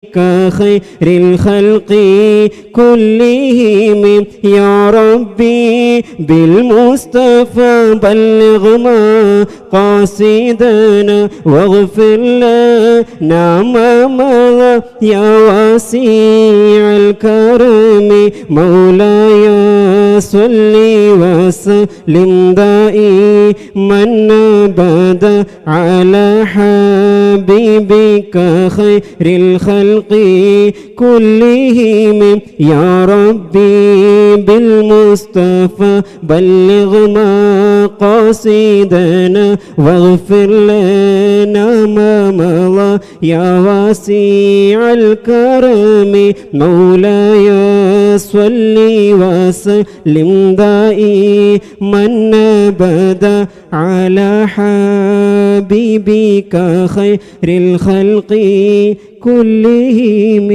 كخير الخلق كلهم يا ربي بالمصطفى بلغ ما قاصدنا واغفر لنا ما مضى يا واسع الكرم مولاي صل وسلم دائما أبدا على حبيبك خير الخلق كلهم يا ربي بالمصطفى بلغ ما قاصدنا واغفر لنا ما مضى يا واسع الكرم مولاي صل وسلم دائما أبدا على حبيبك خير الخلق كلهم.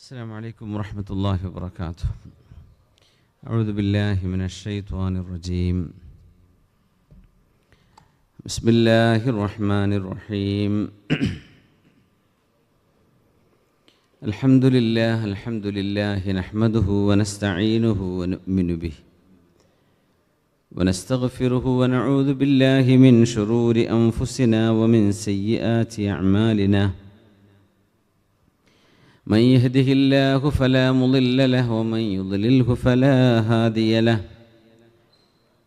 السلام عليكم ورحمة الله وبركاته. أعوذ بالله من الشيطان الرجيم. بسم الله الرحمن الرحيم. الحمد لله نحمده ونستعينه ونؤمن به ونستغفره ونعوذ بالله من شرور أنفسنا ومن سيئات أعمالنا. من يهده الله فلا مضل له ومن يضلله فلا هادي له.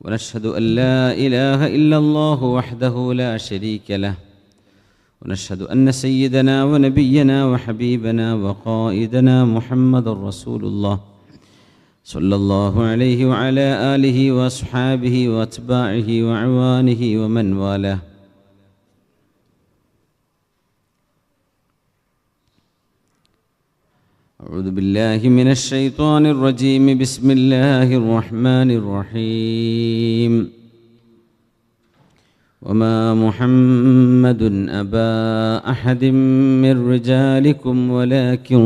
ونشهد أن لا إله إلا الله وحده لا شريك له ونشهد أن سيدنا ونبينا وحبيبنا وقائدنا محمد رسول الله صلى الله عليه وعلى آله وأصحابه وأتباعه وأعوانه ومن والاه. أعوذ بالله من الشيطان الرجيم. بسم الله الرحمن الرحيم. وما محمد أبا أحد من رجالكم ولكن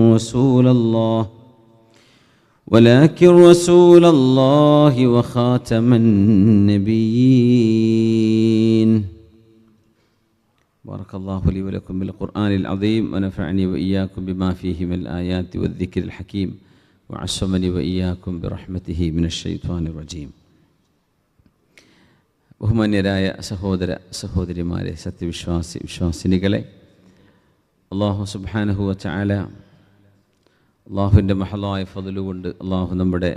رسول الله وخاتم النبيين. بارك الله لي ولكم بالقرآن العظيم ونفعني وإياكم بما فيه من الآيات والذكر الحكيم وعصمني وإياكم برحمته من الشيطان الرجيم. ബഹുമാന്യരായ സഹോദര സഹോദരിമാരെ, വിശ്വാസിനികളെ, അല്ലാഹു സുബ്ഹാനഹു വ തആല അള്ളാഹുവിൻ്റെ മഹലായ ഫضലുകൊണ്ട് അള്ളാഹു നമ്മുടെ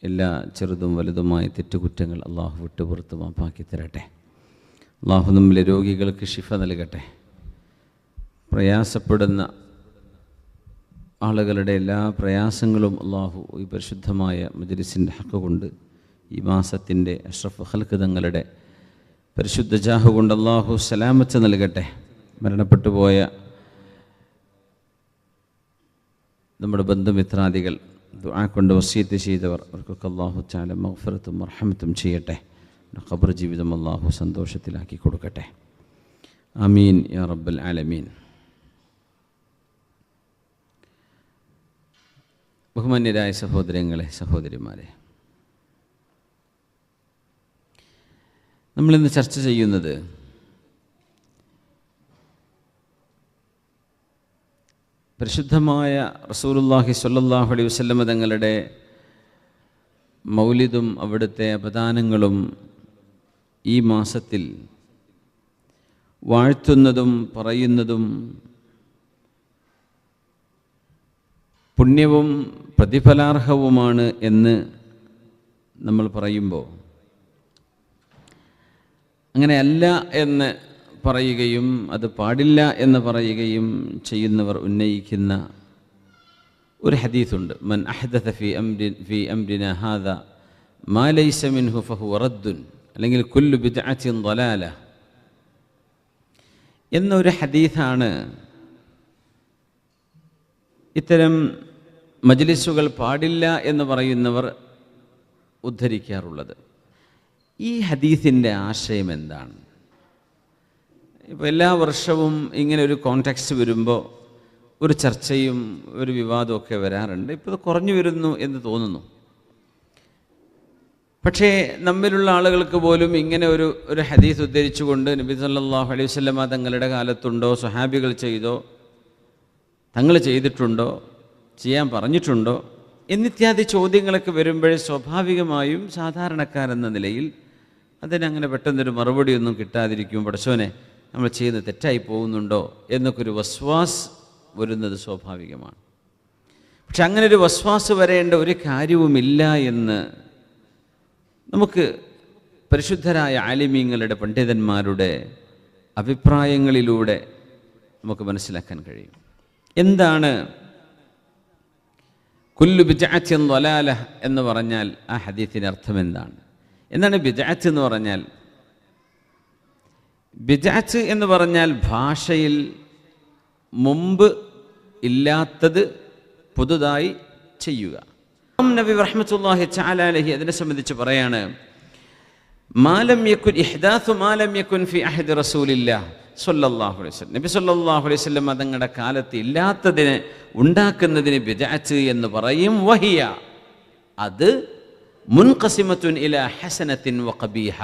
എല്ലാ ചെറുതും വലുതുമായ തെറ്റുകുറ്റങ്ങൾ അള്ളാഹു വിട്ടുപുറത്ത് മാപ്പാക്കി തരട്ടെ. അള്ളാഹു നമ്മിലെ രോഗികൾക്ക് ശിഫ നൽകട്ടെ. പ്രയാസപ്പെടുന്ന ആളുകളുടെ എല്ലാ പ്രയാസങ്ങളും അള്ളാഹു ഈ പരിശുദ്ധമായ മജ്‌ലിസിൻ്റെ ഹഖ് കൊണ്ട്, ഈ മാസത്തിൻ്റെ അഷ്റഫ് ഖൽഖ് തങ്ങളുടെ പരിശുദ്ധ ജാഹ് കൊണ്ട് അള്ളാഹു സലാമത്ത് നൽകട്ടെ. മരണപ്പെട്ടു പോയ നമ്മുടെ ബന്ധുമിത്രാദികൾ, ദുആ കൊണ്ട് വസിയത്ത് ചെയ്തവർ, അവർക്കൊക്കെ അള്ളാഹു തആല മഗ്ഫിറത്തും മർഹമത്തും ചെയ്യട്ടെ. ഖബർ ജീവിതം അള്ളാഹു സന്തോഷത്തിലാക്കി കൊടുക്കട്ടെ. ആമീൻ യാ റബ്ബൽ ആലമീൻ. ബഹുമാന്യരായ സഹോദരങ്ങളെ, സഹോദരിമാരെ, നമ്മളിന്ന് ചർച്ച ചെയ്യുന്നത് പരിശുദ്ധമായ റസൂലുള്ളാഹി സ്വല്ലല്ലാഹു അലൈഹി വസല്ലം തങ്ങളുടെ മൗലിദും അവിടുത്തെ അപദാനങ്ങളും ഈ മാസത്തിൽ വാഴ്ത്തുന്നതും പറയുന്നതും പുണ്യവും പ്രതിഫലാർഹവുമാണ് എന്ന് നമ്മൾ പറയുമ്പോൾ, അങ്ങനെയല്ല എന്ന് പറയുകയും അത് പാടില്ല എന്ന് പറയുകയും ചെയ്യുന്നവർ ഉന്നയിക്കുന്ന ഒരു ഹദീസുണ്ട്. മൻ അഹ്ദഥ ഫീ അംരിനാ ഹാദാ മാ ലൈസ മിൻഹു ഫഹുവ റദ്ദുൻ, അല്ലെങ്കിൽ കുല്ലു ബിദ്അത്തിൻ ളലാല എന്നൊരു ഹദീസാണ് ഇത്തരം മജ്‌ലിസുകൾ പാടില്ല എന്ന് പറയുന്നവർ ഉദ്ധരിക്കാറുള്ളത്. ഈ ഹദീസിൻ്റെ ആശയം എന്താണ്? ഇപ്പോൾ എല്ലാ വർഷവും ഇങ്ങനെ ഒരു കോണ്ടെക്സ്റ്റ് വരുമ്പോൾ ഒരു ചർച്ചയും ഒരു വിവാദമൊക്കെ വരാറുണ്ട്. ഇപ്പോൾ ഇത് കുറഞ്ഞു വരുന്നു എന്ന് തോന്നുന്നു. പക്ഷേ നമ്മിലുള്ള ആളുകൾക്ക് പോലും ഇങ്ങനെ ഒരു ഹദീസ് ഉദ്ധരിച്ചുകൊണ്ട് നബി സല്ലല്ലാഹു അലൈഹി വസല്ലമ തങ്ങളുടെ കാലത്തുണ്ടോ, സ്വഹാബികൾ ചെയ്തോ, തങ്ങൾ ചെയ്തിട്ടുണ്ടോ, ചെയ്യാൻ പറഞ്ഞിട്ടുണ്ടോ എന്നിത്യാദി ചോദ്യങ്ങളൊക്കെ വരുമ്പോഴേ സ്വാഭാവികമായും സാധാരണക്കാരെന്ന നിലയിൽ അതിനങ്ങനെ പെട്ടെന്നൊരു മറുപടിയൊന്നും കിട്ടാതിരിക്കും. പടച്ചോനെ, നമ്മൾ ചെയ്യുന്നത് തെറ്റായി പോകുന്നുണ്ടോ എന്നൊക്കെ ഒരു വസ്വാസ് വരുന്നത് സ്വാഭാവികമാണ്. പക്ഷെ അങ്ങനെ ഒരു വസ്വാസ് വരേണ്ട ഒരു കാര്യവുമില്ല എന്ന് നമുക്ക് പരിശുദ്ധരായ ആലിമീങ്ങളുടെ, പണ്ഡിതന്മാരുടെ അഭിപ്രായങ്ങളിലൂടെ നമുക്ക് മനസ്സിലാക്കാൻ കഴിയും. എന്താണ് കുല്ലു ബിദ്അത്തിൻ ളലാല എന്ന് പറഞ്ഞാൽ ആ ഹദീസിൻ്റെ അർത്ഥം എന്താണ്? എന്താണ് ബിദ്അത്ത് എന്ന് പറഞ്ഞാൽ? ബിദ്അത്ത് എന്ന് പറഞ്ഞാൽ ഭാഷയിൽ മുമ്പ് ഇല്ലാത്തത് പുതുതായി ചെയ്യുക. നബി റഹ്മത്തുള്ളാഹി തആല അലൈഹി അതിനെ സംബന്ധിച്ച് പറയാണ്, മാലം യകുൻ ഇഹ്ദാസു മാലം യകുൻ ഫി അഹദി റസൂലില്ലാഹ് സ്വല്ലല്ലാഹു അലൈഹി വസല്ലം. നബി സ്വല്ലല്ലാഹു അലൈഹി വസല്ലം തങ്ങളുടെ കാലത്ത് ഇല്ലാത്തതിനെ ഉണ്ടാക്കുന്നതിന് ബിദ്അത്ത് എന്ന് പറയും. വഹിയ, അത് മുൻഖസിമത്തുൻ ഇലാ ഹസനത്തിൻ വഖബീഹ,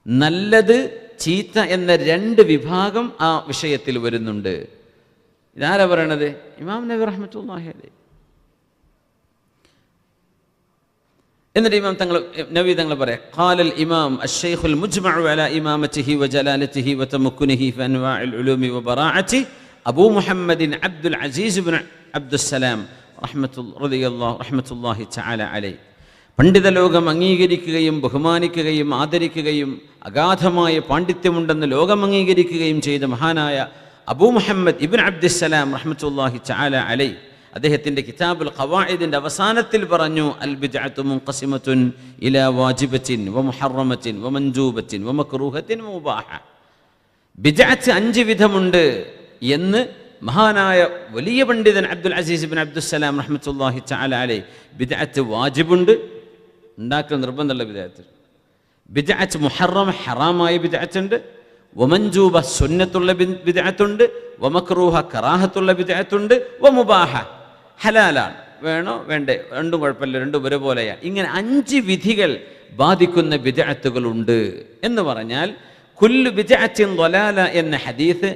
നല്ലത് ചീത്ത എന്ന രണ്ട് വിഭാഗം ആ വിഷയത്തിൽ വരുന്നുണ്ട്. ഇതാരാ പറയണത്? ഇമാം നബി റഹ്മത്തുള്ളാഹി അലൈഹി. എന്നിട്ട് ഇമാം നബി തങ്ങൾ പറയാം, ഖാലൽ ഇമാം അശ്ശൈഖുൽ മുജ്മഉ അലാ ഇമാമതിഹി വജലാലതിഹി വതമക്കുനിഹി ഫി അൻവാഇൽ ഉലൂമി വബറാഅതി അബൂ മുഹമ്മദിൻ അബ്ദുൽ അസീസ് ഇബ്നു അബ്ദുസ്സലാം റഹ്മത്തുള്ളാഹി തആല അലൈഹി. പണ്ഡിത ലോകം അംഗീകരിക്കുകയും ബഹുമാനിക്കുകയും ആദരിക്കുകയും അഗാധമായ പാണ്ഡിത്യമുണ്ടെന്ന് ലോകം അംഗീകരിക്കുകയും ചെയ്ത മഹാനായ അബൂ മുഹമ്മദ് ഇബ്ൻ അബ്ദിസ്സലാം റഹ്മത്തുള്ളാഹി തആല അലൈഹി അദ്ദേഹത്തിൻ്റെ കിതാബുൽ ഖവാഇദിൻ്റെ അവസാനത്തിൽ പറഞ്ഞു, അൽ ബിദ്അത്തു മുൻഖസിമത്തുൻ ഇലാ വാജിബത്തിൻ വ മുഹറമത്തിൻ വ മൻജൂബത്തിൻ വ മക്റൂഹത്തിൻ വ മുബാഹ. ബിദ്അത്ത് 5 വിധമുണ്ട് എന്ന് മഹാനായ വലിയ പണ്ഡിതൻ അബ്ദുൽ അസീസ് ഇബ്ൻ അബ്ദുസ്സലാം റഹ്മത്തുള്ളാഹി തആല അലൈഹി ബിദ്അത്ത് വാജിബുണ്ട്, ഉണ്ടാക്കൽ നിർബന്ധമുള്ള ബിദ്അത്ത്. ബിദ്അത്ത് മുഹറം ഹറാമായ ബിദ്അത്തുണ്ട്, വമൻജൂബ സുന്നത്തുള്ള ബിദ്അത്തുണ്ട്, വമക്റൂഹ കറാഹത്തുള്ള ബിദ്അത്തുണ്ട്, വമുബാഹ ഹലാലാണ്, വേണോ വേണ്ടേ, രണ്ടും കുഴപ്പമില്ല, രണ്ടും ഒരുപോലെയാണ്. ഇങ്ങനെ 5 വിധികൾ ബാധിക്കുന്ന ബിദ്അത്തുകളുണ്ട് എന്ന് പറഞ്ഞാൽ കുല്ലു ബിദ്അത്തിൻ ളലാല എന്ന ഹദീസ്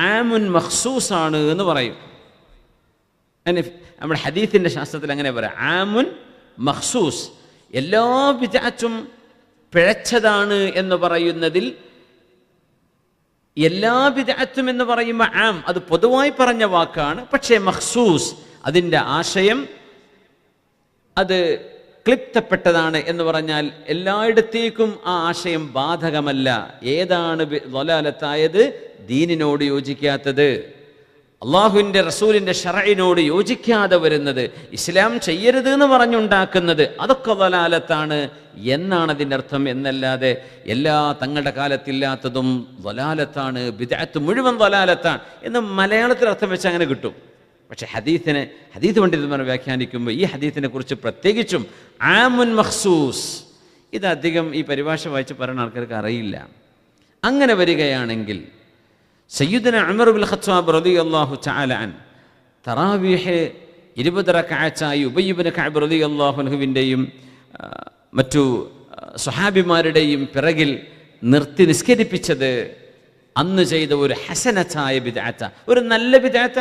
ആമുൻ മഖ്സൂസാണ് എന്ന് പറയും. നമ്മുടെ ഹദീസിൻ്റെ ശാസ്ത്രത്തിൽ അങ്ങനെ പറയാം, ആമുൻ മഖ്സൂസ്. എല്ലാ ബിദ്അത്തും പിഴച്ചതാണ് എന്ന് പറയുന്നതിൽ എല്ലാ ബിദ്അത്തും എന്ന് പറയുമ്പോൾ ആം അത് പൊതുവായി പറഞ്ഞ വാക്കാണ്, പക്ഷേ മഖ്സൂസ് അതിൻ്റെ ആശയം അത് ക്ലിപ്തപ്പെട്ടതാണ് എന്ന് പറഞ്ഞാൽ എല്ലായിടത്തേക്കും ആ ആശയം ബാധകമല്ല. ഏതാണ് ളലാലത്തായത്? ദീനിനോട് യോജിക്കാത്തത്, അള്ളാഹുവിൻ്റെ റസൂലിൻ്റെ ശറഇനോട് യോജിക്കാതെ വരുന്നത്, ഇസ്ലാം ചെയ്യരുത് എന്ന് പറഞ്ഞുണ്ടാക്കുന്നത്, അതൊക്കെ ളലാലത്താണ് എന്നാണ് അതിൻ്റെ അർത്ഥം. എന്നല്ലാതെ എല്ലാ തങ്ങളുടെ കാലത്തില്ലാത്തതും ളലാലത്താണ്, ബിദ്അത്ത് മുഴുവൻ ളലാലത്താണ് എന്ന് മലയാളത്തിൽ അർത്ഥം വെച്ച് അങ്ങനെ കിട്ടും. പക്ഷേ ഹദീസ് പണ്ഡിതന്മാർ വ്യാഖ്യാനിക്കുമ്പോൾ ഈ ഹദീസിനെ കുറിച്ച് പ്രത്യേകിച്ചും ആമുൻ മഖ്സൂസ്, ഇതധികം ഈ പരിഭാഷ വായിച്ച് പറയുന്ന ആൾക്കാർക്ക് അറിയില്ല. അങ്ങനെ വരികയാണെങ്കിൽ സയ്യിദുന ഉമർ ഇബ്നുൽ ഖത്താബ് റളിയല്ലാഹു തആല അൻ തറാവീഹ് 20 റക്അത്തായി ഉബയ്യ് ഇബ്നു കഅബ് റളിയല്ലാഹു അൻഹുവിൻ്റെയും മറ്റു സ്വഹാബിമാരുടെയും പിറകിൽ നിർത്തി നിസ്കരിപ്പിച്ചത് അന്ന് ചെയ്ത ഒരു ഹസനത്തായ ബിദ്അത്ത, ഒരു നല്ല ബിദ്അത്ത.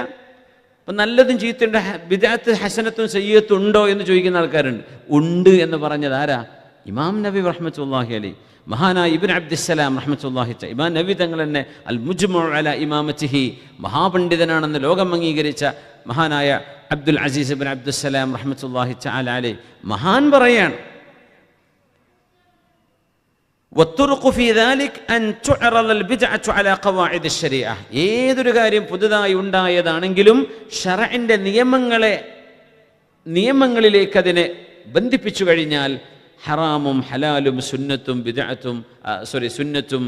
അപ്പം നല്ലതും ചീത്തയുണ്ട്, ബിദ്അത്ത് ഹസനത്തും സയ്യിഅത്തും ഉണ്ടോ എന്ന് ചോദിക്കുന്ന ആൾക്കാരുണ്ട്. ഉണ്ട് എന്ന് പറഞ്ഞത് ആരാ? ഇമാം നബി റഹ്മത്തുള്ളാഹി അലൈഹി, മഹാനായ ഇബ്ൻ അബ്ദിസ്സലാം റഹ്മത്തുള്ളാഹി. ഇമാം നബി തങ്ങൾ തന്നെ അൽ മുജ്മഉ അലാ ഇമാമത്തിഹി, മഹാപണ്ഡിതനാണെന്ന് ലോകം അംഗീകരിച്ച മഹാനായ അബ്ദുൽ അസീസ് ഇബ്ൻ അബ്ദുസ്സലാം റഹ്മത്തുള്ളാഹി തആല അലൈഹി മഹാൻ പറയാണ്, വത്തുറുഖു ഫീ ദാലിക് അൻ തുഅറദ അൽ ബിദ്അത്തു അലാ ഖവാഇദ് അശ്ശരീഅ. ഏതൊരു കാര്യം പുതുതായി ഉണ്ടായതാണെങ്കിലും ശറഇന്റെ നിയമങ്ങളിലേക്ക് അതിനെ ബന്ധിപ്പിച്ചു കഴിഞ്ഞാൽ ഹറാമും ഹലാലും സുന്നത്തും ബിദ്അത്തും സുന്നത്തും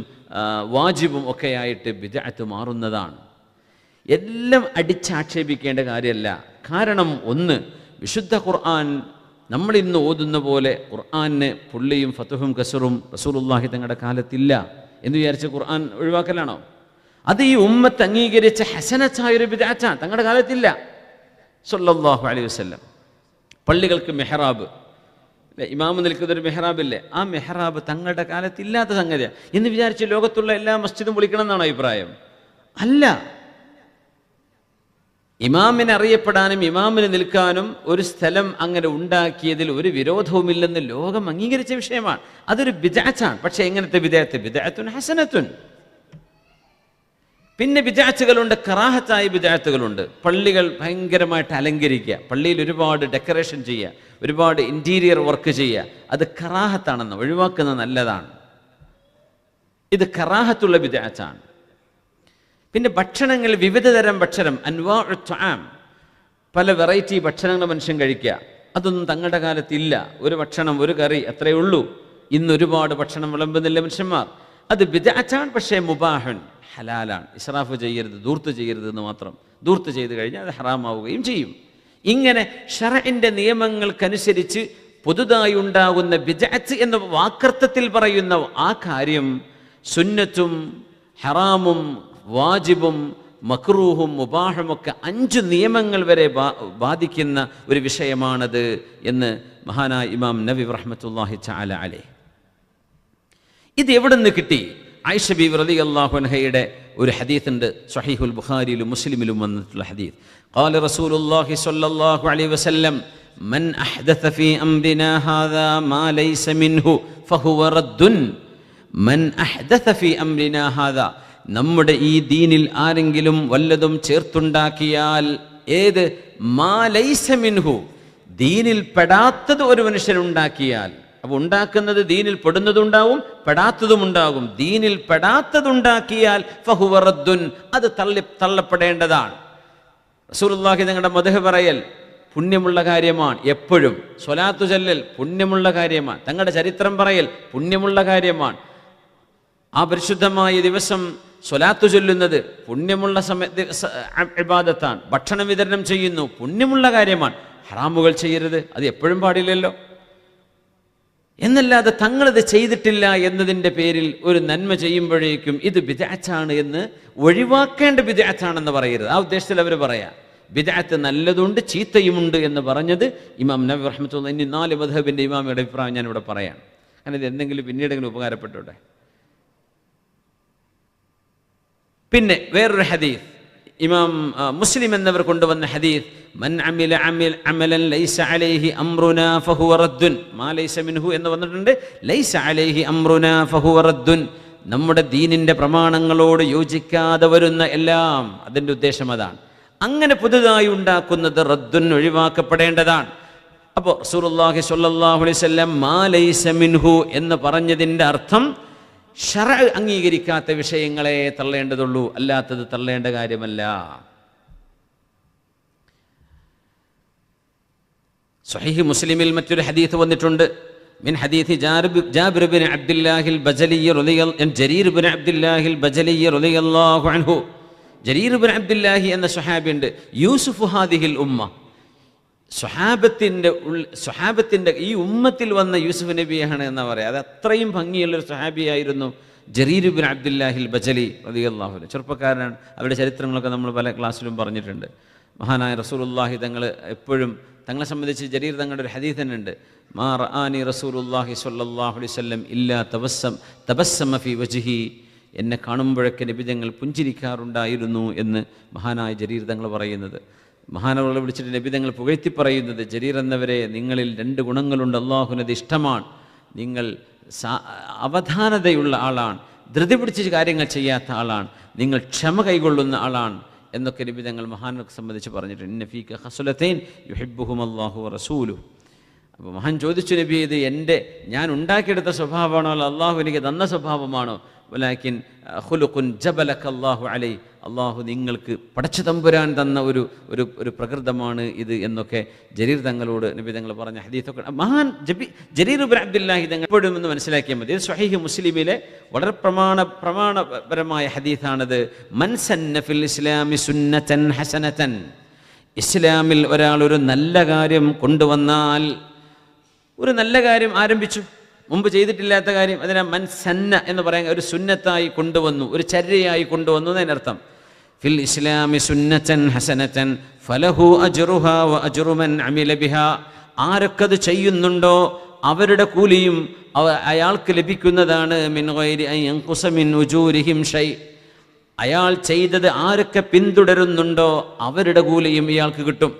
വാജിബും ഒക്കെയായിട്ട് ബിദ്അത്ത് മാറുന്നതാണ്. എല്ലാം അടിച്ചാക്ഷേപിക്കേണ്ട കാര്യമല്ല. കാരണം ഒന്ന്, വിശുദ്ധ ഖുർആൻ നമ്മൾ ഇന്ന് ഓതുന്ന പോലെ ഖുർആന് പുള്ളിയും ഫതുഹും കസറും റസൂലുള്ളാഹി തങ്ങളുടെ കാലത്തില്ല എന്ന് വിചാരിച്ച് ഖുർആൻ ഒഴിവാക്കലാണോ? അത് ഈ ഉമ്മത്ത് അംഗീകരിച്ച ഹസനത്തായൊരു ബിദ്അത്താണ്, തങ്ങളുടെ കാലത്തില്ല. സല്ലല്ലാഹു അലൈഹി വസല്ലം പള്ളികൾക്ക് മെഹ്റാബ്, ഇമാമ് നിൽക്കുന്നൊരു മെഹ്റാബില്ലേ, ആ മെഹ്റാബ് തങ്ങളുടെ കാലത്തില്ലാത്ത സംഗതിയാണ് എന്ന് വിചാരിച്ച് ലോകത്തുള്ള എല്ലാ മസ്ജിദും വിളിക്കണം എന്നാണ് അഭിപ്രായം? അല്ല. ഇമാമിനെ അറിയപ്പെടാനും ഇമാമിന് നിൽക്കാനും ഒരു സ്ഥലം അങ്ങനെ ഉണ്ടാക്കിയതിൽ ഒരു വിരോധവുമില്ലെന്ന് ലോകം അംഗീകരിച്ച വിഷയമാണ്. അതൊരു ബിദ്അത്താണ്. പക്ഷേ എങ്ങനത്തെ ബിദ്അത്ത്? ബിദ്അത്തുൻ ഹസനത്തുൻ. പിന്നെ ബിദ്അത്തുകളുണ്ട്, കറാഹത്തായ ബിദ്അത്തുകളുണ്ട്. പള്ളികൾ ഭയങ്കരമായിട്ട് അലങ്കരിക്കുക, പള്ളിയിൽ ഒരുപാട് ഡെക്കറേഷൻ ചെയ്യുക, ഒരുപാട് ഇൻറ്റീരിയർ വർക്ക് ചെയ്യുക, അത് കറാഹത്താണെന്ന് ഒഴിവാക്കുന്നത് നല്ലതാണ്. ഇത് കറാഹത്തുള്ള ബിദ്അത്താണ്. പിന്നെ ഭക്ഷണങ്ങൾ, വിവിധ തരം ഭക്ഷണം, അൻവാഉ ത്വആം, പല വെറൈറ്റി ഭക്ഷണങ്ങൾ മനുഷ്യൻ കഴിക്കുക, അതൊന്നും തങ്ങളുടെ കാലത്തില്ല. ഒരു ഭക്ഷണം, ഒരു കറി, അത്രയേ ഉള്ളൂ. ഇന്ന് ഒരുപാട് ഭക്ഷണം വിളമ്പുന്നില്ല മനുഷ്യന്മാർ. അത് ബിദ്അത്താണ്, പക്ഷേ മുബാഹുൻ, ഹലാലാണ്. ഇസ്രാഫ് ചെയ്യരുത്, ധൂർത്ത് ചെയ്യരുത് എന്ന് മാത്രം. ധൂർത്ത് ചെയ്ത് കഴിഞ്ഞാൽ അത് ഹറാമാവുകയും ചെയ്യും. ഇങ്ങനെ ശറഇന്റെ നിയമങ്ങൾക്കനുസരിച്ച് പുതുതായി ഉണ്ടാകുന്ന ബിദ്അത്ത് എന്ന വാക്കർത്ഥത്തിൽ പറയുന്ന ആ കാര്യം സുന്നത്തും ഹറാമും വാജിബും മക്റൂഹും മുബാഹുമൊക്കെ 5 നിയമങ്ങൾ വരെ ബാധിക്കുന്ന ഒരു വിഷയമാണത് എന്ന് മഹാനായ ഇമാം നബി റഹ്മത്തുള്ളാഹി തആല അലൈഹി. ഇത് എവിടെ നിന്ന് കിട്ടി? ആയിഷ ബീവി റളിയല്ലാഹു അൻഹയുടെ ഒരു ഹദീസുണ്ട്, സ്വഹീഹുൽ ബുഖാരിയിലും മുസ്ലിമിലും വന്നിട്ടുള്ള ഹദീസ്. ഖാല റസൂലുള്ളാഹി സ്വല്ലല്ലാഹു അലൈഹി വസല്ലം മൻ അഹ്ദസ ഫീ അംരിനാ ഹാദാ മാ ലൈസ മിൻഹു ഫഹുവ റദ്ദുൻ. മൻ അഹ്ദസ ഫീ അംരിനാ ഹാദാ, നമ്മുടെ ഈ ദീനിൽ ആരെങ്കിലും വല്ലതും ചേർത്തുണ്ടാക്കിയാൽ, ഏത്? മാ ലൈസ മിൻഹു, ദീനിൽ പെടാത്തത് ഒരു മനുഷ്യനുണ്ടാക്കിയാൽ, അപ്പോൾ ഉണ്ടാക്കുന്നത് ദീനിൽ പെടുന്നതുണ്ടാവും, പെടാത്തതുമുണ്ടാകും. ദീനിൽ പെടാത്തതുണ്ടാക്കിയാൽ ഫഹുവ റദ്ദുൻ, അത് തള്ളപ്പെടേണ്ടതാണ്. റസൂലുള്ളാഹി തങ്ങളുടെ മദ്ഹ് പറയൽ പുണ്യമുള്ള കാര്യമാണ്. എപ്പോഴും സ്വലാത്തു ചൊല്ലൽ പുണ്യമുള്ള കാര്യമാണ്. തങ്ങളുടെ ചരിത്രം പറയൽ പുണ്യമുള്ള കാര്യമാണ്. ആ പരിശുദ്ധമായ ദിവസം സ്വലാത്തു ചൊല്ലുന്നത് പുണ്യമുള്ള ഇബാദത്താണ്. ഭക്ഷണം വിതരണം ചെയ്യുന്നു, പുണ്യമുള്ള കാര്യമാണ്. ഹറാമുകൾ ചെയ്യരുത്, അത് എപ്പോഴും പാടില്ലല്ലോ. എന്നല്ലാതെ തങ്ങളിത് ചെയ്തിട്ടില്ല എന്നതിൻ്റെ പേരിൽ ഒരു നന്മ ചെയ്യുമ്പോഴേക്കും ഇത് ബിദ്അത്താണ് എന്ന് ഒഴിവാക്കേണ്ട ബിദ്അത്താണെന്ന് പറയരുത്. ആ ഉദ്ദേശത്തിൽ അവർ പറയാം. ബിദ്അത്ത് നല്ലതുണ്ട്, ചീത്തയുമുണ്ട് എന്ന് പറഞ്ഞത് ഇമാം നബവി റഹ്മത്തുള്ളാഹി. ഇനി 4 മദ്ഹബിൻ്റെ ഇമാമിയുടെ അഭിപ്രായം ഞാനിവിടെ പറയാം. കാരണം ഇത് എന്തെങ്കിലും പിന്നീടെങ്കിലും ഉപകാരപ്പെട്ടോട്ടെ. പിന്നെ വേറൊരു ഹദീസ്, ഇമാം മുസ്ലിം എന്നവർ കൊണ്ടുവന്ന ഹദീസ്, മൻ അമില അമലൻ ലൈസ അലൈഹി അംറുനാ ഫഹുവ റദ്ദുൻ മാ ലൈസ മിൻഹു എന്ന് വന്നിട്ടുണ്ട്. ലൈസ അലൈഹി അംറുനാ ഫഹുവ റദ്ദുൻ, നമ്മുടെ ദീനിൻ്റെ പ്രമാണങ്ങളോട് യോജിക്കാതെ വരുന്ന എല്ലാം, അതിൻ്റെ ഉദ്ദേശം അതാണ്. അങ്ങനെ പുതുതായി ഉണ്ടാക്കുന്നത് റദ്ദുൻ, ഒഴിവാക്കപ്പെടേണ്ടതാണ്. അപ്പോൾ റസൂലുള്ളാഹി സ്വല്ലല്ലാഹു അലൈഹി വസല്ലം മാ ലൈസ മിൻഹു എന്ന് പറഞ്ഞതിൻ്റെ അർത്ഥം ശറഅ അംഗീകരിക്കാത്ത വിഷയങ്ങളെ തള്ളേണ്ടതുള്ളൂ, അല്ലാത്തത് തള്ളേണ്ട കാര്യമല്ല. സ്വഹീഹ് മുസ്ലിമിൽ മറ്റൊരു ഹദീസ് വന്നിട്ടുണ്ട്. മിൻ ഹദീസ് ജാബിർ ബിൻ അബ്ദുല്ലാഹിൽ ബജലി ജരീർ ബിൻ അബ്ദുല്ലാഹിൽ ബജലി റളിയല്ലാഹു അൻഹു. ജരീർ ബിൻ അബ്ദുല്ലാഹി എന്ന സ്വഹാബി ഉണ്ട്. യൂസുഫ് ഹാദിഹിൽ ഉമ്മ, സ്വഹാബത്തിൻ്റെ ഈ ഉമ്മത്തിൽ വന്ന യൂസുഫ് നബിയാണ് എന്നാ പറയുക. അത് അത്രയും ഭംഗിയുള്ളൊരു സ്വഹാബിയായിരുന്നു ജരീർ ബിൻ അബ്ദുല്ലാഹിൽ ബജലി റളിയല്ലാഹു അൻഹു. ചെറുപ്പക്കാരനാണ്. അവരുടെ ചരിത്രങ്ങളൊക്കെ നമ്മൾ പല ക്ലാസ്സിലും പറഞ്ഞിട്ടുണ്ട്. മഹാനായ റസൂലുള്ളാഹി തങ്ങൾ എപ്പോഴും തങ്ങളെ സംബന്ധിച്ച് ജരീർ തങ്ങളുടെ ഒരു ഹദീസ് തന്നെ ഉണ്ട്. മാ റആനി റസൂലുള്ളാഹി സ്വല്ലല്ലാഹു അലൈഹി വസല്ലം ഇല്ലാ തബസ്സമ ഫീ വജ്ഹി, എന്നെ കാണുമ്പോഴൊക്കെ നബി തങ്ങൾ പുഞ്ചിരിക്കാറുണ്ടായിരുന്നു എന്ന് മഹാനായ ജരീർ തങ്ങൾ പറയുന്നത്. മഹാനവളെ വിളിച്ചിട്ട് നബി തങ്ങൾ പുകഴ്ത്തി പറയുന്നത്, ജരീർ എന്നവരെ, നിങ്ങളിൽ 2 ഗുണങ്ങളുണ്ട്, അള്ളാഹുവിനത് ഇഷ്ടമാണ്. നിങ്ങൾ അവധാനതയുള്ള ആളാണ്, ധൃതി പിടിച്ച് കാര്യങ്ങൾ ചെയ്യാത്ത ആളാണ്, നിങ്ങൾ ക്ഷമ കൈകൊള്ളുന്ന ആളാണ് എന്നൊക്കെ നബി തങ്ങൾ മഹാനെ സംബന്ധിച്ച് പറഞ്ഞിട്ടുണ്ട്. ഇന്ന ഫീക ഖസ്ലതൈൻ യുഹിബ്ബുഹുമല്ലാഹു വറസൂലുഹു. അപ്പോൾ മഹാൻ ചോദിച്ചു, നബി ഇത് ഞാൻ ഉണ്ടാക്കിയെടുത്ത സ്വഭാവമാണോ അല്ല അള്ളാഹു എനിക്ക് തന്ന സ്വഭാവമാണോ? വലാകിൻ ഖുലുഖുൻ ജബലക അല്ലാഹു അലൈ, അള്ളാഹു നിങ്ങൾക്ക് പടച്ച തമ്പുരാൻ തന്ന ഒരു പ്രകൃതമാണ് ഇത് എന്നൊക്കെ ജരീർ തങ്ങളോട് നബി തങ്ങൾ പറഞ്ഞ ഹദീസൊക്കെ മഹാൻ ജരീർ ഇബ്നു അബ്ദുല്ലാഹി തങ്ങൾ എപ്പോഴും എന്ന് മനസ്സിലാക്കിയാൽ മതി. ഇത് സ്വഹീഹ് മുസ്ലിമിലെ വളരെ പ്രമാണപരമായ ഹദീസാണിത്. മൻ സന്ന ഫിൽ ഇസ്ലാമി സുന്നതൻ ഹസനതൻ, ഇസ്ലാമിൽ ഒരാൾ ഒരു നല്ല കാര്യം കൊണ്ടുവന്നാൽ, ഒരു നല്ല കാര്യം ആരംഭിച്ചു, മുമ്പ് ചെയ്തിട്ടില്ലാത്ത കാര്യം, അതിനെ മൻ സന്ന എന്ന് പറയാൻ ഒരു സുന്നത്തായി കൊണ്ടുവന്നു, ഒരു ചര്യയായി കൊണ്ടുവന്നു എന്നതിനർത്ഥം. ഫിൽ ഇസ്ലാമി സുന്നതൻ ഹസനതൻ ഫലഹു അജ്റുഹാ വ അജ്റു മൻ അമില ബിഹാ, ആരൊക്കത് ചെയ്യുന്നുണ്ടോ അവരുടെ കൂലിയും അയാൾക്ക് ലഭിക്കുന്നതാണ്. മിൻ ഗൈരി അൻ യൻഖുസ മിൻ ഉജൂരിഹിം ഷൈ, അയാൾ ചെയ്തത് ആരൊക്കെ പിന്തുടരുന്നുണ്ടോ അവരുടെ കൂലിയും ഇയാൾക്ക് കിട്ടും.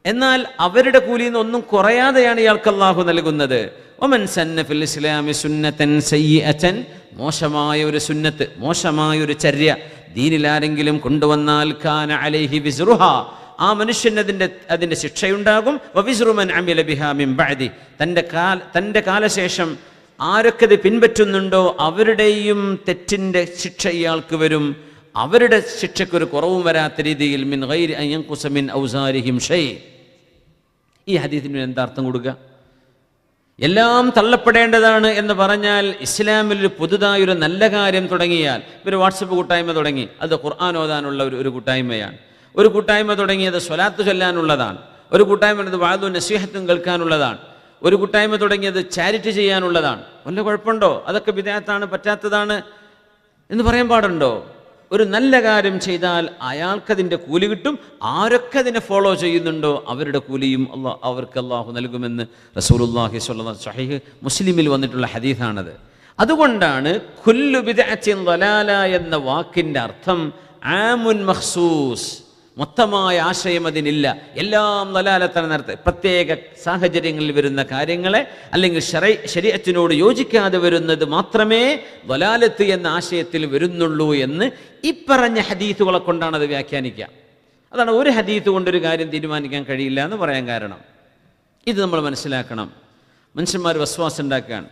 എന്നാൽ അവരുടെ കൂലിയിൽ നിന്ന് ഒന്നും കുറയാതെയാണ് ഇയാൾക്ക് അല്ലാഹു നൽകുന്നത്. ഒമൻ സന്ന ഫിൽ ഇസ്ലാമി സുന്നതൻ സയ്യിഅതൻ, മോശമായ ഒരു സുന്നത്ത്, മോശമായ ഒരു ചര്യ ദീനിൽ ആരെങ്കിലും കൊണ്ടുവന്നാൽ കാന അലൈഹി വിസ്റുഹാ, ആ മനുഷ്യന് അതിൻ്റെ ശിക്ഷയുണ്ടാകും. വവിസ്റു മൻ അമില ബിഹാ മിൻ ബഅദി, തൻ്റെ കാലശേഷം ആരൊക്കെ ഇത് പിൻപറ്റുന്നുണ്ടോ അവരുടെയും തെറ്റിൻ്റെ ശിക്ഷ ഇയാൾക്ക് വരും. അവരുടെ ശിക്ഷയ്ക്കൊരു കുറവും വരാത്ത രീതിയിൽ മിൻ ഗൈരി അൻ യൻഖുസ മിൻ ഔസാരിഹിം ഷൈ. ഈ ഹദീസിന് എന്താ അർത്ഥം കൊടുക്കുക? എല്ലാം തള്ളപ്പെടേണ്ടതാണ് എന്ന് പറഞ്ഞാൽ ഇസ്ലാമിൽ പുതുതായൊരു നല്ല കാര്യം തുടങ്ങിയാൽ, ഒരു വാട്സപ്പ് കൂട്ടായ്മ തുടങ്ങി, അത് ഖുർആൻ ഓതാനുള്ള ഒരു കൂട്ടായ്മയാണ്. ഒരു കൂട്ടായ്മ തുടങ്ങിയത് സ്വലാത്ത് ചൊല്ലാനുള്ളതാണ്. ഒരു കൂട്ടായ്മ വഅദും നസീഹത്തും കേൾക്കാനുള്ളതാണ്. ഒരു കൂട്ടായ്മ തുടങ്ങിയത് ചാരിറ്റി ചെയ്യാനുള്ളതാണ്. വല്ല കുഴപ്പമുണ്ടോ? അതൊക്കെ ബിദ്അത്താണ്, പറ്റാത്തതാണ് എന്ന് പറയാൻ പാടുണ്ടോ? ഒരു നല്ല കാര്യം ചെയ്താൽ അയാൾക്കതിൻ്റെ കൂലി കിട്ടും. ആരൊക്കെ അതിനെ ഫോളോ ചെയ്യുന്നുണ്ടോ അവരുടെ കൂലിയും അവർക്ക് അല്ലാഹു നൽകുമെന്ന് റസൂലുള്ളാഹി സ്വല്ലല്ലാഹു അലൈഹി വസല്ലം സ്വഹീഹ് മുസ്ലിമിൽ വന്നിട്ടുള്ള ഹദീസാണത്. അതുകൊണ്ടാണ് കുല്ലു ബിദ്അത്തിൻ ളലാല എന്ന വാക്കിൻ്റെ അർത്ഥം ആമുൻ മഖ്സൂസ്, മൊത്തമായ ആശയം അതിനില്ല. എല്ലാം ളലാലത്താണ് നടത്തുക. പ്രത്യേക സാഹചര്യങ്ങളിൽ വരുന്ന കാര്യങ്ങളെ അല്ലെങ്കിൽ ശരീഅത്തിനോട് യോജിക്കാതെ വരുന്നത് മാത്രമേ ളലാലത്ത് എന്ന ആശയത്തിൽ വരുന്നുള്ളൂ എന്ന് ഇപ്പറഞ്ഞ ഹദീസുകളെ കൊണ്ടാണ് അത് വ്യാഖ്യാനിക്കുക. അതാണ് ഒരു ഹദീസ് കൊണ്ടൊരു കാര്യം തീരുമാനിക്കാൻ കഴിയില്ല എന്ന് പറയാൻ കാരണം. ഇത് നമ്മൾ മനസ്സിലാക്കണം. മനുഷ്യന്മാർ വസ്വാസം ഉണ്ടാക്കുകയാണ്,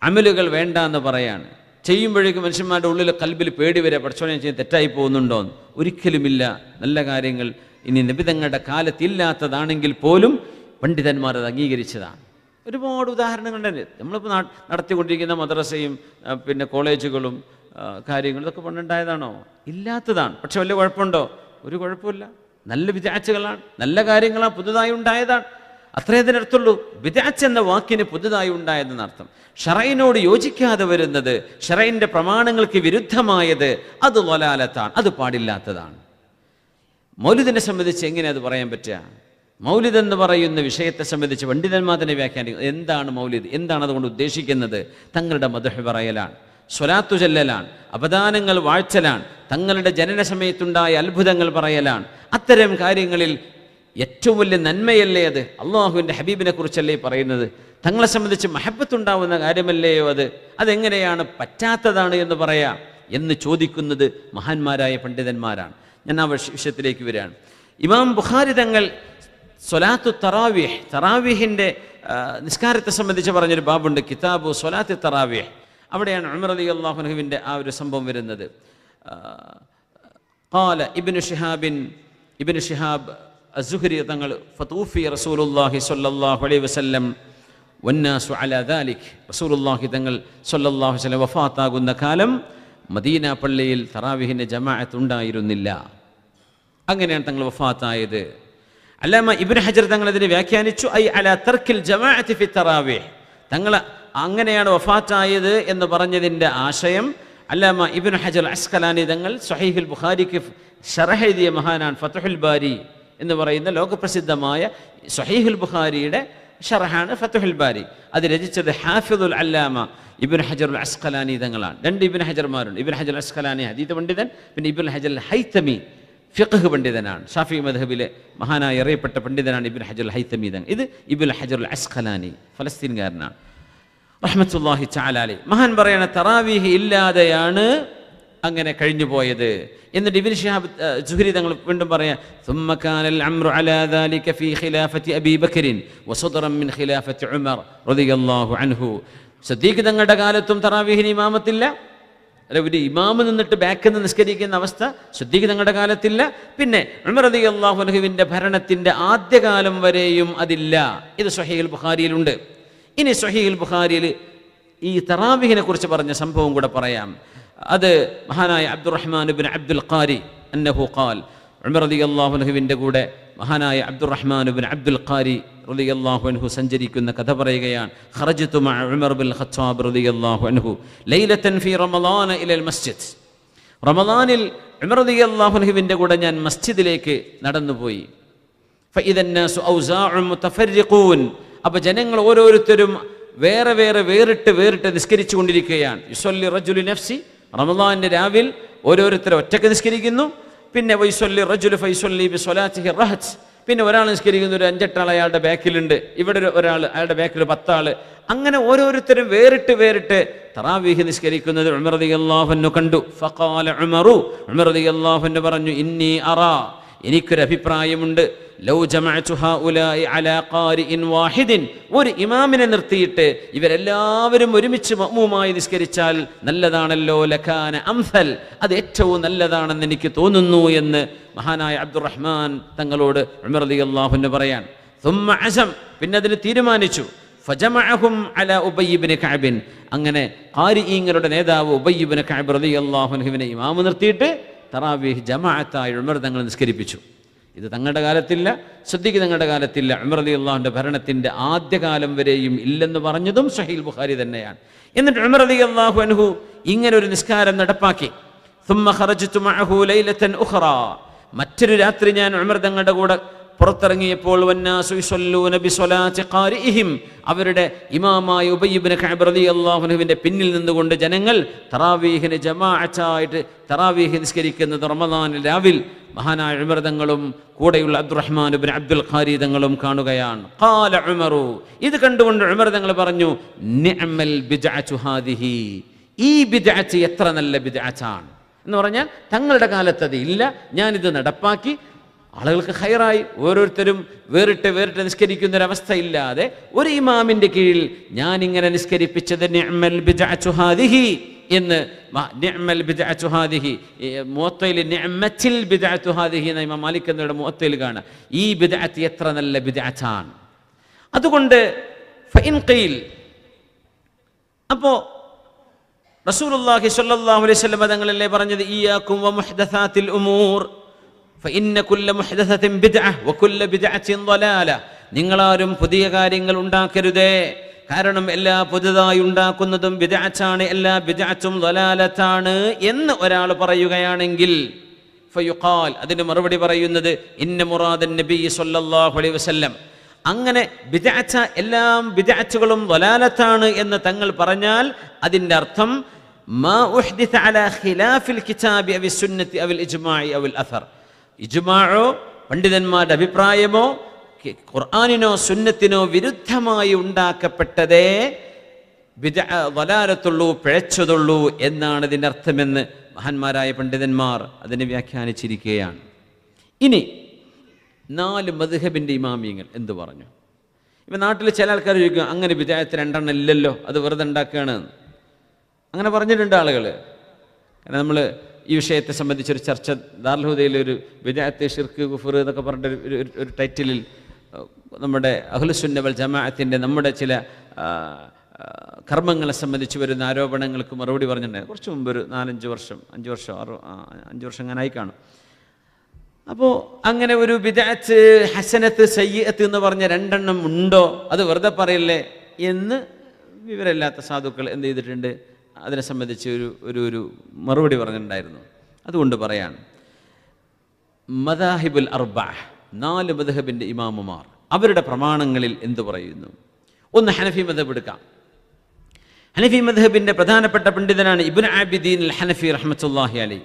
അമലുകൾ വേണ്ട എന്ന് പറയാണ്. ചെയ്യുമ്പോഴേക്കും മനുഷ്യന്മാരുടെ ഉള്ളിൽ കൽബിൽ പേടി വരെ പഠിച്ചോനെ ചെയ്ത് തെറ്റായി പോകുന്നുണ്ടോ എന്ന്. ഒരിക്കലുമില്ല. നല്ല കാര്യങ്ങൾ ഇനി നബി തങ്ങളുടെ കാലത്തില്ലാത്തതാണെങ്കിൽ പോലും പണ്ഡിതന്മാർ അത് അംഗീകരിച്ചതാണ്. ഒരുപാട് ഉദാഹരണങ്ങളുണ്ട്. നമ്മളിപ്പോൾ നടത്തിക്കൊണ്ടിരിക്കുന്ന മദ്രസയും പിന്നെ കോളേജുകളും കാര്യങ്ങളും ഇതൊക്കെ പണ്ടുണ്ടായതാണോ? ഇല്ലാത്തതാണ്. പക്ഷെ വലിയ കുഴപ്പമുണ്ടോ? ഒരു കുഴപ്പമില്ല. നല്ല വിദ്യാർത്ഥികളാണ്, നല്ല കാര്യങ്ങളാണ്, പുതുതായി ഉണ്ടായതാണ്. അത്രേ അതിനർത്ഥമുള്ളൂ. ബിദ്അത്ത് എന്ന വാക്കിന് പുതുതായി ഉണ്ടായതെന്നർത്ഥം. ശറഈനോട് യോജിക്കാതെ വരുന്നത്, ശറഈന്റെ പ്രമാണങ്ങൾക്ക് വിരുദ്ധമായത്, അത് ളലാലത്താണ്, അത് പാടില്ലാത്തതാണ്. മൗലിദിനെ സംബന്ധിച്ച് എങ്ങനെ അത് പറയാൻ പറ്റുക? മൗലിദ് എന്ന് പറയുന്ന വിഷയത്തെ സംബന്ധിച്ച് പണ്ഡിതന്മാർ തന്നെ വ്യാഖ്യാനിക്കുന്നത്. എന്താണ് മൗലിദ്, എന്താണ് അതുകൊണ്ട് ഉദ്ദേശിക്കുന്നത്? തങ്ങളുടെ മദ്ഹ് പറയലാണ്, സ്വലാത്തു ചൊല്ലലാണ്, അപദാനങ്ങൾ വാഴ്ചലാണ്, തങ്ങളുടെ ജനന സമയത്തുണ്ടായ അത്ഭുതങ്ങൾ പറയലാണ്. അത്തരം കാര്യങ്ങളിൽ ഏറ്റവും വലിയ നന്മയല്ലേ അത്? അള്ളാഹുവിൻ്റെ ഹബീബിനെ കുറിച്ചല്ലേ പറയുന്നത്? തങ്ങളെ സംബന്ധിച്ച് മഹബത്തുണ്ടാവുന്ന കാര്യമല്ലയോ അത്? അതെങ്ങനെയാണ് പറ്റാത്തതാണ് എന്ന് പറയാം എന്ന് ചോദിക്കുന്നത് മഹാന്മാരായ പണ്ഡിതന്മാരാണ്. ഞാൻ ആ വിഷയത്തിലേക്ക് വരികയാണ്. ഇമാം ബുഖാരി തങ്ങൾ സ്വലാത്തു തറാവീഹ്, തറാവീഹിൻ്റെ നിസ്കാരത്തെ സംബന്ധിച്ച് പറഞ്ഞൊരു ബാബുണ്ട്, കിതാബു സ്വലാത്ത് തറാവീഹ്. അവിടെയാണ് ഉമർ റളിയല്ലാഹു അൻഹുവിൻ്റെ ആ ഒരു സംഭവം വരുന്നത്. ഖാല ഇബ്നു ശിഹാബ് അസ്സുഹരി തങ്ങൾ ഫതൂഫി റസൂലുള്ളാഹി സ്വല്ലല്ലാഹു അലൈഹി വസല്ലം വന്നാസു അലാ ദാലിക്. റസൂലുള്ളാഹി തങ്ങൾ സ്വല്ലല്ലാഹു അലൈഹി വസല്ലം വഫാത്താകുന്ന കാലം മദീന പള്ളിയിൽ തറാവീഹിൻ്റെ ജമാഅത്ത് ഉണ്ടായിരുന്നില്ല. അങ്ങനെയാണ് തങ്ങൾ വഫാത്തായത്. അല്ലാമ ഇബ്നു ഹജർ തങ്ങൾ അതിനെ വ്യാഖ്യാനിച്ചു, ഐ അലാ തർക്കിൽ ജമാഅത്തി ഫി തറാവീഹ്. തങ്ങൾ അങ്ങനെയാണ് വഫാത്തായത് എന്ന് പറഞ്ഞതിൻ്റെ ആശയം അല്ലാമ ഇബ്നു ഹജർ അസ്ഖലാനി തങ്ങൾ സ്വഹീഹുൽ ബുഖാരിക്ക് ശറഹ് എഴുതിയ മഹാനാണ്. ഫത്ഹുൽ ബാരി എന്ന് പറയുന്ന ലോകപ്രസിദ്ധമായ സ്വഹീഹുൽ ബുഖാരിയുടെ ഷറഹാണ് ഫത്ഹുൽ ബാരി. അത് രചിച്ചത് ഹാഫിദുൽ അല്ലാമ ഇബ്നു ഹജർ അസ്ഖലാനി തങ്ങളാണ്. രണ്ട് ഇബ്നു ഹജർമാരുണ്ട്. ഇബ്നു ഹജർ അസ്ഖലാനി ഹദീത്ത് പണ്ഡിതൻ, പിന്നെ ഇബ്നു ഹജർ ഹൈതമി ഫിഖ്ഹ് പണ്ഡിതനാണ്. ഷാഫി മദ്ഹബിലെ മഹാനായി അറിയപ്പെട്ട പണ്ഡിതനാണ് ഇബ്നു ഹജർ ഹൈതമി തങ്ങൾ. ഇത് ഇബ്നു ഹജർ അസ്ഖലാനി ഫലസ്തീൻകാരനാണ് റഹ്മത്തുള്ളാഹി തആല അലൈഹി. മഹാൻ പറയണ തറാവീഹ് ഇല്ലാതെയാണ് അങ്ങനെ കഴിഞ്ഞു പോയത്. എന്നിട്ട് ഇബ്നു ശിഹാബ് സുഹരി തങ്ങൾ വീണ്ടും പറയാം, ثم كان الامر على ذلك في خلافه ابي بكر وصدرا من خلافه عمر رضي الله عنه. സിദ്ദീഖ് തങ്ങളുടെ കാലത്തും തറാവീഹിന് ഇമാമത്തില്ല. ഒരു ഇമാമ് നിന്നിട്ട് ബാക്കിൽ നിന്ന് നിസ്കരിക്കുന്ന അവസ്ഥ സിദ്ദീഖ് തങ്ങളുടെ കാലത്തില്ല. പിന്നെ ഉമർ റളിയല്ലാഹു അൻഹുവിൻ്റെ ഭരണത്തിൻ്റെ ആദ്യകാലം വരെയും അതില്ല. ഇത് സ്വഹീഹുൽ ബുഖാരിയിലുണ്ട്. ഇനി സ്വഹീഹുൽ ബുഖാരിയിൽ ഈ തറാവീഹിനെ കുറിച്ച് പറഞ്ഞ സംഭവം കൂടെ പറയാം. അത് മഹാനായ അബ്ദുറഹ്മാൻ ഇബ്നു അബ്ദുൽ ഖാരി അന്നഹു ഖാൽ, ഉമർ റളിയല്ലാഹു അൻഹുവിൻ്റെ കൂടെ മഹാനായ അബ്ദുറഹ്മാൻ ഇബ്നു അബ്ദുൽ ഖാരി റളിയല്ലാഹു അൻഹു സഞ്ചരിക്കുന്ന കഥ പറയുകയാണ്. ഖറജ്തു മഅ ഉമർ ബിൻ ഖത്താബ് റളിയല്ലാഹു അൻഹു ലൈലതൻ ഫീ റമളാന ഇലൽ മസ്ജിദ്. റമളാനിൽ ഉമർ റളിയല്ലാഹു അൻഹുവിൻ്റെ കൂടെ ഞാൻ മസ്ജിദിലേക്ക് നടന്നുപോയി. ഫഇദൻ നാസു ഔസാഉ മുതഫർരിഖൂൻ. അപ്പോൾ ജനങ്ങൾ ഓരോരുത്തരും വേറിട്ട് നിസ്കരിച്ചു കൊണ്ടിരിക്കുകയാണ്. യുസല്ലി റജുലു നഫ്സി, റമളാനിൻ്റെ രാവിൽ ഓരോരുത്തരും ഒറ്റയ്ക്ക് നിസ്കരിക്കുന്നു. പിന്നെ വൈസല്ലി റജുലു ഫൈസല്ലി ബിസ്വലാത്തിഹി റഹത്ത്. പിന്നെ ഒരാൾ നിസ്കരിക്കുന്ന ഒരു 5-8 ആൾ അയാളുടെ ബാക്കിലുണ്ട്, ഇവിടെ ഒരാൾ അയാളുടെ ബാക്കിൽ 10 ആൾ. അങ്ങനെ ഓരോരുത്തരും വേറിട്ട് തറാവീഹ് നിസ്കരിക്കുന്നത് ഉമർ റളിയല്ലാഹു അൻഹു കണ്ടു. ഫഖാല ഉമറു, ഉമർ റളിയല്ലാഹു അൻഹു പറഞ്ഞു, ഇന്നി അറാ, എനിക്കൊരു അഭിപ്രായമുണ്ട്, ലൗ ജമഅതു ഹൗലാഇ അലാ ഖാരിഇൻ വാഹിദിൻ, ഒരു ഇമാമിനെ നിർത്തിയിട്ട് ഇവരെല്ലാവരും ഒരുമിച്ച് മഅ്മൂമായി നിസ്കരിച്ചാൽ നല്ലതാണല്ലോ, ലകാന അംസൽ, അത് ഏറ്റവും നല്ലതാണെന്ന് എനിക്ക് തോന്നുന്നു എന്ന് മഹാനായ അബ്ദുറഹ്മാൻ തങ്ങളോട് ഉമർ റളിയല്ലാഹു അൻഹു പറയാൻ. സുമ്മ അസം, പിന്നെ അതിന് തീരുമാനിച്ചു. ഫജമഅഹും അലാ ഉബയ്യ് ഇബ്നു കഅബ്, അങ്ങനെ ഖാരിഈങ്ങളുടെ നേതാവ് ഉബയ്യ് ഇബ്നു കഅബ് റളിയല്ലാഹു അൻഹുവിനെ ഇമാമ് നിർത്തിയിട്ട് തറാവീഹ് ജമാഅത്തായി ഉമർ തങ്ങൾ നിസ്കരിപ്പിച്ചു. ഇത് തങ്ങളുടെ കാലത്തില്ല, സിദ്ദീഖ് തങ്ങളുടെ കാലത്തില്ല, ഉമർ റളിയല്ലാഹുവിൻ്റെ ഭരണത്തിൻ്റെ ആദ്യകാലം വരെയും ഇല്ലെന്ന് പറഞ്ഞതും സ്വഹീഹുൽ ബുഖാരി തന്നെയാണ്. എന്നിട്ട് ഉമർ റളിയല്ലാഹു അൻഹു ഇങ്ങനെ ഒരു നിസ്കാരം നടപ്പാക്കി. ثم خرجت معه ليلة أخرى, മറ്റൊരു രാത്രി ഞാൻ ഉമർ തങ്ങളുടെ കൂടെ പുറത്തിറങ്ങിയപ്പോൾ വന്നാസു യുസല്ലൂന ബിസ്വലാത്തി ഖാരിഇഹിം, അവരുടെ ഇമാമായ ഉബയ്യ് ഇബ്നു കഅബ് റളിയല്ലാഹു അൻഹുവിൻ്റെ പിന്നിൽ നിന്നുകൊണ്ട് ജനങ്ങൾ തറാവീഹിന് ജമാഅത്തായിട്ട് തറാവീഹ് നിസ്കരിക്കുന്നത് റമളാനിൽ രാവിൽ മഹാനായ ഉമർ തങ്ങളും കൂടെയുള്ള അബ്ദുറഹ്മാൻ ഇബ്നു അബ്ദുൽ ഖാരി തങ്ങളും കാണുകയാണ്. ഖാല ഉമറു, ഇത് കണ്ടുകൊണ്ട് ഉമർ തങ്ങൾ പറഞ്ഞു, നിഅമൽ ബിദ്അതു ഹാദിഹി, ഈ ബിദ്അത്ത് എത്ര നല്ല ബിദ്അത്താണ് എന്ന് പറഞ്ഞാൽ തങ്ങളുടെ കാലത്ത് അത് ഇല്ല, ഞാനിത് നടപ്പാക്കി, ആളുകൾക്ക് ഖൈറായി. ഓരോരുത്തരും വേറിട്ട് നിസ്കരിക്കുന്നൊരവസ്ഥ ഇല്ലാതെ ഒരു ഇമാമിൻ്റെ കീഴിൽ ഞാനിങ്ങനെ നിസ്കരിപ്പിച്ചത് നിഅ്മൽ ബിദ്അതു ഹാദിഹി എന്ന്, നിഅ്മൽ ബിദ്അതു ഹാദിഹി, മുവത്തയിൽ നിഅ്മത്തിൽ ബിദ്അതു ഹാദിഹി എന്ന ഇമാം മാലിക് എന്നവരുടെ മുവത്തയിൽ കാണാം. ഈ ബിദ്അത്ത് എത്ര നല്ല ബിദ്അത്താണ്. അതുകൊണ്ട് ഫഇൻ ഖീൽ, അപ്പോൾ റസൂലുള്ളാഹി സ്വല്ലല്ലാഹു അലൈഹി വസല്ലം തങ്ങളല്ലേ പറഞ്ഞത്, ഇയ്യാകും വമുഹ്ദസാത്തിൽ ഉമൂർ ഫഇന്ന കുല്ല മുഹ്ദസത്തിൻ ബിദ്അഹ് വകുല്ല ബിദ്അത്തിൻ ളലാല. നിങ്ങളാരും പുതിയ കാര്യങ്ങൾ ഉണ്ടാക്കരുതേ, കാരണം എല്ലാ പുതുതായി ഉണ്ടാക്കുന്നതും ബിദ്അത്താണ്, എല്ലാ ബിദ്അത്തും ളലാലത്താണ് എന്ന് ഒരാൾ പറയുകയാണെങ്കിൽ ഫയുഖാൽ, അതിന് മറുപടി പറയുന്നത് ഇന്ന മുറാദൻ നബി സ്വല്ലല്ലാഹു അലൈഹി വസല്ലം, അങ്ങനെ ബിദ്അത്ത് എല്ലാം ബിദ്അത്തുകളും ളലാലത്താണ് എന്ന് തങ്ങൾ പറഞ്ഞാൽ അതിൻ്റെ അർത്ഥം മാ ഉഹ്ദിത അലാ ഖിലാഫിൽ കിതാബി അവി സുന്നത്തി അവിൽ ഇജ്മാഇ അവിൽ അഥർ, ഇജ്മാഅോ പണ്ഡിതന്മാരുടെ അഭിപ്രായമോ ഖുർആനിനോ സുന്നത്തിനോ വിരുദ്ധമായി ഉണ്ടാക്കപ്പെട്ടതേ ളലാലത്തുള്ളൂ, പിഴച്ചതുള്ളൂ എന്നാണ് ഇതിൻ്റെ അർത്ഥമെന്ന് മഹാന്മാരായ പണ്ഡിതന്മാർ അതിനെ വ്യാഖ്യാനിച്ചിരിക്കുകയാണ്. ഇനി 4 മദ്ഹബിൻ്റെ ഇമാമിയങ്ങൾ എന്ത് പറഞ്ഞു? ഇപ്പം നാട്ടിൽ ചില ആൾക്കാർ ചോദിക്കും, അങ്ങനെ ബിദ്അത്ത് 2 എണ്ണം ഇല്ലല്ലോ, അത് വെറുതെ ഉണ്ടാക്കുകയാണ്. അങ്ങനെ പറഞ്ഞിട്ടുണ്ട് ആളുകൾ. കാരണം നമ്മൾ ഈ വിഷയത്തെ സംബന്ധിച്ചൊരു ചർച്ച ദാറുൽ ഹുദയിൽ ഒരു ബിദ്അത്ത് ശിർക്ക് കുഫർ എന്നൊക്കെ പറഞ്ഞിട്ട് ഒരു ടൈറ്റിലിൽ നമ്മുടെ അഹ്ലുസുന്ന വൽ ജമാഅത്തിൻ്റെ നമ്മുടെ ചില കർമ്മങ്ങളെ സംബന്ധിച്ച് വരുന്ന ആരോപണങ്ങൾക്ക് മറുപടി പറഞ്ഞിട്ടുണ്ടായിരുന്നു. കുറച്ച് മുമ്പ് ഒരു 5 വർഷം അങ്ങനെ ആയി കാണും. അപ്പോൾ അങ്ങനെ ഒരു ബിദ്അത്ത് ഹസനത്ത് സയ്യിഅത്ത് എന്ന് പറഞ്ഞ 2 എണ്ണം ഉണ്ടോ, അത് വെറുതെ പറയല്ലേ എന്ന് വിവരമില്ലാത്ത സാധുക്കൾ എന്ത് ചെയ്തിട്ടുണ്ട്, അതിനെ സംബന്ധിച്ച് ഒരു മറുപടി പറഞ്ഞിട്ടുണ്ടായിരുന്നു. അതുകൊണ്ട് പറയാണ്, മദാഹിബുൽ അർബഅ, 4 മദ്ഹബിൻ്റെ ഇമാമുമാർ അവരുടെ പ്രമാണങ്ങളിൽ എന്തു പറയുന്നു? ഒന്ന് ഹനഫി മദ്ഹബ് എടുക്കാം. ഹനഫി മദ്ഹബിൻ്റെ പ്രധാനപ്പെട്ട പണ്ഡിതനാണ് ഇബ്നു ആബിദീൻ അൽ ഹനഫി റഹ്മത്തുള്ളാഹി അലൈഹി.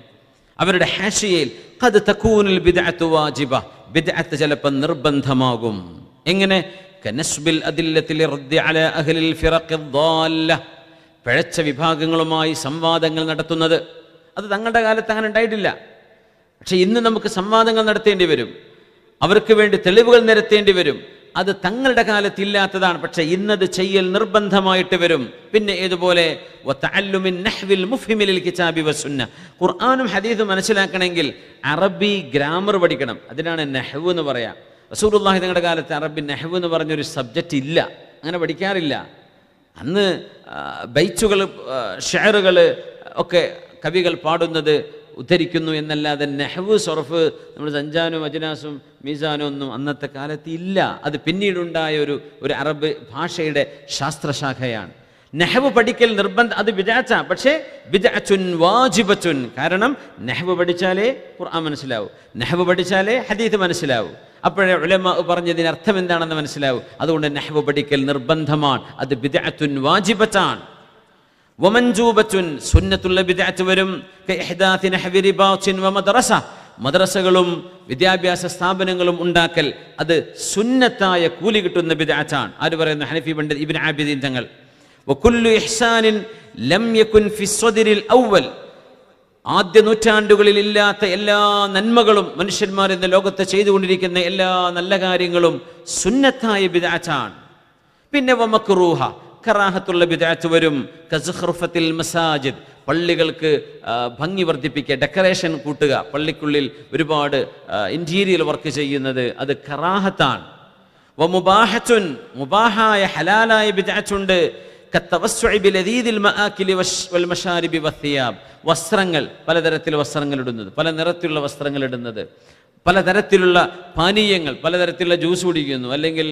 അവരുടെ ഹാഷിയയിൽ ഖദ് തകൂനുൽ ബിദ്അത്തു വാജിബ, ബിദ്അത്ത് ചിലപ്പോൾ നിർബന്ധമാകും. എങ്ങനെ? കനസ്ബിൽ അദില്ലത്തി ലിറദ്ദി അലാ അഹ്ലിൽ ഫിറഖി ദ്ദാല്ല, പിഴച്ച വിഭാഗങ്ങളുമായി സംവാദങ്ങൾ നടത്തുന്നത്. അത് തങ്ങളുടെ കാലത്ത് അങ്ങനെ ഉണ്ടായിട്ടില്ല. പക്ഷെ ഇന്ന് നമുക്ക് സംവാദങ്ങൾ നടത്തേണ്ടി വരും, അവർക്ക് വേണ്ടി തെളിവുകൾ നിരത്തേണ്ടി വരും. അത് തങ്ങളുടെ കാലത്ത് ഇല്ലാത്തതാണ്, പക്ഷെ ഇന്നത് ചെയ്യൽ നിർബന്ധമായിട്ട് വരും. പിന്നെ ഏതുപോലെ ഖുർആനും ഹദീസും മനസ്സിലാക്കണമെങ്കിൽ അറബി ഗ്രാമർ പഠിക്കണം. അതിനാണ് നഹ്വ് എന്ന് പറയാം. റസൂലുള്ളാഹി തങ്ങളുടെ കാലത്ത് അറബി നഹ്വ് എന്ന് പറഞ്ഞൊരു സബ്ജക്റ്റ് ഇല്ല, അങ്ങനെ പഠിക്കാറില്ല. അന്ന് ബൈച്ചുകൾ, ഷെയറുകൾ ഒക്കെ കവികൾ പാടുന്നത് ഉദ്ധരിക്കുന്നു എന്നല്ലാതെ നെഹ്വ് സർഫ് നമ്മൾ സഞ്ചാനും അജ്നാസും മീസാനും ഒന്നും അന്നത്തെ കാലത്ത് ഇല്ല. അത് പിന്നീടുണ്ടായ ഒരു അറബ് ഭാഷയുടെ ശാസ്ത്രശാഖയാണ്. നെഹ്വ് പഠിക്കൽ നിർബന്ധം, അത് ബിദ്അത്താണ്. പക്ഷേ ബിദ്അത്തുൻ വാജിബത്തുൻ, കാരണം നെഹ്വ് പഠിച്ചാലേ ഖുർആൻ മനസ്സിലാവും, നെഹ്വ് പഠിച്ചാലേ ഹദീസ് മനസ്സിലാവും. അപ്പോഴേ ഉലമാ പറഞ്ഞതിന് അർത്ഥം എന്താണെന്ന് മനസ്സിലാവും. അതുകൊണ്ട് നെഹ്വ് പഠിക്കൽ നിർബന്ധമാണ്, അത് ബിദ്അത്തുൻ വാജിബത്താണ്. വമൻജൂബത്തുൻ, സുന്നത്തുള്ള ബിദ്അത്ത് വരും. കഇഹ്ദാത്തി നഹ്വി റിബാത്തിൻ വമദ്റസ, മദ്രസകളും വിദ്യാഭ്യാസ സ്ഥാപനങ്ങളും ഉണ്ടാക്കൽ, അത് സുന്നത്തായ കൂലി കിട്ടുന്ന ബിദ്അത്താണ്. ആര് പറയുന്നു? ഹനഫി പണ്ഡിത് ഇബ്നു ആബിദീൻ തങ്ങൾ. വകുല്ലു ഇഹ്സാനിൻ ലം യകുൻ ഫി സ്വദരിൽ അവ്വൽ, ആദ്യ നൂറ്റാണ്ടുകളിൽ ഇല്ലാത്ത എല്ലാ നന്മകളും മനുഷ്യന്മാർ ഇന്ന് ലോകത്ത് ചെയ്തുകൊണ്ടിരിക്കുന്ന എല്ലാ നല്ല കാര്യങ്ങളും സുന്നത്തായ ബിദ്അത്താണ്. പിന്നെ വമക്റൂഹ, കറാഹത്തുള്ള ബിദ്അത്ത് വരും. കസുഖ്റുഫത്തിൽ മസാജിദ്, പള്ളികൾക്ക് ഭംഗി വർദ്ധിപ്പിക്കുക, ഡെക്കറേഷൻ കൂട്ടുക, പള്ളിക്കുള്ളിൽ ഒരുപാട് ഇന്റീരിയർ വർക്ക് ചെയ്യുന്നത്, അത് കറാഹത്താണ്. വമുബാഹത്തുൻ, മുബാഹായ ഹലാലായ ബിദ്അത്തുണ്ട്. കത്തവസ്സുഇ ബിലദീദിൽ മആകിലി വൽ മശാരിബി വസ്സിയാബ്, വസ്ത്രങ്ങൾ, പലതരത്തിൽ വസ്ത്രങ്ങൾ ഇടുന്നത്, പല നിറത്തിലുള്ള വസ്ത്രങ്ങൾ ഇടുന്നത്, പലതരത്തിലുള്ള പാനീയങ്ങൾ, പലതരത്തിലുള്ള ജ്യൂസ് കുടിക്കുന്നു, അല്ലെങ്കിൽ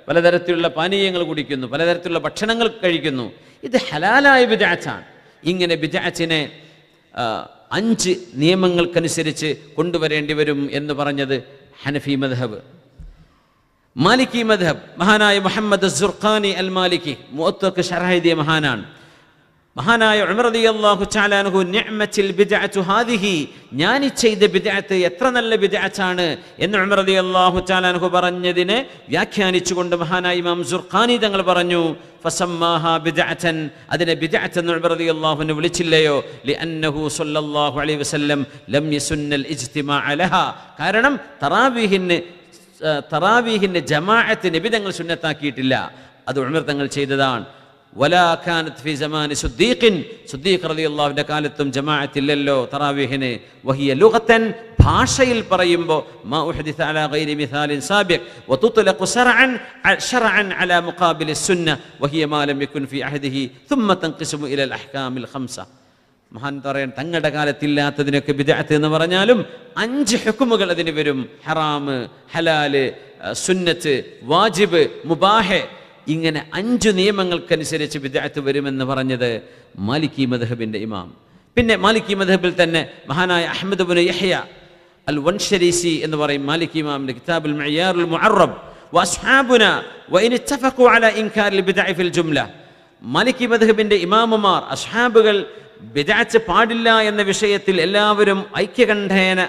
പലതരത്തിലുള്ള പാനീയങ്ങൾ കുടിക്കുന്നു, പലതരത്തിലുള്ള ഭക്ഷണങ്ങൾ കഴിക്കുന്നു. ഇത് ഹലാലായ ബിദ്അത്താണ്. ഇങ്ങനെ ബിദ്അത്തിനെ 5 നിയമങ്ങൾക്കനുസരിച്ച് കൊണ്ടുവരേണ്ടി വരും എന്ന് പറഞ്ഞത് ഹനഫി മദ്ഹബ്. മാലിക്കി മദ്ഹബ്, മഹാനായ മുഹമ്മദ് അസ്സുർഖാനി അൽ മാലിക്കി, മുഅത്തക്ക് ശർഹ് എഴുതിയ മഹാനാണ്. മഹാനായ ഉമർ റളിയല്ലാഹു തആല അൻഹു നിഅമത്തിൽ ബിദ്അതു ഹാദിഹി, ഞാൻ ചെയ്ത ബിദ്അത്ത് എത്ര നല്ല ബിദ്അത്താണ് എന്ന് ഉമർ റളിയല്ലാഹു തആല അൻഹു പറഞ്ഞതിനെ വ്യാഖ്യാനിച്ചുകൊണ്ട് മഹാനായ ഇമാം സുർഖാനി തങ്ങൾ പറഞ്ഞു, ഫസമ്മാഹാ ബിദ്അതൻ, അതിനെ ബിദ്അത്ത് എന്ന് ഉമർ റളിയല്ലാഹു അൻഹു വിളിച്ചില്ലയോ, ലിഅന്നഹു സ്വല്ലല്ലാഹു അലൈഹി വസല്ലം ലം യസുന്നൽ ഇജ്തിമാഅ ലഹാ, കാരണം തറാവീഹിന്റെ ജമാഅത്ത് നബി തങ്ങൾ സുന്നത്താക്കിയിട്ടില്ല, അത് ഉമർ തങ്ങൾ ചെയ്തതാണ്. വലാ കാനത് ഫി സമാനി സുദ്ദീഖ് റളിയല്ലാഹുവിന്റെ കാലത്തും ജമാഅത്ത് ഇല്ലല്ലോ തറാവീഹിന്. വഹിയ ലുഗതൻ, ഭാഷയിൽ പറയുമ്പോൾ മാ ഉഹദിസ അലാ ഗൈരി മിസാലിൻ സാബിഖ് വതുത്ലഖു ശർഅൻ അലാ മുഖാബിലി സുന്ന വഹിയ മാ ലം യകുൻ ഫി അഹദിഹി സുമ്മ തൻഖിസ്മു ഇലൽ അഹ്കാമിൽ ഖംസ. മഹാൻ പറയാൻ തങ്ങളുടെ കാലത്തില്ലാത്തതിനൊക്കെ ബിദ്അത്ത് എന്ന് പറഞ്ഞാലും 5 ഹുക്മുകൾ അതിന് വരും. ഹറാമ്, ഹലാല്, സുന്നത്ത്, വാജിബ്, മുബാഹ്, ഇങ്ങനെ 5 നിയമങ്ങൾക്കനുസരിച്ച് ബിദ്അത്ത് വരുമെന്ന് പറഞ്ഞത് മാലിക്കി മദ്ഹബിന്റെ ഇമാം. പിന്നെ മാലിക്കി മദ്ഹബിൽ തന്നെ മഹാനായ അഹ്മദ് ഇബ്നു യഹ്യ അൽ വൻഷരീസി എന്ന് പറയും മാലിക്കി ഇമാമിന്റെ കിതാബുൽ മഅയാറുൽ മുഅറബ് വഅസ്ഹാബുന വഇൻ ഇത്തഫഖു അലാ ഇൻകാരിൽ ബിദ്അ ഫിൽ ജുംല. മാലിക്കി മദ്ഹബിന്റെ ഇമാമുമാർ, അസ്ഹാബുകൾ ബിദ്അത്ത് പാടില്ല എന്ന വിഷയത്തിൽ എല്ലാവരും ഐക്യകണ്ഠേന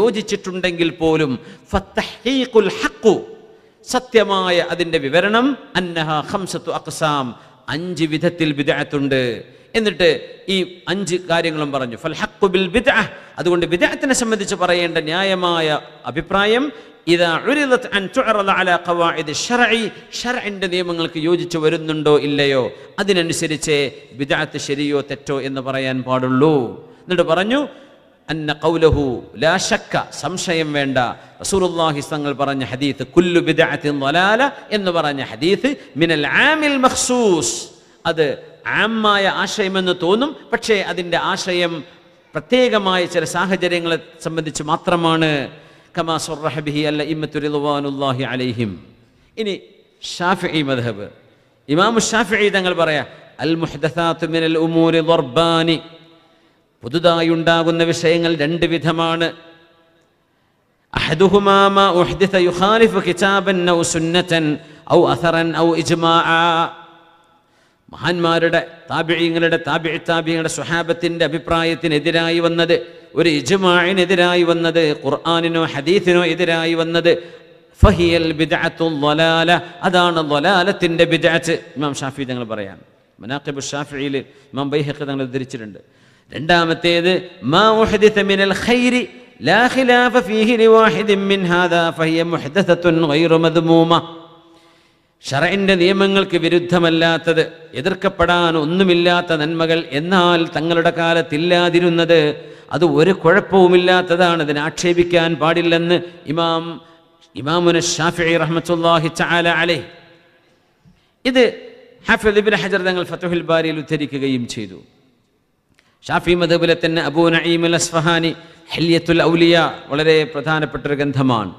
യോജിച്ചിട്ടുണ്ടെങ്കിൽ പോലും ഫത്തഹ്ഖീഖുൽ ഹഖ്, സത്യമായ അതിന്റെ വിവരണം, അന്നഹ ഖംസത്തു അഖ്സാം, 5 വിധത്തിൽ ബിദ്അത്തുണ്ട്. എന്നിട്ട് ഈ 5 കാര്യങ്ങളും പറഞ്ഞു. ഫൽ ഹഖ് ബിൽ ബിദ്അ, അതുകൊണ്ട് ബിദ്അത്തിനെ സംബന്ധിച്ച് പറയേണ്ട ന്യായമായ അഭിപ്രായം ഇദാ ഉരിദത് അൻ തുഅറദ അലാ ഖവാഇദി ശർഇ, ശർഇന്റെ നിയമങ്ങൾക്ക് യോജിച്ചു വരുന്നുണ്ടോ ഇല്ലയോ, അതിനനുസരിച്ച് ബിദ്അത്ത് ശരിയോ തെറ്റോ എന്ന് പറയാൻ പാടുള്ളൂ. എന്നിട്ട് പറഞ്ഞു അന്ന ഖൗലഹു ലാ ശക്ക, സംശയം വേണ്ട, റസൂലുള്ളാഹി തങ്ങൾ പറഞ്ഞ ഹദീസ് കുല്ലു ബിദ്അത്തിൻ ളലാല എന്ന് പറഞ്ഞ ഹദീസ് മിനൽ ആമിൽ മഖ്സൂസ്, അത് ആമായ ആശയമെന്ന് തോന്നും, പക്ഷേ അതിൻ്റെ ആശയം പ്രത്യേകമായ ചില സാഹചര്യങ്ങളെ സംബന്ധിച്ച് മാത്രമാണ്. കമാ സറഹ ബിഹി അൽഇമ്മത്തു റിദ്വാനുല്ലാഹി അലൈഹിം. ഇനി ഷാഫിഈ മദ്ഹബ്, ഇമാം ഷാഫിഈ തങ്ങൾ പറയാ അൽ മുഹ്ദസാത്തു മിനൽ ഉമൂരി ദർബാനി, പുതുതായി ഉണ്ടാകുന്ന വിഷയങ്ങൾ 2 വിധമാണ്. അഹദുഹുമാ മാ ഉഹ്ദിസ യുഖാലിഫു കിതാബൻ ഔ സുന്നതൻ ഔ അസറൻ ഔ ഇജ്മാഅ. മഹാന്മാരുടെ താബിഈങ്ങളുടെ താബിഈങ്ങളുടെ സ്വഹാബത്തിന്റെ അഭിപ്രായത്തിനെതിരായി വന്നത്, ഒരു ഇജ്മാഇനെതിരായി വന്നത്, ഖുർആനിനോ ഹദീസിനോ എതിരായി വന്നത്, ഫഹിയൽ ബിദ്അത്തുൽ ളലാല, അതാണ് ളലാലത്തിന്റെ ബിദ്അത്ത്. ഇമാം ഷാഫിഈ തങ്ങൾ പറയാൻ മനാഖിബു ഷാഫിഈയിൽ ഇമാം ബൈഹഖി തങ്ങൾ ഉദ്ധരിച്ചിട്ടുണ്ട്. രണ്ടാമത്തേത് മാ ഉഹദിസ മിനൽ ഖൈരി ലാ ഖിലാഫ ഫീഹി ലിവാഹിദിൻ മിൻ ഹാദാ ഫഹിയ മുഹ്ദസത്തുൻ ഗൈറു മദ്മൂമ. ശർഇന്റെ നിയമങ്ങൾക്ക് വിരുദ്ധമല്ലാത്തത്, എതിർക്കപ്പെടാൻ ഒന്നുമില്ലാത്ത നന്മകൾ, എന്നാൽ തങ്ങളുടെ കാലത്തില്ലാതിരുന്നത്, അത് ഒരു കുഴപ്പവുമില്ലാത്തതാണ്, അതിനെ ആക്ഷേപിക്കാൻ പാടില്ലെന്ന് ഇമാമുന ശാഫിഈ റഹ്മത്തുള്ളാഹി തആല അലൈഹി. ഇത് ഹാഫിദ് ഇബ്നു ഹജർ തങ്ങൾ ഫത്ഹുൽ ബാരിയിൽ ഉദ്ധരിക്കുകയും ചെയ്തു. ഷാഫി മദ്ഹബിലെ തന്നെ അബൂ നഈം അൽ അസ്ഫഹാനി ഹില്യത്തുൽ ഔലിയ വളരെ പ്രധാനപ്പെട്ട ഒരു ഗ്രന്ഥമാണ്.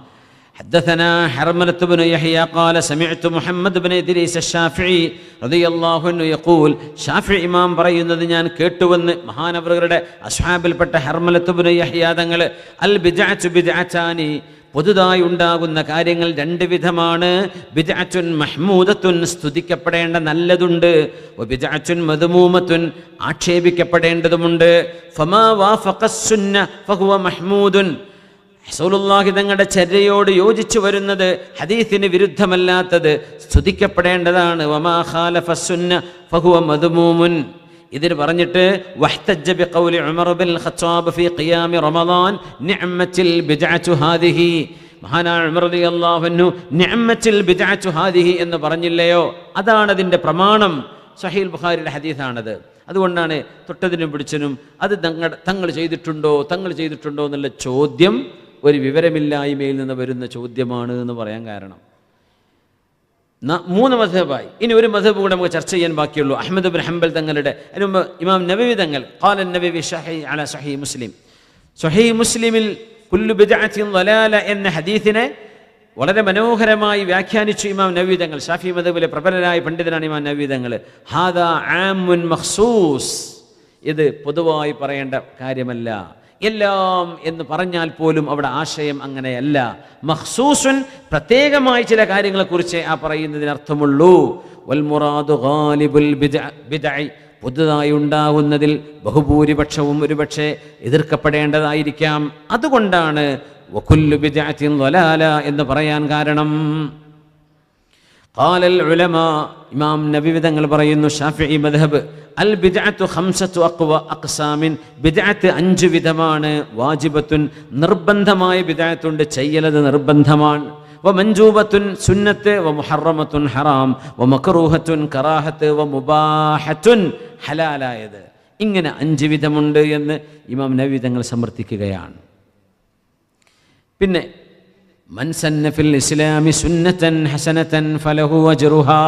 حدثنا حرملة بن يحيى قال سمعت محمد بن إدريس الشافعي رضي الله عنه يقول, ഷാഫിഈ ഇമാം പറയുന്നത് ഞാൻ കേട്ടുവെന്ന് മഹാനവറുകളുടെ അസ്ഹാബിൽപ്പെട്ട ഹർമലത്ത് ഇബ്നു യഹ്യ തങ്ങൾ. അൽ ബിദ്അത്തു ബിദ്അത്താനി, പുതുതായി ഉണ്ടാകുന്ന കാര്യങ്ങൾ 2 വിധമാണ്. ബിദ്അത്തുൻ മഹ്മൂദത്തുൻ, സ്തുതിക്കപ്പെടേണ്ട നല്ലതുണ്ട്, വബിദ്അത്തുൻ മദ്മൂമത്തുൻ, ആക്ഷേപിക്കപ്പെടേണ്ടതുമുണ്ട്. ഫമാ വാഫഖസ് സുന്ന ഫഹുവ മഹ്മൂദുൻ, റസൂലുള്ളാഹി തങ്ങളുടെ ചര്യയോട് യോജിച്ചു വരുന്നത്, ഹദീസിന് വിരുദ്ധമല്ലാത്തത് സ്തുതിക്കപ്പെടേണ്ടതാണ്. വമാ ഖാലഫസ് സുന്ന ഫഹുവ മദ്മൂമുൻ. ഇതിൽ പറഞ്ഞിട്ട് വഹ്തജ്ജ ബിഖൗലി ഉമർ ബിൻ ഖത്താബ് ഫീ ഖിയാമി റമളാൻ നിഅമത്തിൽ ബിദ്അത്തു ഹാദിഹി. മഹാനായ ഉമർ റളിയല്ലാഹു അൻഹു നിഅമത്തിൽ ബിദ്അത്തു ഹാദിഹി എന്ന് പറഞ്ഞില്ലയോ, അതാണ് അതിൻ്റെ പ്രമാണം. സഹീഹ് ബുഖാരിയുടെ ഹദീസാണത്. അതുകൊണ്ടാണ് തൊട്ടതിനും പിടിച്ചതിനും അത് തങ്ങൾ ചെയ്തിട്ടുണ്ടോ എന്നുള്ള ചോദ്യം ഒരു വിവരമില്ലായ്മയിൽ നിന്ന് വരുന്ന ചോദ്യമാണ് എന്ന് പറയാൻ കാരണം. 3 മദ്ഹബായി. ഇനി ഒരു മദ്ഹബ് കൂടെ നമുക്ക് ചർച്ച ചെയ്യാൻ ബാക്കിയുള്ളൂ. അഹ്മദ് ബിൻ ഹംബൽ തങ്ങളുടെ, അതിനുമുമ്പ് ഇമാം നബവി തങ്ങൾ ഖാല നബവി സഹീഹ് അലാ സഹീഹ് മുസ്ലിം, സഹീഹ് മുസ്ലിമിൽ കുല്ലു ബിദ്അത്തിൻ ളലാല എന്ന ഹദീസിനെ വളരെ മനോഹരമായി വ്യാഖ്യാനിച്ചു ഇമാം നബവി തങ്ങൾ. ഷാഫി മദ്ഹബിലെ പ്രബലരായ പണ്ഡിതനാണ് ഇമാം നബവി തങ്ങൾ. ഹാദാ ആമുൻ മഖ്സൂസ്, ഇത് പൊതുവായി പറയേണ്ട കാര്യമല്ല. എല്ലാം എന്ന് പറഞ്ഞാൽ പോലും അവിടെ ആശയം അങ്ങനെയല്ല. മഖ്സൂസുൻ, പ്രത്യേകമായി ചില കാര്യങ്ങളെക്കുറിച്ച് ആ പറയുന്നതിനർത്ഥമുള്ളൂ. വൽ മുറാദു ഗാലിബുൽ ബിദ്അ, പുതുതായി ഉണ്ടാകുന്നതിൽ ബഹുഭൂരിപക്ഷവും ഒരുപക്ഷെ എതിർക്കപ്പെടേണ്ടതായിരിക്കാം. അതുകൊണ്ടാണ് വകുല്ലു ബിദ്അത്തിൻ ളലാല എന്ന് പറയാൻ കാരണം. ഖാലൽ ഉലമാ, ഇമാം നബവി തങ്ങൾ പറയുന്നു, ഷാഫിഈ മദ്ഹബ്, അൽ ബിദ്അത്തു ഖംസത്തു അഖ്സാമിൻ, ബിദ്അത്ത് 5 വിധമാണ്. വാജിബത്തുൻ, നിർബന്ധമായ ബിദ്അത്തുണ്ട്, ചെയ്യലത് നിർബന്ധമാണ്. വ മൻജൂബത്തുൻ, സുന്നത്ത്. വ മുഹറമത്തുൻ, ഹറാം. വ മക്റൂഹത്തുൻ, കറാഹത്ത്. വ മുബാഹത്തുൻ, ഹലാലായത്. ഇങ്ങനെ 5 വിധമുണ്ട് എന്ന് ഇമാം നബവി തങ്ങൾ സമർത്ഥിക്കുകയാണ്. പിന്നെ മൻ സന്ന ഫിൽ ഇസ്ലാമി സുന്നതൻ ഹസനതൻ ഫലഹു അജ്റുഹാ,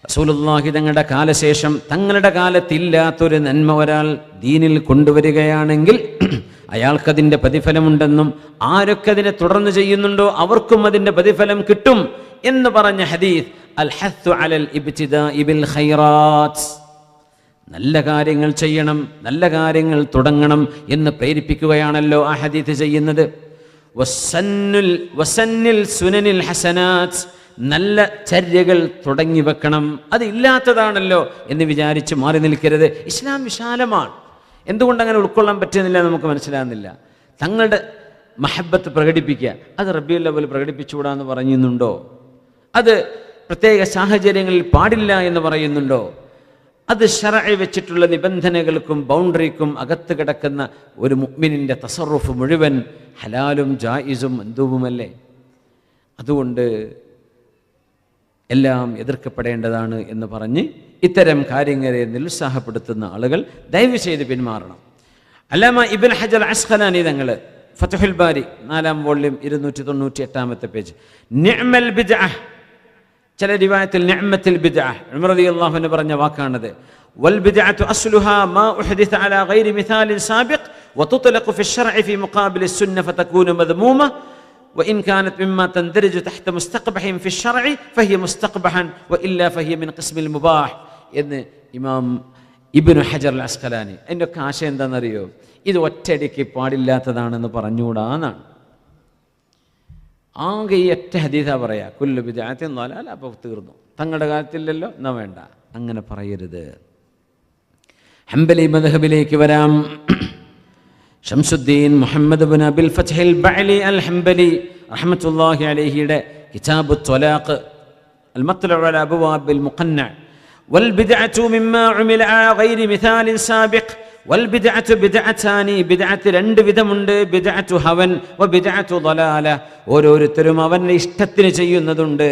റസൂലുള്ളാഹി തങ്ങളുടെ കാലശേഷം തങ്ങളുടെ കാലത്തില്ലാത്തൊരു നന്മ ഒരാൾ ദീനിൽ കൊണ്ടുവരികയാണെങ്കിൽ അയാൾക്കതിൻ്റെ പ്രതിഫലമുണ്ടെന്നും ആരൊക്കെ അതിനെ തുടർന്ന് ചെയ്യുന്നുണ്ടോ അവർക്കും അതിൻ്റെ പ്രതിഫലം കിട്ടും എന്ന് പറഞ്ഞ ഹദീസ് അൽ ഹസ്സു അലൽ ഇബ്തിദാഇ ബിൽ ഖൈറാത്ത്, നല്ല കാര്യങ്ങൾ ചെയ്യണം, നല്ല കാര്യങ്ങൾ തുടങ്ങണം എന്ന് പ്രേരിപ്പിക്കുകയാണല്ലോ ആ ഹദീസ് ചെയ്യുന്നത്. വസന്നിൽ സുനനിൽ ഹസനാത്ത്, നല്ല ചര്യകൾ തുടങ്ങി വെക്കണം, അതില്ലാത്തതാണല്ലോ എന്ന് വിചാരിച്ച് മാറി നിൽക്കരുത്. ഇസ്ലാം വിശാലമാണ്. എന്തുകൊണ്ടങ്ങനെ ഉൾക്കൊള്ളാൻ പറ്റുന്നില്ല നമുക്ക് മനസ്സിലാകുന്നില്ല. തങ്ങളുടെ മഹബത്ത് പ്രകടിപ്പിക്കുക, അത് റബീഉൽ അവ്വൽ പ്രകടിപ്പിച്ചുകൂടാന്ന് പറയുന്നുണ്ടോ? അത് പ്രത്യേക സാഹചര്യങ്ങളിൽ പാടില്ല എന്ന് പറയുന്നുണ്ടോ? അത് ശറഅ് വെച്ചിട്ടുള്ള നിബന്ധനകൾക്കും ബൗണ്ടറിക്കും അകത്ത് കിടക്കുന്ന ഒരു മുഅ്മിനിൻ്റെ തസറുഫ് മുഴുവൻ ഹലാലും ജായിസും മന്ദൂബുമല്ലേ? അതുകൊണ്ട് എല്ലാം എതിർക്കപ്പെടേണ്ടതാണ് എന്ന് പറഞ്ഞ് ഇത്തരം കാര്യങ്ങളെ നിരുത്സാഹപ്പെടുത്തുന്ന ആളുകൾ ദയവ് ചെയ്ത് പിന്മാറണം. അല്ലാമ ഇബ്നു ഹജർ അസ്ഖലാനി തങ്ങൾ ഫത്ഹുൽ ബാരി 4-ാം വോള്യം 298-ാമത്തെ പേജ്, നിഅ്മൽ ബിദ്അ, ചില റിവായത്തിൽ നിഅ്മത്തുൽ ബിദ്അ, ഉമർ റളിയല്ലാഹു അൻഹു പറഞ്ഞ വാക്കാണത്. വൽ ബിദ്അതു അസ്ലുഹാ മാ ഉഹദിസ അലാ ഗൈരി മിസാലിൻ സാബിഖ് വതുത്ലഖു ഫി الشرع في مقابل السنة فتكون مذمومة وإن كانت مما تندرج تحت مستقبح في الشرع فهي مستقبحا وإلا فهي من قسم المباح എന്ന് ഇമാം ഇബ്നു ഹജർ അൽ അസ്ഖലാനി. അതിൻ്റെ ഒക്കെ ആശയം എന്താണെന്നറിയോ? ഇത് ഒറ്റയടിക്ക് പാടില്ലാത്തതാണെന്ന് പറഞ്ഞുകൂടാന്നാണ്. ആകെ ഈ ഒറ്റ ഹദീസാ പറയാ, കുല്ലു ബിദ്അത്തിൻ ളലാല, അപ്പോൾ തീർന്നു. തങ്ങളുടെ കാലത്തില്ലല്ലോ, എന്നാ വേണ്ട, അങ്ങനെ പറയരുത്. ഹംബലി മദ്ഹബിലേക്ക് വരാം. ഷംസുദ്ദീൻ മുഹമ്മദ് ഇബ്നു അബിൽ ഫത്ഹിൽ ബഅലി അൽ ഹംബലി റഹ്മത്തുള്ളാഹി അലൈഹിയുടെ കിതാബു ത്വലാഖ് അൽ മത്ലഉ അലാ അബ്വാബിൽ മുഖന്ന വൽ ബിദ്അതു മിമ്മാ ഉമില അലാ ഗൈരി മിസാലിൻ സാബിഖ് വൽ ബിദ്അതു ബിദ്അതാനി, ബിദ്അത്ത് 2 വിധമുണ്ട്. ബിദ്അതു ഹവൻ വ ബിദ്അതു ളലാല, ഓരോരുത്തരും അവന്റെ ഇഷ്ടത്തിന് ചെയ്യുന്നതുണ്ട്,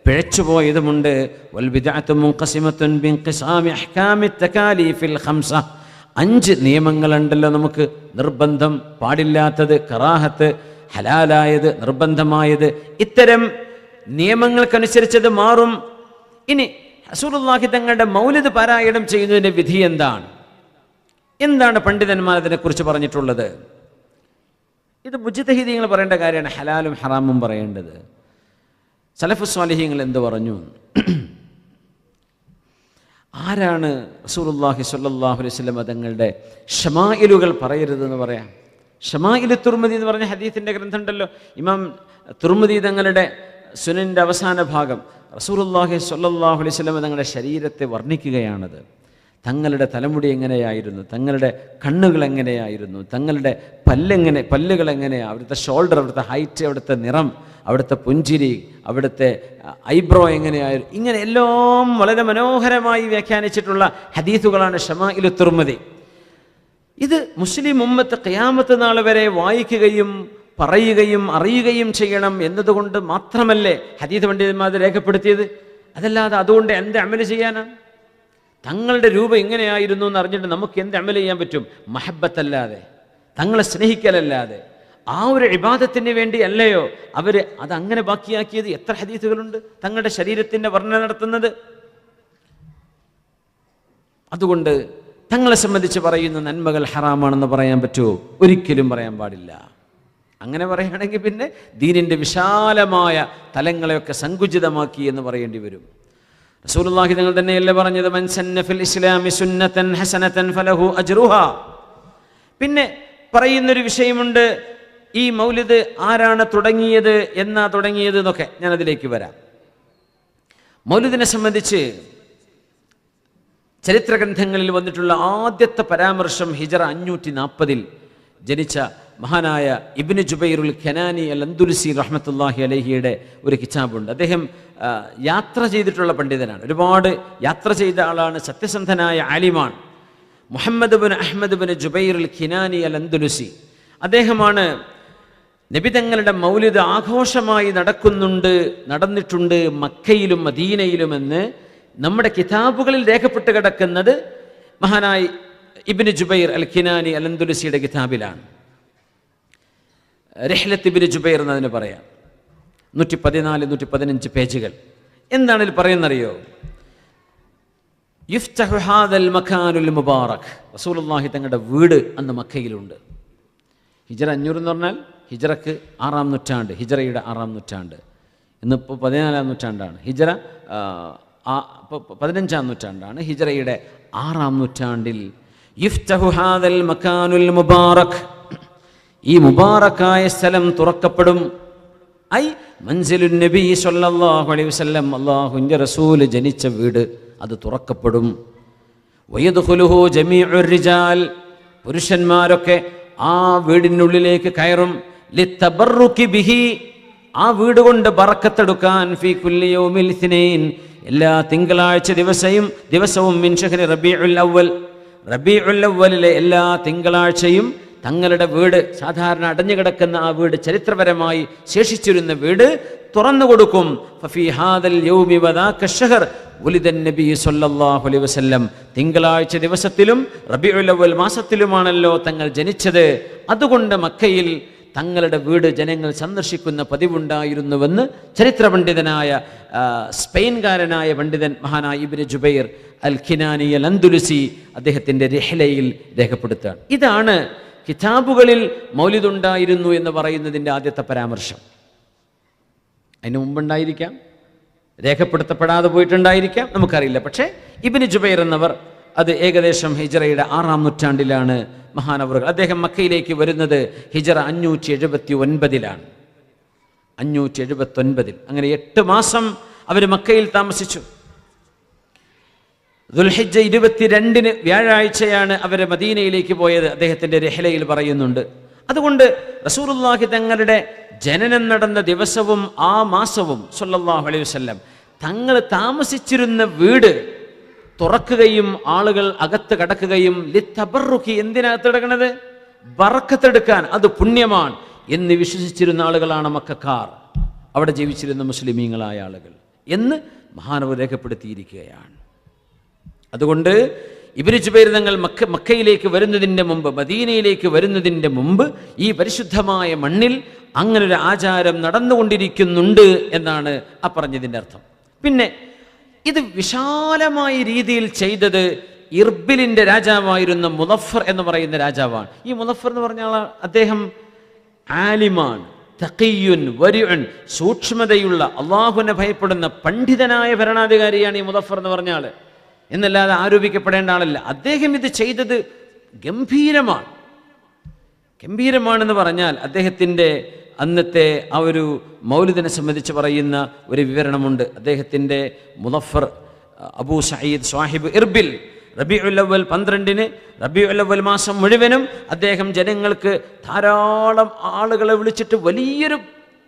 പിഴച്ചുപോയതുമുണ്ട്. വൽ ബിദ്അതു മുൻഖസിമത്തുൻ ബിൻഖിസാമി അഹ്കാമി തകാലീഫിൽ ഖംസ, 5 നിയമങ്ങളുണ്ടല്ലോ നമുക്ക്. നിർബന്ധം, പാടില്ലാത്തത്, കറാഹത്ത്, ഹലാലായത്, നിർബന്ധമായത്. ഇത്തരം നിയമങ്ങൾക്കനുസരിച്ചത് മാറും. ഇനി റസൂലുള്ളാഹി തങ്ങളുടെ മൗലിദ് പാരായണം ചെയ്യുന്നതിൻ്റെ വിധി എന്താണ്? എന്താണ് പണ്ഡിതന്മാർ അതിനെക്കുറിച്ച് പറഞ്ഞിട്ടുള്ളത്? ഇത് മുജ്തഹിദീങ്ങൾ പറയേണ്ട കാര്യമാണ്, ഹലാലും ഹറാമും പറയേണ്ടത്. സലഫുസ് സ്വാലിഹീങ്ങൾ എന്ത് പറഞ്ഞു? ആരാണ് റസൂലുള്ളാഹി സ്വല്ലല്ലാഹു അലൈഹി വസല്ലം തങ്ങളുടെ ഷമായിലുകൾ പറയരുതെന്ന് പറയാം? ഷമായിൽ തുർമുദി എന്ന് പറഞ്ഞ ഹദീസിൻ്റെ ഗ്രന്ഥം ഉണ്ടല്ലോ. ഇമാം തുർമുദി തങ്ങളുടെ സുനൻ്റെ അവസാന ഭാഗം റസൂലുള്ളാഹി സ്വല്ലല്ലാഹു അലൈഹി വസല്ലം തങ്ങളുടെ ശരീരത്തെ വർണ്ണിക്കുകയാണത്. തങ്ങളുടെ തലമുടി എങ്ങനെയായിരുന്നു, തങ്ങളുടെ കണ്ണുകൾ എങ്ങനെയായിരുന്നു, തങ്ങളുടെ പല്ലുകൾ എങ്ങനെയാണ്, അവിടുത്തെ ഷോൾഡർ, അവിടുത്തെ ഹൈറ്റ്, അവിടുത്തെ നിറം, അവിടുത്തെ പുഞ്ചിരി, അവിടുത്തെ ഐബ്രോ എങ്ങനെയായിരുന്നു, ഇങ്ങനെ എല്ലാം വളരെ മനോഹരമായി വ്യാഖ്യാനിച്ചിട്ടുള്ള ഹദീസുകളാണ് ഷമാഇലു തുർമുദി. ഇത് മുസ്ലിം ഉമ്മത്ത് ഖിയാമത്ത് നാൾ വരെ വായിക്കുകയും പറയുകയും അറിയുകയും ചെയ്യണം എന്നതുകൊണ്ട് മാത്രമല്ലേ ഹദീസ് പണ്ഡിതന്മാർ രേഖപ്പെടുത്തിയത്? അതല്ലാതെ അതുകൊണ്ട് എന്ത് അമല് ചെയ്യാനാണ്? തങ്ങളുടെ രൂപം ഇങ്ങനെയായിരുന്നു എന്ന് അറിഞ്ഞിട്ട് നമുക്ക് എന്ത് അമൽ ചെയ്യാൻ പറ്റും? മഹബത്തല്ലാതെ, തങ്ങളെ സ്നേഹിക്കലല്ലാതെ, ആ ഒരു ഇബാദത്തിന് വേണ്ടി അല്ലയോ അവർ അതങ്ങനെ ബാക്കിയാക്കിയത്? എത്ര ഹദീസുകളുണ്ട് തങ്ങളുടെ ശരീരത്തിൻ്റെ വർണ്ണന നടത്തുന്നത്. അതുകൊണ്ട് തങ്ങളെ സംബന്ധിച്ച് പറയുന്ന നന്മകൾ ഹറാമാണെന്ന് പറയാൻ പറ്റുമോ? ഒരിക്കലും പറയാൻ പാടില്ല. അങ്ങനെ പറയുകയാണെങ്കിൽ പിന്നെ ദീനിൻ്റെ വിശാലമായ തലങ്ങളെയൊക്കെ സങ്കുചിതമാക്കി എന്ന് പറയേണ്ടി വരും. റസൂലുള്ളാഹി തങ്ങൾ തന്നെയല്ലേ പറഞ്ഞത്, മൻ സന്ന ഫിൽ ഇസ്ലാമി സുന്നതൻ ഹസനതൻ ഫലഹു അജ്റുഹാ. പിന്നെ പറയുന്നൊരു വിഷയമുണ്ട്, ഈ മൗലിദ് ആരാണ് തുടങ്ങിയത്, എന്നാ തുടങ്ങിയത് എന്നൊക്കെ ഞാനതിലേക്ക് വരാം. മൗലിദിനെ സംബന്ധിച്ച് ചരിത്ര ഗ്രന്ഥങ്ങളിൽ വന്നിട്ടുള്ള ആദ്യത്തെ പരാമർശം ഹിജറ 540 ജനിച്ച മഹാനായ ഇബ്നു ജുബൈറുൽ ഖനാനി അൽ അന്ദുലുസി റഹ്മത്തുള്ളാഹി അലൈഹിയുടെ ഒരു കിതാബുണ്ട്. അദ്ദേഹം യാത്ര ചെയ്തിട്ടുള്ള പണ്ഡിതനാണ്, ഒരുപാട് യാത്ര ചെയ്ത ആളാണ്, സത്യസന്ധനായ ആലിമാണ്. മുഹമ്മദ് ബിൻ അഹ്മദ് ബിൻ ജുബൈറുൽ ഖനാനി അൽ അന്ദുലുസി അദ്ദേഹമാണ് നബി തങ്ങളുടെ മൗലിദ് ആഘോഷമായി നടന്നിട്ടുണ്ട് മക്കയിലും മദീനയിലുമെന്ന് നമ്മുടെ കിതാബുകളിൽ രേഖപ്പെട്ട് കിടക്കുന്നത് മഹാനായ ഇബ്നു ജുബൈർ അൽ ഖനാനി അൽ അന്ദുലുസിയുടെ കിതാബിലാണ്. റിഹ്ലത്ത് ഇബ്നു ജുബൈർ എന്നതിന് പറയാം. 114-115 പേജുകൾ. എന്താണ് ഇതിൽ പറയുന്നറിയോ? യുഫ്തഹു ഹാദൽ മക്കാനുൽ മുബാറക്. റസൂലുള്ളാഹി തങ്ങളുടെ വീട് അന്ന് മക്കയിലുണ്ട്. ഹിജറ 500 എന്ന് പറഞ്ഞാൽ ഹിജറക്ക് 6-ാം നൂറ്റാണ്ട്, ഹിജറയുടെ 6-ാം നൂറ്റാണ്ട്. ഇന്നിപ്പോൾ 14-ാം നൂറ്റാണ്ടാണ്. ഹിജറ 15-ാം നൂറ്റാണ്ടാണ്. ഹിജറയുടെ 6-ാം നൂറ്റാണ്ടിൽ യുഫ്തഹു ഹാദൽ മക്കാനുൽ മുബാറക്, ഈ മുബാറക്കായ സ്ഥലം തുറക്കപ്പെടും. ഐ മൻസിലുൻ നബി സ്വല്ലല്ലാഹു അലൈഹി വസല്ലം, അല്ലാഹുവിൻ്റെ റസൂൽ ജനിച്ച വീട്, അത് തുറക്കപ്പെടും. വയദ്ഖുലുഹു ജമീഉർ റിജാൽ, പുരുഷന്മാരൊക്കെ ആ വീടിനുള്ളിലേക്ക് കയറും. ലിത്തബറുക്കി ബിഹി, ആ വീട് കൊണ്ട് ബറക്കത്തെടുക്കാൻ. ഫീ കുല്ലി യൗമിൽ ഇത്നൈൻ, എല്ലാ തിങ്കളാഴ്ച ദിവസവും മിൻ ശഹ്രി റബീഉൽ അവ്വൽ, റബീഉൽ അവ്വലിലെ എല്ലാ തിങ്കളാഴ്ചയും തങ്ങളുടെ വീട്, സാധാരണ അടഞ്ഞു കിടക്കുന്ന ആ വീട്, ചരിത്രപരമായി ശേഷിച്ചിരുന്ന വീട് തുറന്നു കൊടുക്കും. ഫഫീ ഹാദൽ യൗമി വദാക ശഹർ ഉലിദൻ നബി സ്വല്ലല്ലാഹു അലൈഹി വസല്ലം, തിങ്കളാഴ്ച ദിവസത്തിലും റബീഉൽ അവ്വൽ മാസത്തിലുമാണല്ലോ തങ്ങൾ ജനിച്ചത്. അതുകൊണ്ട് മക്കയിൽ തങ്ങളുടെ വീട് ജനങ്ങൾ സന്ദർശിക്കുന്ന പതിവുണ്ടായിരുന്നുവെന്ന് ചരിത്ര പണ്ഡിതനായ സ്പെയിൻകാരനായ പണ്ഡിതൻ മഹാനായ ഇബ്നു ജുബൈർ അൽ ഖനാനി അൽ അന്ദുലുസി അദ്ദേഹത്തിൻ്റെ റിഹ്ലയിൽ രേഖപ്പെടുത്തുകയാണ്. ഇതാണ് കിതാബുകളിൽ മൗലിദുണ്ടായിരുന്നു എന്ന് പറയുന്നതിൻ്റെ ആദ്യത്തെ പരാമർശം. അതിന് മുമ്പുണ്ടായിരിക്കാം, രേഖപ്പെടുത്തപ്പെടാതെ പോയിട്ടുണ്ടായിരിക്കാം, നമുക്കറിയില്ല. പക്ഷേ ഇബ്നു ജുബൈർ എന്നവർ അത് ഏകദേശം ഹിജറയുടെ 6-ാം നൂറ്റാണ്ടിലാണ് മഹാനവറുകൾ. അദ്ദേഹം മക്കയിലേക്ക് വരുന്നത് ഹിജറ 579-ലാണ്. 579. അങ്ങനെ 8 മാസം അവർ മക്കയിൽ താമസിച്ചു. ദുൽഹിജ്ജ 22-ന് വ്യാഴാഴ്ചയാണ് അവർ മദീനയിലേക്ക് പോയത്. അദ്ദേഹത്തിൻ്റെ റിഹ്ലയിൽ പറയുന്നുണ്ട്. അതുകൊണ്ട് റസൂലുള്ളാഹി തങ്ങളുടെ ജനനം നടന്ന ദിവസവും ആ മാസവും സ്വല്ലല്ലാഹു അലൈഹി വസല്ലം തങ്ങൾ താമസിച്ചിരുന്ന വീട് തുറക്കുകയും ആളുകൾ അകത്ത് കടക്കുകയും ലിത്തബറുക്കി, എന്തിനകത്ത് കിടക്കണത്? ബറക്കത്തെടുക്കാൻ, അത് പുണ്യമാണ് എന്ന് വിശ്വസിച്ചിരുന്ന ആളുകളാണ് മക്കക്കാർ, അവിടെ ജീവിച്ചിരുന്ന മുസ്ലിമീങ്ങളായ ആളുകൾ എന്ന് മഹാനവർ രേഖപ്പെടുത്തിയിരിക്കുകയാണ്. അതുകൊണ്ട് ഇബ്നു ജുബൈർ തങ്ങൾ മക്കയിലേക്ക് വരുന്നതിൻ്റെ മുമ്പ്, മദീനയിലേക്ക് വരുന്നതിൻ്റെ മുമ്പ് ഈ പരിശുദ്ധമായ മണ്ണിൽ അങ്ങനൊരു ആചാരം നടന്നുകൊണ്ടിരിക്കുന്നുണ്ട് എന്നാണ് ആ പറഞ്ഞതിൻ്റെ അർത്ഥം. പിന്നെ ഇത് വിശാലമായ രീതിയിൽ ചെയ്തത് ഇർബിലിൻ്റെ രാജാവായിരുന്ന മുദഫർ എന്ന് പറയുന്ന രാജാവാണ്. ഈ മുദഫർ എന്ന് പറഞ്ഞ അദ്ദേഹം ആലിമാണ്, തഖിയുൻ വരിഉൻ, സൂക്ഷ്മതയുള്ള, അള്ളാഹുവിനെ ഭയപ്പെടുന്ന പണ്ഡിതനായ ഭരണാധികാരിയാണ് ഈ മുദഫർ എന്ന് പറഞ്ഞ ആള്, എന്നല്ലാതെ ആരോപിക്കപ്പെടേണ്ട ആളല്ല. അദ്ദേഹം ഇത് ചെയ്തത് ഗംഭീരമാണെന്ന് പറഞ്ഞാൽ അദ്ദേഹത്തിൻ്റെ അന്നത്തെ ആ ഒരു മൗലിദിനെ സംബന്ധിച്ച് പറയുന്ന ഒരു വിവരണമുണ്ട്. അദ്ദേഹത്തിൻ്റെ മുദഫർ അബൂ സഈദ് സാഹിബ് ഇർബിൽ റബീഉൽ അവ്വൽ 12-ന്, റബീഉൽ അവ്വൽ മാസം മുഴുവനും അദ്ദേഹം ജനങ്ങൾക്ക് ധാരാളം ആളുകളെ വിളിച്ചിട്ട് വലിയൊരു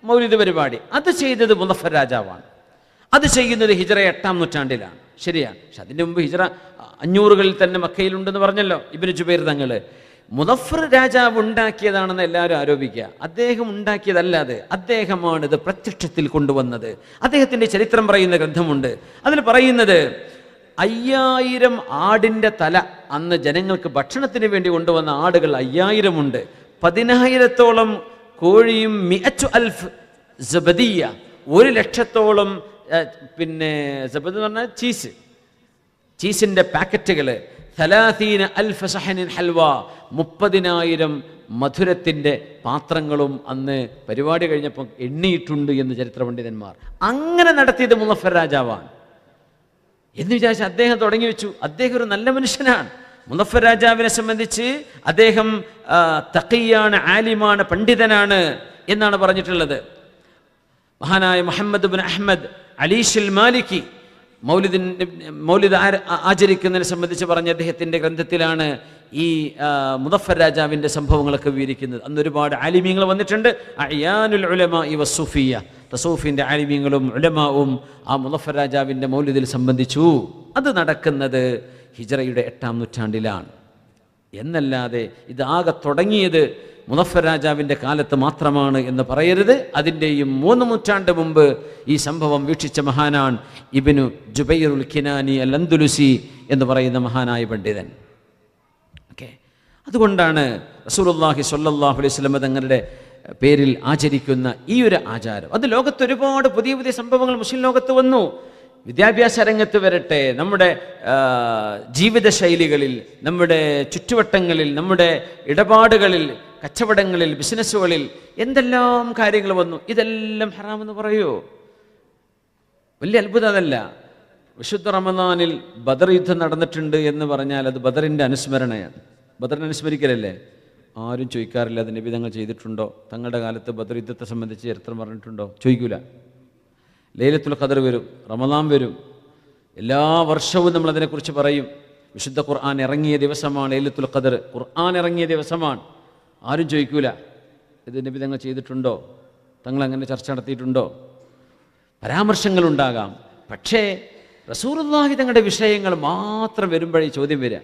മൗലിദ് പരിപാടി അത് ചെയ്തത് മുദഫർ രാജാവാണ്. അത് ചെയ്യുന്നത് ഹിജറ 8-ാം നൂറ്റാണ്ടിലാണ്. ശരിയാണ്. പക്ഷെ അതിൻ്റെ മുമ്പ് ഹിജറ 500-കളിൽ തന്നെ മക്കയിലുണ്ടെന്ന് പറഞ്ഞല്ലോ ഇബ്നു ജുബൈർ തങ്ങൾ. മുദഫർ രാജാവ് ഉണ്ടാക്കിയതാണെന്ന് എല്ലാവരും ആരോപിക്കുക. അദ്ദേഹം ഉണ്ടാക്കിയതല്ലാതെ അദ്ദേഹമാണ് ഇത് പ്രത്യക്ഷത്തിൽ കൊണ്ടുവന്നത്. അദ്ദേഹത്തിൻ്റെ ചരിത്രം പറയുന്ന ഗ്രന്ഥമുണ്ട്. അതിൽ പറയുന്നത് 5000 ആടിൻ്റെ തല അന്ന് ജനങ്ങൾക്ക് ഭക്ഷണത്തിന് വേണ്ടി കൊണ്ടുവന്ന ആടുകൾ 5000 ഉണ്ട്. 10,000-ഓളം കോഴിയും 100,000 സബദിയ, 100,000-ഓളം പിന്നെ സബദ് എന്ന് പറഞ്ഞാൽ ചീസിൻ്റെ പാക്കറ്റുകൾ, 30,000 സഹനിൻ ഹൽവ, 30,000 മധുരത്തിൻ്റെ പാത്രങ്ങളും അന്ന് പരിപാടി കഴിഞ്ഞപ്പോൾ എണ്ണിയിട്ടുണ്ട് എന്ന് ചരിത്ര പണ്ഡിതന്മാർ. അങ്ങനെ നടത്തിയത് മുദഫർ രാജാവാണ് എന്ന് വിചാരിച്ച് അദ്ദേഹം തുടങ്ങി വെച്ചു. അദ്ദേഹം ഒരു നല്ല മനുഷ്യനാണ്. മുദഫർ രാജാവിനെ സംബന്ധിച്ച് അദ്ദേഹം തഖിയാണ്, ആലിമാണ്, പണ്ഡിതനാണ് എന്നാണ് പറഞ്ഞിട്ടുള്ളത്. മഹാനായ മുഹമ്മദ് ബിൻ അഹ്മദ് അലീഷുൽ മാലിക്കി മൗലിദ് ആചരിക്കുന്നതിനെ സംബന്ധിച്ച് പറഞ്ഞ അദ്ദേഹത്തിൻ്റെ ഗ്രന്ഥത്തിലാണ് ഈ മുദഫർ രാജാവിൻ്റെ സംഭവങ്ങളൊക്കെ വിവരിക്കുന്നത്. അന്ന് ഒരുപാട് ആലിമീങ്ങൾ വന്നിട്ടുണ്ട്. അയാനുൽ ഉലമാ വസ്സൂഫിയ്യ, തസൂഫിൻ്റെ ആലിമീങ്ങളും ഉലമാവും ആ മുദഫർ രാജാവിൻ്റെ മൗലിദിൽ സംബന്ധിച്ചു. അത് നടക്കുന്നത് ഹിജ്റയുടെ 8-ാം നൂറ്റാണ്ടിലാണ് എന്നല്ലാതെ ഇതാകെ തുടങ്ങിയത് മുദഫർ രാജാവിൻ്റെ കാലത്ത് മാത്രമാണ് എന്ന് പറയരുത്. അതിൻ്റെയും 3 നൂറ്റാണ്ട് മുമ്പ് ഈ സംഭവം വീക്ഷിച്ച മഹാനാണ് ഇബ്നു ജുബൈറുൽ കിനാനി അൽ അന്ദുലുസി എന്ന് പറയുന്ന മഹാനായ പണ്ഡിതൻ. ഓക്കെ, അതുകൊണ്ടാണ് റസൂലുള്ളാഹി സ്വല്ലല്ലാഹു അലൈഹി വസല്ലം തങ്ങളുടെ പേരിൽ ആചരിക്കുന്ന ഈ ഒരു ആചാരം. അത് ലോകത്ത് ഒരുപാട് പുതിയ പുതിയ സംഭവങ്ങൾ മുസ്ലിം ലോകത്ത് വന്നു. വിദ്യാഭ്യാസ രംഗത്ത് വരട്ടെ, നമ്മുടെ ജീവിതശൈലികളിൽ, നമ്മുടെ ചുറ്റുവട്ടങ്ങളിൽ, നമ്മുടെ ഇടപാടുകളിൽ, കച്ചവടങ്ങളിൽ, ബിസിനസ്സുകളിൽ എന്തെല്ലാം കാര്യങ്ങൾ വന്നു. ഇതെല്ലാം ഹറാമെന്ന് പറയുമോ? വലിയ അത്ഭുതം അതല്ല. വിശുദ്ധ റമദാനിൽ ബദർ യുദ്ധം നടന്നിട്ടുണ്ട് എന്ന് പറഞ്ഞാൽ അത് ബദറിൻ്റെ അനുസ്മരണയാണ്. ബദറിനെ അനുസ്മരിക്കലല്ലേ? ആരും ചോദിക്കാറില്ല അത് നബി തങ്ങൾ ചെയ്തിട്ടുണ്ടോ, തങ്ങളുടെ കാലത്ത് ബദർ യുദ്ധത്തെ സംബന്ധിച്ച് ചരിത്രം പറഞ്ഞിട്ടുണ്ടോ, ചോദിക്കൂല. ലൈലത്തുൽ ഖദർ വരും, റമദാൻ വരും, എല്ലാ വർഷവും നമ്മളതിനെക്കുറിച്ച് പറയും. വിശുദ്ധ ഖുർആൻ ഇറങ്ങിയ ദിവസമാണ് ലൈലത്തുൽ ഖദർ, ഖുർആൻ ഇറങ്ങിയ ദിവസമാണ്. ആരും ചോദിക്കൂല ഇത് നബി തങ്ങൾ ചെയ്തിട്ടുണ്ടോ, തങ്ങൾ അങ്ങനെ ചർച്ച നടത്തിയിട്ടുണ്ടോ. പരാമർശങ്ങളുണ്ടാകാം, പക്ഷേ റസൂലുള്ളാഹി തങ്ങളുടെ വിഷയങ്ങൾ മാത്രം വരുമ്പോഴേ ചോദ്യം വരിക.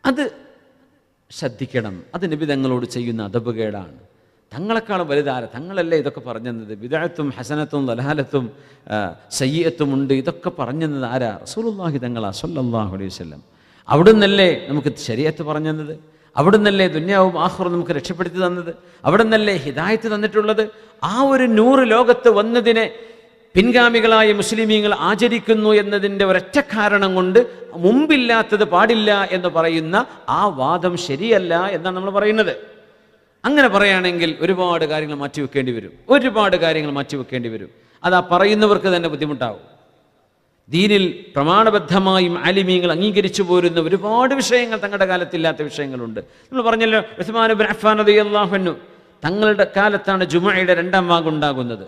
അത് ശ്രദ്ധിക്കണം. അത് നബി തങ്ങളോട് ചെയ്യുന്ന അദബുകേടാണ്. തങ്ങളെക്കാളും വലുതാര, തങ്ങളല്ലേ ഇതൊക്കെ പറഞ്ഞത്. ബിദ്അത്തും ഹസനത്തും ദലാലത്തും സയ്യിഅത്തും ഉണ്ട്, ഇതൊക്കെ പറഞ്ഞത് ആരാ? റസൂലുള്ളാഹി തങ്ങളാ സ്വല്ലല്ലാഹു അലൈഹി വസല്ലം. അവിടുന്നല്ലേ നമുക്ക് ശരീഅത്ത് പറഞ്ഞത്, അവിടുന്നല്ലേ ദുനിയാവും ആഖിറവും നമുക്ക് രക്ഷപ്പെടുത്തി തന്നത്, അവിടുന്നല്ലേ ഹിദായത്ത് തന്നിട്ടുള്ളത്. ആ ഒരു നൂറ് ലോകത്ത് വന്നതിനെ പിൻഗാമികളായ മുസ്ലിമീങ്ങൾ ആചരിക്കുന്നു എന്നതിൻ്റെ ഒരൊറ്റ കാരണം കൊണ്ട് മുമ്പില്ലാത്തത് പാടില്ല എന്ന് പറയുന്ന ആ വാദം ശരിയല്ല എന്നാണ് നമ്മൾ പറയുന്നത്. അങ്ങനെ പറയുകയാണെങ്കിൽ ഒരുപാട് കാര്യങ്ങൾ മാറ്റിവെക്കേണ്ടി വരും, ഒരുപാട് കാര്യങ്ങൾ മാറ്റിവെക്കേണ്ടി വരും. അത് ആ പറയുന്നവർക്ക് തന്നെ ബുദ്ധിമുട്ടാവും. ദീനിൽ പ്രമാണബദ്ധമായും ആലിമീങ്ങൾ അംഗീകരിച്ചു പോരുന്ന ഒരുപാട് വിഷയങ്ങൾ തങ്ങളുടെ കാലത്തില്ലാത്ത വിഷയങ്ങളുണ്ട്. നമ്മൾ പറഞ്ഞല്ലോ, ഉസ്മാൻ ഇബ്നു അഫ്ഫാൻ റളിയല്ലാഹു അൻഹു തങ്ങളുടെ കാലത്താണ് ജുമുഅയുടെ 2ാം വാങ്ക് ഉണ്ടാകുന്നത്.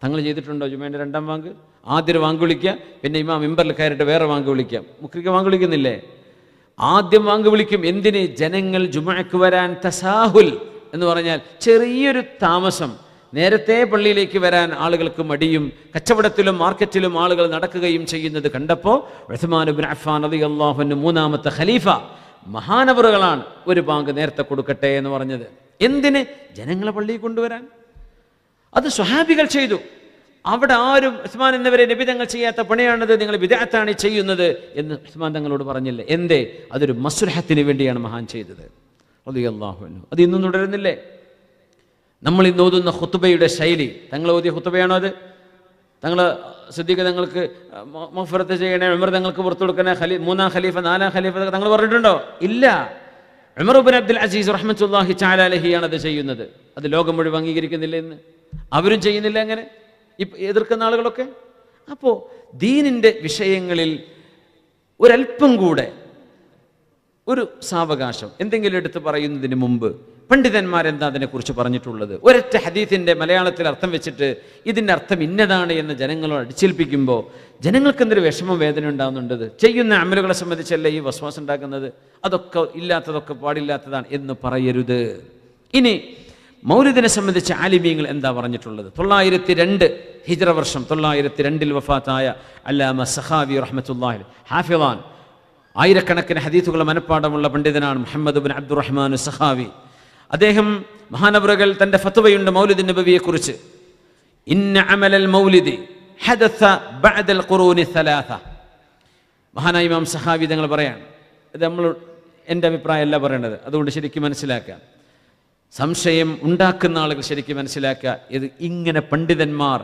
തങ്ങൾ ചെയ്തിട്ടുണ്ടോ ജുമുഅയുടെ 2ാം വാങ്ക്? ആദ്യം വാങ്ക് വിളിക്കുക, പിന്നെ ഇമാം മിമ്പറിൽ കയറിയിട്ട് വേറെ വാങ്ക് വിളിക്കാം. മുക്രിക്ക് വാങ്ക് വിളിക്കുന്നില്ലേ? ആദ്യം വാങ്ക് വിളിക്കും. എന്തിന്? ജനങ്ങൾ ജുമുഅക്ക് വരാൻ തസാഹുൽ എന്ന് പറഞ്ഞാൽ ചെറിയൊരു താമസം, നേരത്തെ പള്ളിയിലേക്ക് വരാൻ ആളുകൾക്ക് മടിയും കച്ചവടത്തിലും മാർക്കറ്റിലും ആളുകൾ നടക്കുകയും ചെയ്യുന്നത് കണ്ടപ്പോൾ ഉസ്മാൻ ഇബ്നു അഫ്ഫാൻ റളിയല്ലാഹു അൻഹു 3ാമത്തെ ഖലീഫ മഹാനവറുകളാണ് ഒരു ബാങ്ക് നേരത്തെ കൊടുക്കട്ടെ എന്ന് പറഞ്ഞത്. എന്തിന്? ജനങ്ങളെ പള്ളിയിൽ കൊണ്ടുവരാൻ. അത് സ്വഹാബികൾ ചെയ്തു. അവിടെ ആരും ഉസ്മാൻ എന്നവരെ നബി തങ്ങൾ ചെയ്യാത്ത പണിയാണത്, നിങ്ങൾ ബിദ്അത്താണ് ചെയ്യുന്നത് എന്ന് ഉസ്മാൻ തങ്ങളോട് പറഞ്ഞില്ലേ? എന്തേ? അതൊരു മസ്ലഹത്തിന് വേണ്ടിയാണ് മഹാൻ ചെയ്തത് റളിയല്ലാഹു അൻഹു. അത് ഇന്നും തുടരുന്നില്ലേ? നമ്മൾ ഇന്ന് ഓതുന്ന ഖുത്ബയുടെ ശൈലി, തങ്ങൾ ഓതിയ ഖുത്ബയാണോ അത്? തങ്ങൾ സിദ്ദീഖ് തങ്ങൾക്ക് മഗ്ഫിറത്ത് ചെയ്യണേ, ഉമർ തങ്ങൾക്ക് പുറത്തു കൊടുക്കണേ, 3ാം ഖലീഫ 4ാം ഖലീഫ തങ്ങൾ പറഞ്ഞിട്ടുണ്ടോ? ഇല്ല. ഉമർ ഇബ്നു അബ്ദുൽ അസീസ് റഹ്മത്തുള്ളാഹി തആല അലൈഹിയാണ് അത് ചെയ്യുന്നത്. അത് ലോകം മുഴുവൻ അംഗീകരിക്കുന്നില്ല ഇന്ന്, അവരും ചെയ്യുന്നില്ല അങ്ങനെ എതിർക്കുന്ന ആളുകളൊക്കെ. അപ്പോൾ ദീനിൻ്റെ വിഷയങ്ങളിൽ ഒരല്പം കൂടെ ഒരു സാവകാശം എന്തെങ്കിലും എടുത്ത് പറയുന്നതിന് മുമ്പ് പണ്ഡിതന്മാരെന്താ അതിനെക്കുറിച്ച് പറഞ്ഞിട്ടുള്ളത്? ഒരൊറ്റ ഹദീസിൻ്റെ മലയാളത്തിൽ അർത്ഥം വെച്ചിട്ട് ഇതിൻ്റെ അർത്ഥം ഇന്നതാണ് എന്ന് ജനങ്ങളോട് അടിച്ചേൽപ്പിക്കുമ്പോൾ ജനങ്ങൾക്ക് എന്തൊരു വിഷമം വേദന ഉണ്ടാകുന്നുണ്ടത്. ചെയ്യുന്ന അമലുകളെ സംബന്ധിച്ചല്ലേ ഈ വസ്വാസം ഉണ്ടാക്കുന്നത്. അതൊക്കെ ഇല്ലാത്തതൊക്കെ പാടില്ലാത്തതാണ് എന്ന് പറയരുത്. ഇനി മൗലിദിനെ സംബന്ധിച്ച് ആലിമീങ്ങൾ എന്താ പറഞ്ഞിട്ടുള്ളത്? 902 ഹിജ്റ വർഷം 902 വഫാത്തായ അല്ലാമ സഖാവി റഹ്മത്തുള്ളാഹി ഹാഫിളാൻ, ആയിരക്കണക്കിന് ഹദീസുകൾ മനഃപ്പാടമുള്ള പണ്ഡിതനാണ് മുഹമ്മദ് ഇബ്നു അബ്ദുറഹ്മാൻ സഖാവി. അദ്ദേഹം മഹാനവറുകൾ തൻ്റെ ഫത്വയുണ്ട് മൗലിദ് നബവിയെ കുറിച്ച്. ഇന്ന അമലൽ മൗലിദി ഹദസ ബഅദൽ ഖുറൂനി സലാസ. മഹാനായ ഇമാം സഖാവി തങ്ങൾ പറയാണ്, ഇത് നമ്മൾ എൻ്റെ അഭിപ്രായമല്ല പറയേണ്ടത്, അതുകൊണ്ട് ശരിക്കും മനസ്സിലാക്കാം. സംശയം ഉണ്ടാക്കുന്ന ആളുകൾ ശരിക്കും മനസ്സിലാക്കുക. ഇത് ഇങ്ങനെ പണ്ഡിതന്മാർ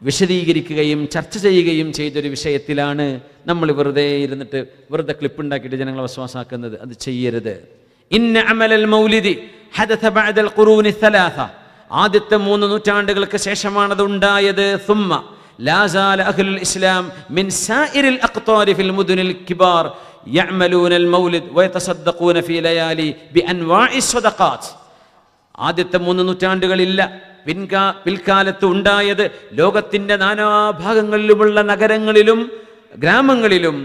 വിശദീകരിക്കുകയും ചർച്ച ചെയ്യുകയും ചെയ്തൊരു വിഷയത്തിലാണ് നമ്മൾ വെറുതെ ഇരുന്നിട്ട് വെറുതെ ക്ലിപ്പുണ്ടാക്കിയിട്ട് ജനങ്ങളെ വിശ്വാസാക്കുന്നത്. അത് ചെയ്യരുത്. ഇന്ന അമലൽ മൗലിദി ഹദസ ബഅദൽ ഖുറൂനി സലാസ. ആദ്യത്തെ 3 നൂറ്റാണ്ടുകൾക്ക് ശേഷമാണ് അത് ഉണ്ടായത്. സുമ്മ ലാ സാല അഹ്ലുൽ ഇസ്ലാം മിൻ സായിരിൽ അഖ്താരി ഫിൽ മുദുനിൽ കിബാർ യഅമലൂനൽ മൗലിദ് വയതസദ്ദഖൂന ഫീ ലയാലി ബിഅൻവാഇ സ്വദഖാത്ത്. ആദ്യത്തെ 3 നൂറ്റാണ്ടുകളില്ല, പിൽക്കാലത്ത് ഉണ്ടായത് ലോകത്തിൻ്റെ നാനാഭാഗങ്ങളിലുമുള്ള നഗരങ്ങളിലും ഗ്രാമങ്ങളിലും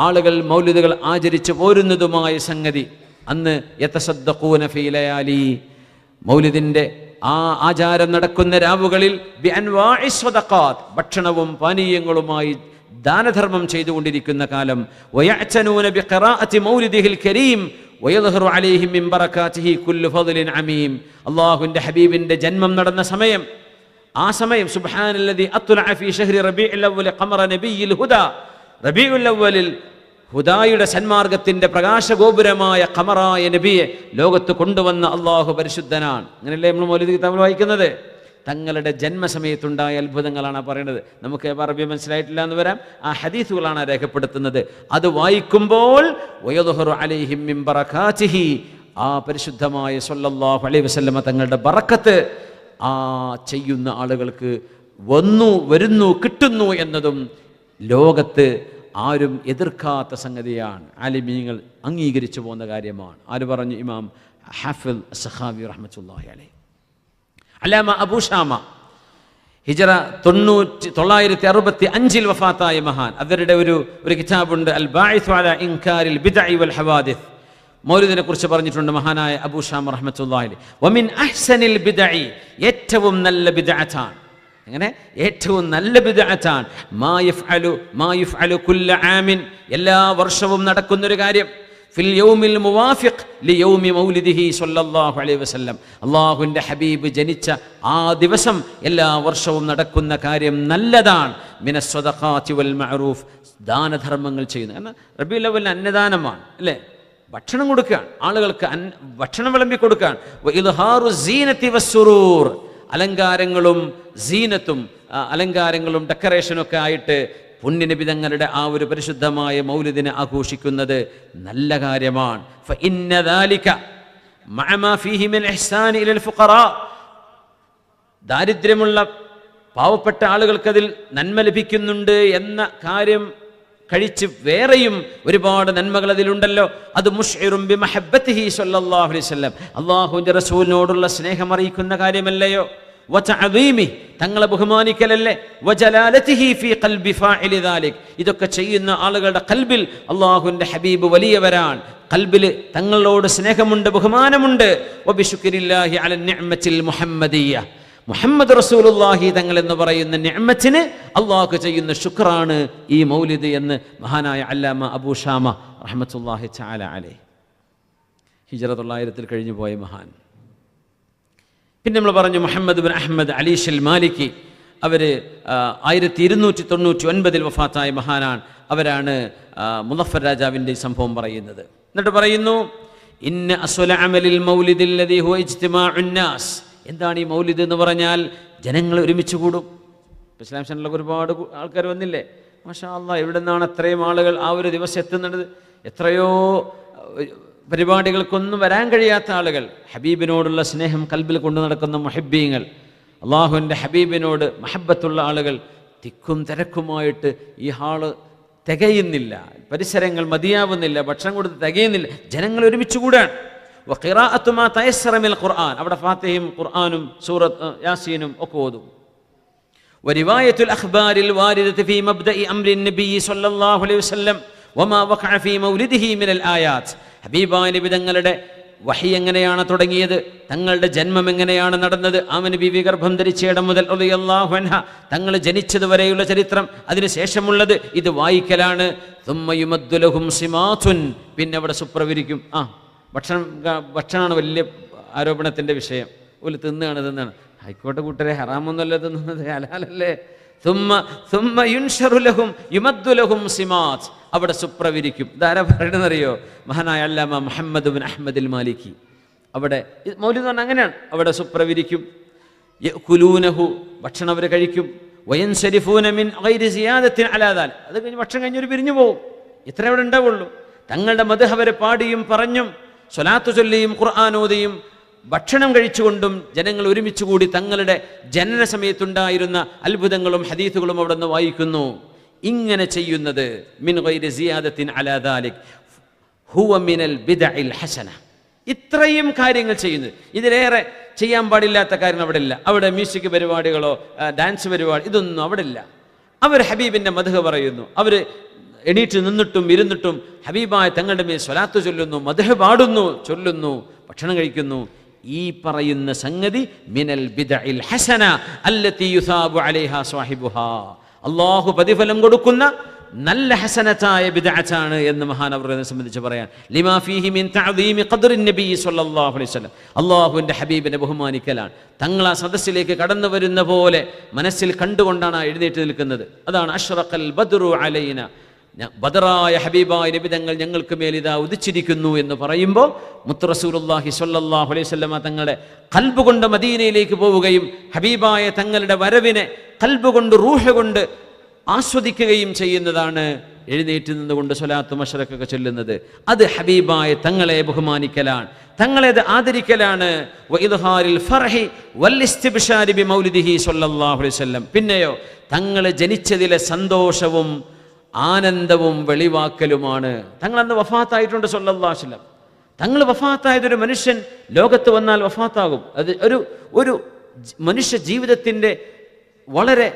ആളുകൾ മൗലിദുകൾ ആചരിച്ചു പോരുന്നതുമായ സംഗതി. അന്ന് യതസദ്ദഖൂന ഫീ ലയാലി, മൗലിദിൻ്റെ ആ ആചാരം നടക്കുന്ന രാവുകളിൽ ബിഅൻവാഇ സ്വദഖാത്ത്, ഭക്ഷണവും പാനീയങ്ങളുമായി ദാനധർമ്മം ചെയ്തുകൊണ്ടിരിക്കുന്ന കാലം. വയഅ്തനൂന ബിഖിറാഅത്തി മൗലിദിഹിൽ കരീം വയദ്ഹറു അലൈഹിം മിൻ ബറകാതിഹി കുല്ലു ഫദ്ലിൻ അമീം. അല്ലാഹുവിൻ്റെ ഹബീബിൻ്റെ ജന്മം നടന്ന സമയം, ആ സമയം സുബ്ഹാനല്ലദി അത്ലഅ ഫീ ശഹ്രി റബീഉൽ അവ്വൽ ഖമറ നബിയിൽ ഹുദാ, റബീഉൽ അവ്വലിൽ ഹുദായുടെ സന്മാർഗത്തിൻ്റെ പ്രകാശഗോപുരമായ ഖമറായ നബിയെ ലോകത്ത് കൊണ്ടുവന്ന അള്ളാഹു പരിശുദ്ധനാണ്. അങ്ങനെയല്ലേ നമ്മൾ മൗലിദ് കിതാബിൽ വായിക്കുന്നത്? തങ്ങളുടെ ജന്മസമയത്തുണ്ടായ അത്ഭുതങ്ങളാണ് പറയുന്നത്. നമുക്ക് അറബി മനസ്സിലായിട്ടില്ല എന്ന് വരാം, ആ ഹദീസുകളാണ് രേഖപ്പെടുത്തുന്നത്. അത് വായിക്കുമ്പോൾ വയദ്ഹറു അലൈഹിം മിൻ ബറകാതിഹി, ആ പരിശുദ്ധമായ സ്വല്ലല്ലാഹു അലൈഹി വസല്ലമ തങ്ങളുടെ ബറക്കത്ത് ആ ചെയ്യുന്ന ആളുകൾക്ക് വരുന്നു കിട്ടുന്നു എന്നതും ലോകത്ത് ആരും എതിർക്കാത്ത സംഗതിയാണ്. ആലിമീങ്ങൾ അംഗീകരിച്ചു പോകുന്ന കാര്യമാണ്. ആര് പറഞ്ഞു? ഇമാം ഹാഫിൽ സഖാവി റഹ്മത്തുള്ളാഹി അലൈഹി. അല്ലാമ അബൂ ഷാമ ഹിജറ 965 വഫാത്തായ മഹാൻ. അവരുടെ ഒരു കിതാബുണ്ട്, അൽ ബാഇസ് അലാ ഇൻകാരിൽ ബിദ്അഇ വൽ ഹവാദിസ്. മൗലിദിനെ കുറിച്ച് പറഞ്ഞിട്ടുണ്ട് മഹാനായ അബൂ ഷാമ റഹ്മത്തുള്ളാഹി അലൈഹി. വമിൻ അഹ്സനിൽ ബിദ്അഇ, ഏറ്റവും നല്ല ബിദ്അത്താണ്. അങ്ങനെ ഏറ്റവും നല്ല ബിദ്അത്താണ് മാ യഫ്അലു കുല്ല ആമിൻ, എല്ലാ വർഷവും നടക്കുന്നൊരു കാര്യം. ഫിൽ യൗമിൽ മുവാഫിഖ് ലിയൗമി മൗലിദിഹി സ്വല്ലല്ലാഹു അലൈഹി വസല്ലം, അല്ലാഹുവിൻ്റെ ഹബീബ് ജനിച്ച ആ ദിവസം എല്ലാ വർഷവും നടക്കുന്ന കാര്യം നല്ലതാണ്. മിനസ് സ്വദഖാത്തി വൽ മഅറൂഫ്, ദാനധർമ്മങ്ങൾ ചെയ്യുന്നത്. കാരണം റബീഉൽ അവ്വൽ അന്നദാനമാണ് അല്ലേ, ഭക്ഷണം കൊടുക്കുകയാണ്, ആളുകൾക്ക് ഭക്ഷണം വിളമ്പി കൊടുക്കുകയാണ്. വഇദ്ഹാറു സീനത്തി വസ്സുറൂർ, അലങ്കാരങ്ങളും സീനത്തും അലങ്കാരങ്ങളും ഡെക്കറേഷനൊക്കെ ആയിട്ട് പുണ്യനബി തങ്ങളുടെ ആ ഒരു പരിശുദ്ധമായ മൗലിദിനെ ആഘോഷിക്കുന്നത് നല്ല കാര്യമാണ്. ഫഇന്ന ദാലിക മഅ മാ ഫീഹി മിൻ ഇഹ്സാനി ഇലൽ ഫുഖറാ, ദാരിദ്ര്യമുള്ള പാവപ്പെട്ട ആളുകൾക്കതിൽ നന്മ ലഭിക്കുന്നുണ്ട് എന്ന കാര്യം കഴിച്ച് വേറെയും ഒരുപാട് നന്മകൾ അതിലുണ്ടല്ലോ. അത് മുശ്ഇറും ബിമഹബ്ബതിഹി സ്വല്ലല്ലാഹു അലൈഹി വസല്ലം, അല്ലാഹുവിൻ്റെ റസൂലിനോടുള്ള സ്നേഹം അറിയിക്കുന്ന കാര്യമല്ലയോ. വതഅദീമി, തങ്ങളെ ബഹുമാനിക്കലല്ലേ. വജലാലതിഹി ഫീ ഖൽബി ഫാഇലി ദാലിക്, ഇതൊക്കെ ചെയ്യുന്ന ആളുകളുടെ ഖൽബിൽ അല്ലാഹുവിൻ്റെ ഹബീബ് വലിയവരാണ്, ഖൽബിൽ തങ്ങളോട് സ്നേഹമുണ്ട്, ബഹുമാനമുണ്ട്. വബിശുക്രില്ലാഹി അല നിഅമത്തിൽ മുഹമ്മദിയ്യ, മുഹമ്മദ് റസൂലുള്ളാഹി തങ്ങൾ എന്ന് പറയുന്ന നിഅമത്തിന് അള്ളാഹു ചെയ്യുന്ന ശുക്റാണ് ഈ മൗലിദ് എന്ന് മഹാനായ അല്ലാമ അബൂ ഷാമ റഹ്മത്തുള്ളാഹി തആല അലൈഹി. ഹിജ്റ 900 കഴിഞ്ഞു പോയ മഹാൻ. പിന്നെ നമ്മൾ പറഞ്ഞു മുഹമ്മദ് ബിൻ അഹ്മദ് അലീഷൽ മാലിക്കി, അവർ 1299 വഫാത്തായ മഹാനാണ്. അവരാണ് മുളഫർ രാജാവിൻ്റെ സംഭവം പറയുന്നത്. എന്നിട്ട് പറയുന്നു, ഇന്ന അസ്വല അമലിൽ മൗലിദിൽ ലദീ ഹുവ ഇജ്തിമാഉൻ നാസ്, എന്താണ് ഈ മൗലിദ് എന്ന് പറഞ്ഞാൽ? ജനങ്ങൾ ഒരുമിച്ച് കൂടും. ഇസ്ലാം സെൻ്ററിലൊക്കെ ഒരുപാട് ആൾക്കാർ വന്നില്ലേ, മാഷാ അല്ലാഹ്. എവിടെ നിന്നാണ് അത്രയും ആളുകൾ ആ ഒരു ദിവസം എത്തുന്നത്? എത്രയോ പരിപാടികൾക്കൊന്നും വരാൻ കഴിയാത്ത ആളുകൾ, ഹബീബിനോടുള്ള സ്നേഹം കൽബിൽ കൊണ്ടു നടക്കുന്ന മുഹബ്ബീങ്ങൾ, അള്ളാഹുവിൻ്റെ ഹബീബിനോട് മഹബത്തുള്ള ആളുകൾ. തിക്കും തിരക്കുമായിട്ട് ഈ ഹാള് തികയുന്നില്ല, പരിസരങ്ങൾ മതിയാവുന്നില്ല, ഭക്ഷണം കൊടുത്ത് തികയുന്നില്ല, ജനങ്ങൾ ഒരുമിച്ച് കൂടാൻ. വഖിറാഅത്തു മാ തയസ്സറ മിനൽ ഖുർആൻ, അവിടെ ഫാത്തിഹയും ഖുർആനും സൂറത്ത് യാസീനും ഒക്കെ ഓതും. വരിവായത്തുൽ അഖ്ബാരിൽ വാരിദത്തി ഫീ മബ്ദഇ അംരി നബി സ്വല്ലല്ലാഹു അലൈഹി വസല്ലം വമാ വഖഅ ഫീ മൗലിദിഹി മിനൽ ആയാത്ത്, ഹബീബായ നബി തങ്ങളുടെ വഹി എങ്ങനെയാണ് തുടങ്ങിയത്, തങ്ങളുടെ ജന്മം എങ്ങനെയാണ് നടന്നത്, ആമിന ബീവി ഗർഭം ധരിച്ചയിടം മുതൽ റളിയല്ലാഹു അൻഹ തങ്ങൾ ജനിച്ചതുവരെയുള്ള ചരിത്രം, അതിനുശേഷമുള്ളത് ഇത് വായിക്കലാണ്. സുമ്മ യുമദ്ദു ലഹും സിമാതുൻ, പിന്നെ അവിടെ സുപ്രവിരിക്കും. ഭക്ഷണമാണ് വലിയ ആരോപണത്തിൻ്റെ വിഷയം. ഒരു തിന്നാണ് ആയിക്കോട്ടെ കൂട്ടരെ, ഹറാമൊന്നുമല്ല തിന്നുന്നത്, ഹലാലല്ലേ. സുമ്മ യുൻശറു ലഹും യുമദ്ദു ലഹും സിമാത്, അവിടെ സുപ്രവിരിക്കും. ഇതാരാ പറയണമെന്നറിയോ? മഹാനായ അല്ലാമ മുഹമ്മദ് ബിൻ അഹ്മദ് മാലിക്കി. അവിടെ മൗലിദ് എന്ന് പറഞ്ഞാൽ അങ്ങനെയാണ്, അവിടെ സുപ്രവിരിക്കും. യഅ്കുലൂനഹു, ഭക്ഷണം അവർ കഴിക്കും. വയൻസരിഫൂന മിൻ ഗൈരി സിയാദത്തിൻ അലാ ദാലിക്, അത് കഴിഞ്ഞ് ഭക്ഷണം കഴിഞ്ഞൊരു പിരിഞ്ഞു പോകും. ഇത്ര അവിടെ ഉണ്ടാവുള്ളൂ. തങ്ങളുടെ മദ്ഹ് അവരെ പാടിയും പറഞ്ഞും സ്വലാത്ത് ചൊല്ലിയും ഖുർആനോദിയും ഭക്ഷണം കഴിച്ചുകൊണ്ടും ജനങ്ങൾ ഒരുമിച്ച് കൂടി തങ്ങളുടെ ജനന സമയത്തുണ്ടായിരുന്ന അത്ഭുതങ്ങളും ഹദീസുകളും അവിടെ നിന്ന് വായിക്കുന്നു. ഇങ്ങനെ ചെയ്യുന്നത് മിൻ ഗൈരി സിയാദത്തിൻ അലാ ദാലിക് ഹുവ മിനൽ ബിദ്അഇൽ ഹസന, ഇത്രയും കാര്യങ്ങൾ ചെയ്യുന്നത്. ഇതിലേറെ ചെയ്യാൻ പാടില്ലാത്ത കാര്യങ്ങൾ അവിടെ ഇല്ല. അവിടെ മ്യൂസിക് പരിപാടികളോ ഡാൻസ് പരിപാടി ഇതൊന്നും അവിടെ ഇല്ല. അവർ ഹബീബിൻ്റെ മദ്ഹ് പറയുന്നു. അവർ എണീറ്റ് നിന്നിട്ടും ഇരുന്നിട്ടും ഹബീബായ തങ്ങളുടെ മേൽ സ്വലാത്ത് ചൊല്ലുന്നു, മദ്ഹ് പാടുന്നു, ചൊല്ലുന്നു, ഭക്ഷണം കഴിക്കുന്നു. ഈ പറയുന്ന സംഗതി മിനൽ ബിദ്അഇൽ ഹസന അല്ലതി യുസാബു അലൈഹാ സ്വാഹിബുഹാ, അല്ലാഹു പ്രതിഫലം കൊടുക്കുന്ന നല്ല ഹസനത്തായ ബിദ്അത്താണ് എന്ന് മഹാനവറുകളെ സംബന്ധിച്ച് പറയാൻ. ലിമാ ഫീഹി മിൻ തഅദീമി ഖദ്റിൻ നബി സ്വല്ലല്ലാഹു അലൈഹി വസല്ലം, അല്ലാഹുവിൻ്റെ ഹബീബിനെ ബഹുമാനിക്കലാണ്. തങ്ങൾ ആ സദസ്സിലേക്ക് കടന്നു വരുന്ന പോലെ മനസ്സിൽ കണ്ടുകൊണ്ടാണ് എഴുന്നേറ്റ് നിൽക്കുന്നത്. അതാണ് അഷ്റഖൽ ബദ്റു അലൈന, ബദറായ ഹബീബായ നബി തങ്ങൾ ഞങ്ങൾക്ക് മേലിതാ ഉദിച്ചിരിക്കുന്നു എന്ന് പറയുമ്പോൾ മുത്ത് റസൂലുള്ളാഹി സ്വല്ലല്ലാഹു അലൈഹി വസല്ലമ തങ്ങളുടെ ഖൽബ് കൊണ്ട് മദീനയിലേക്ക് പോവുകയും ഹബീബായ തങ്ങളുടെ വരവിനെ ഖൽബ് കൊണ്ട് റൂഹ് കൊണ്ട് ആസ്വദിക്കുകയും ചെയ്യുന്നതാണ് എഴുന്നേറ്റ് നിന്നുകൊണ്ട് സ്വലാത്ത് മശ്റഖൊക്കെ ചൊല്ലുന്നത്. അത് ഹബീബായ തങ്ങളെ ബഹുമാനിക്കലാണ്, തങ്ങളെ ആദരിക്കലാണ്. വഇദ്ഹാരിൽ ഫർഹി വൽ ഇസ്തിബ്ശാരി ബിമൗലിദിഹി സ്വല്ലല്ലാഹു അലൈഹി വസല്ലം, പിന്നെയോ തങ്ങൾ ജനിച്ചതിലെ സന്തോഷവും ആനന്ദവും വെളിവാക്കലുമാണ്. തങ്ങൾ അന്ന് വഫാത്തായിട്ടുണ്ട് സ്വല്ലല്ലാഹു അലൈഹി വസല്ലം. തങ്ങൾ വഫാത്തായതൊരു മനുഷ്യൻ ലോകത്ത് വന്നാൽ വഫാത്താകും. അത് ഒരു മനുഷ്യ ജീവിതത്തിൻ്റെ വളരെ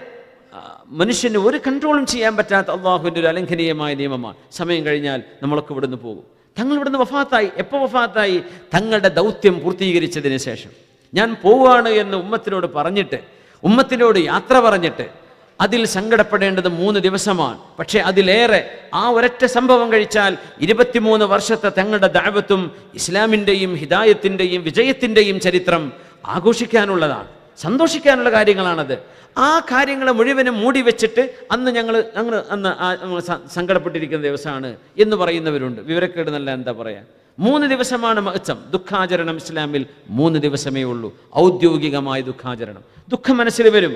മനുഷ്യന് ഒരു കൺട്രോളും ചെയ്യാൻ പറ്റാത്ത അള്ളാഹുവിൻ്റെ ഒരു അലംഘനീയമായ നിയമമാണ്. സമയം കഴിഞ്ഞാൽ നമ്മളൊക്കെ ഇവിടുന്ന് പോകും. തങ്ങൾ ഇവിടുന്ന് വഫാത്തായി. എപ്പോൾ വഫാത്തായി? തങ്ങളുടെ ദൗത്യം പൂർത്തീകരിച്ചതിന് ശേഷം. ഞാൻ പോവുകയാണ് എന്ന് ഉമ്മത്തിനോട് പറഞ്ഞിട്ട്, ഉമ്മത്തിനോട് യാത്ര പറഞ്ഞിട്ട് അതിൽ സങ്കടപ്പെടേണ്ടത് 3 ദിവസമാണ്. പക്ഷേ അതിലേറെ ആ ഒരൊറ്റ സംഭവം കഴിച്ചാൽ 23 വർഷത്തെ തങ്ങളുടെ ദഅവത്തും ഇസ്ലാമിൻ്റെയും ഹിദായത്തിൻ്റെയും വിജയത്തിൻ്റെയും ചരിത്രം ആഘോഷിക്കാനുള്ളതാണ്, സന്തോഷിക്കാനുള്ള കാര്യങ്ങളാണത്. ആ കാര്യങ്ങളെ മുഴുവനും മൂടി വെച്ചിട്ട് അന്ന് ഞങ്ങൾ സങ്കടപ്പെട്ടിരിക്കുന്ന ദിവസമാണ് എന്ന് പറയുന്നവരുണ്ട്. വിവരക്കേട് നല്ല എന്താ പറയാ. 3 ദിവസമാണ് മഹ്സം, ദുഃഖാചരണം. ഇസ്ലാമിൽ 3 ദിവസമേ ഉള്ളൂ ഔദ്യോഗികമായ ദുഃഖാചരണം. ദുഃഖം മനസ്സിൽ വരും.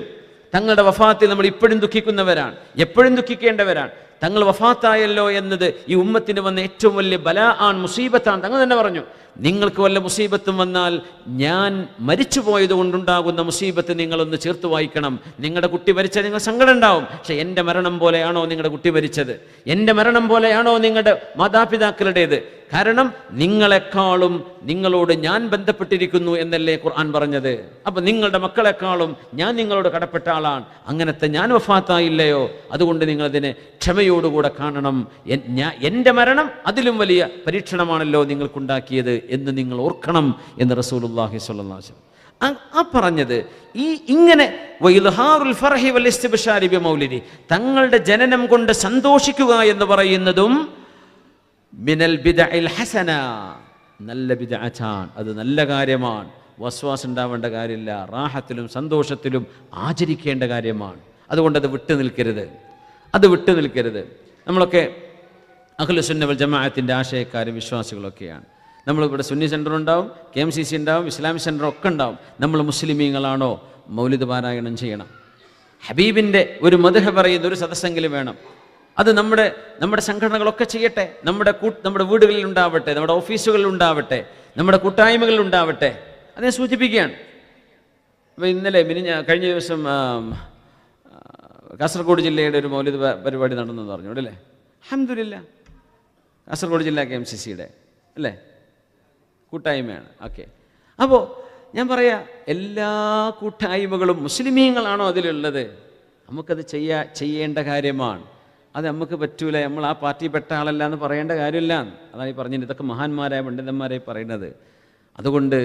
തങ്ങളുടെ വഫാത്തിൽ നമ്മൾ ഇപ്പോഴും ദുഃഖിക്കുന്നവരാണ്, എപ്പോഴും ദുഃഖിക്കേണ്ടവരാണ്. തങ്ങൾ വഫാത്തായല്ലോ എന്നത് ഈ ഉമ്മത്തിന് വന്ന ഏറ്റവും വലിയ ബലാആൻ, മുസീബത്താണ്. തങ്ങൾ തന്നെ പറഞ്ഞു, നിങ്ങൾക്ക് വല്ല മുസീബത്തും വന്നാൽ ഞാൻ മരിച്ചു പോയത് കൊണ്ടുണ്ടാകുന്ന മുസീബത്ത് നിങ്ങളൊന്ന് ചേർത്ത് വായിക്കണം. നിങ്ങളുടെ കുട്ടി മരിച്ചാൽ നിങ്ങൾ സങ്കടം ഉണ്ടാവും. പക്ഷെ എൻ്റെ മരണം പോലെയാണോ നിങ്ങളുടെ കുട്ടി മരിച്ചത്? എൻ്റെ മരണം പോലെയാണോ നിങ്ങളുടെ മാതാപിതാക്കളുടേത്? കാരണം നിങ്ങളെക്കാളും നിങ്ങളോട് ഞാൻ ബന്ധപ്പെട്ടിരിക്കുന്നു എന്നല്ലേ ഖുർആൻ പറഞ്ഞത്. അപ്പൊ നിങ്ങളുടെ മക്കളെക്കാളും ഞാൻ നിങ്ങളോട് കടപ്പെട്ട ആളാണ്. അങ്ങനത്തെ ഞാൻ വഫാത്തായില്ലയോ? അതുകൊണ്ട് നിങ്ങളതിനെ ക്ഷമയോടുകൂടെ കാണണം. എൻ്റെ മരണം അതിലും വലിയ പരീക്ഷണമാണല്ലോ നിങ്ങൾക്കുണ്ടാക്കിയത് എന്ന് നിങ്ങൾ ഓർക്കണം എന്ന് റസൂലുള്ളാഹി സ്വല്ലല്ലാഹു അലൈഹി വസല്ലം ആ പറഞ്ഞത്. ഇങ്ങനെ വഇദ്ഹാറുൽ ഫർഹി വൽ ഇസ്തിബ്ശാരി ബിമൗലിദി, തങ്ങളുടെ ജനനം കൊണ്ട് സന്തോഷിക്കുക എന്ന് പറയുന്നതും മിനൽ ബിദ്അഇൽ ഹസന, നല്ല ബിദ്അത്താണ്. അത് നല്ല കാര്യമാണ്. വസ്വാസ് ഉണ്ടാവേണ്ട കാര്യമില്ല. റാഹത്തിലും സന്തോഷത്തിലും ആചരിക്കേണ്ട കാര്യമാണ്. അതുകൊണ്ട് അത് വിട്ടു നിൽക്കരുത്. നമ്മളൊക്കെ അഹ്ലുസുന്ന വൽ ജമാഅത്തിൻ്റെ ആശയക്കാരും വിശ്വാസികളൊക്കെയാണ്. നമ്മളിവിടെ സുന്നി സെൻ്റർ ഉണ്ടാവും, KMCC ഉണ്ടാവും, ഇസ്ലാമിക് സെൻ്റർ ഒക്കെ ഉണ്ടാവും. നമ്മൾ മുസ്ലിമീങ്ങളാണോ മൗലിദ് പാരായണം ചെയ്യണം. ഹബീബിൻ്റെ ഒരു മദ്ഹ് പറയുന്ന ഒരു സദസ്സെങ്കിലും വേണം. അത് നമ്മുടെ സംഘടനകളൊക്കെ ചെയ്യട്ടെ. നമ്മുടെ വീടുകളിൽ ഉണ്ടാവട്ടെ, നമ്മുടെ ഓഫീസുകളിൽ ഉണ്ടാവട്ടെ, നമ്മുടെ കൂട്ടായ്മകളിൽ ഉണ്ടാവട്ടെ. അതിനെ സൂചിപ്പിക്കുകയാണ്. അപ്പോൾ കഴിഞ്ഞ ദിവസം കാസർഗോഡ് ജില്ലയുടെ ഒരു മൗലിദ് പരിപാടി നടന്നെന്ന് പറഞ്ഞു അല്ലേ? അൽഹംദുലില്ലാഹ്. കാസർഗോഡ് ജില്ലാ KMCCയുടെ അല്ലേ കൂട്ടായ്മയാണ്. ഓക്കെ. അപ്പോൾ ഞാൻ എല്ലാ കൂട്ടായ്മകളും മുസ്ലിമീങ്ങളാണോ അതിലുള്ളത്? നമുക്കത് ചെയ്യേണ്ട കാര്യമാണ്. അത് നമുക്ക് പറ്റൂല, നമ്മൾ ആ പാർട്ടിപ്പെട്ട ആളല്ല എന്ന് പറയേണ്ട കാര്യമില്ല. അതാണ് ഈ പറഞ്ഞത്. ഇതൊക്കെ മഹാന്മാരായ പണ്ഡിതന്മാരായി പറയുന്നത്. അതുകൊണ്ട്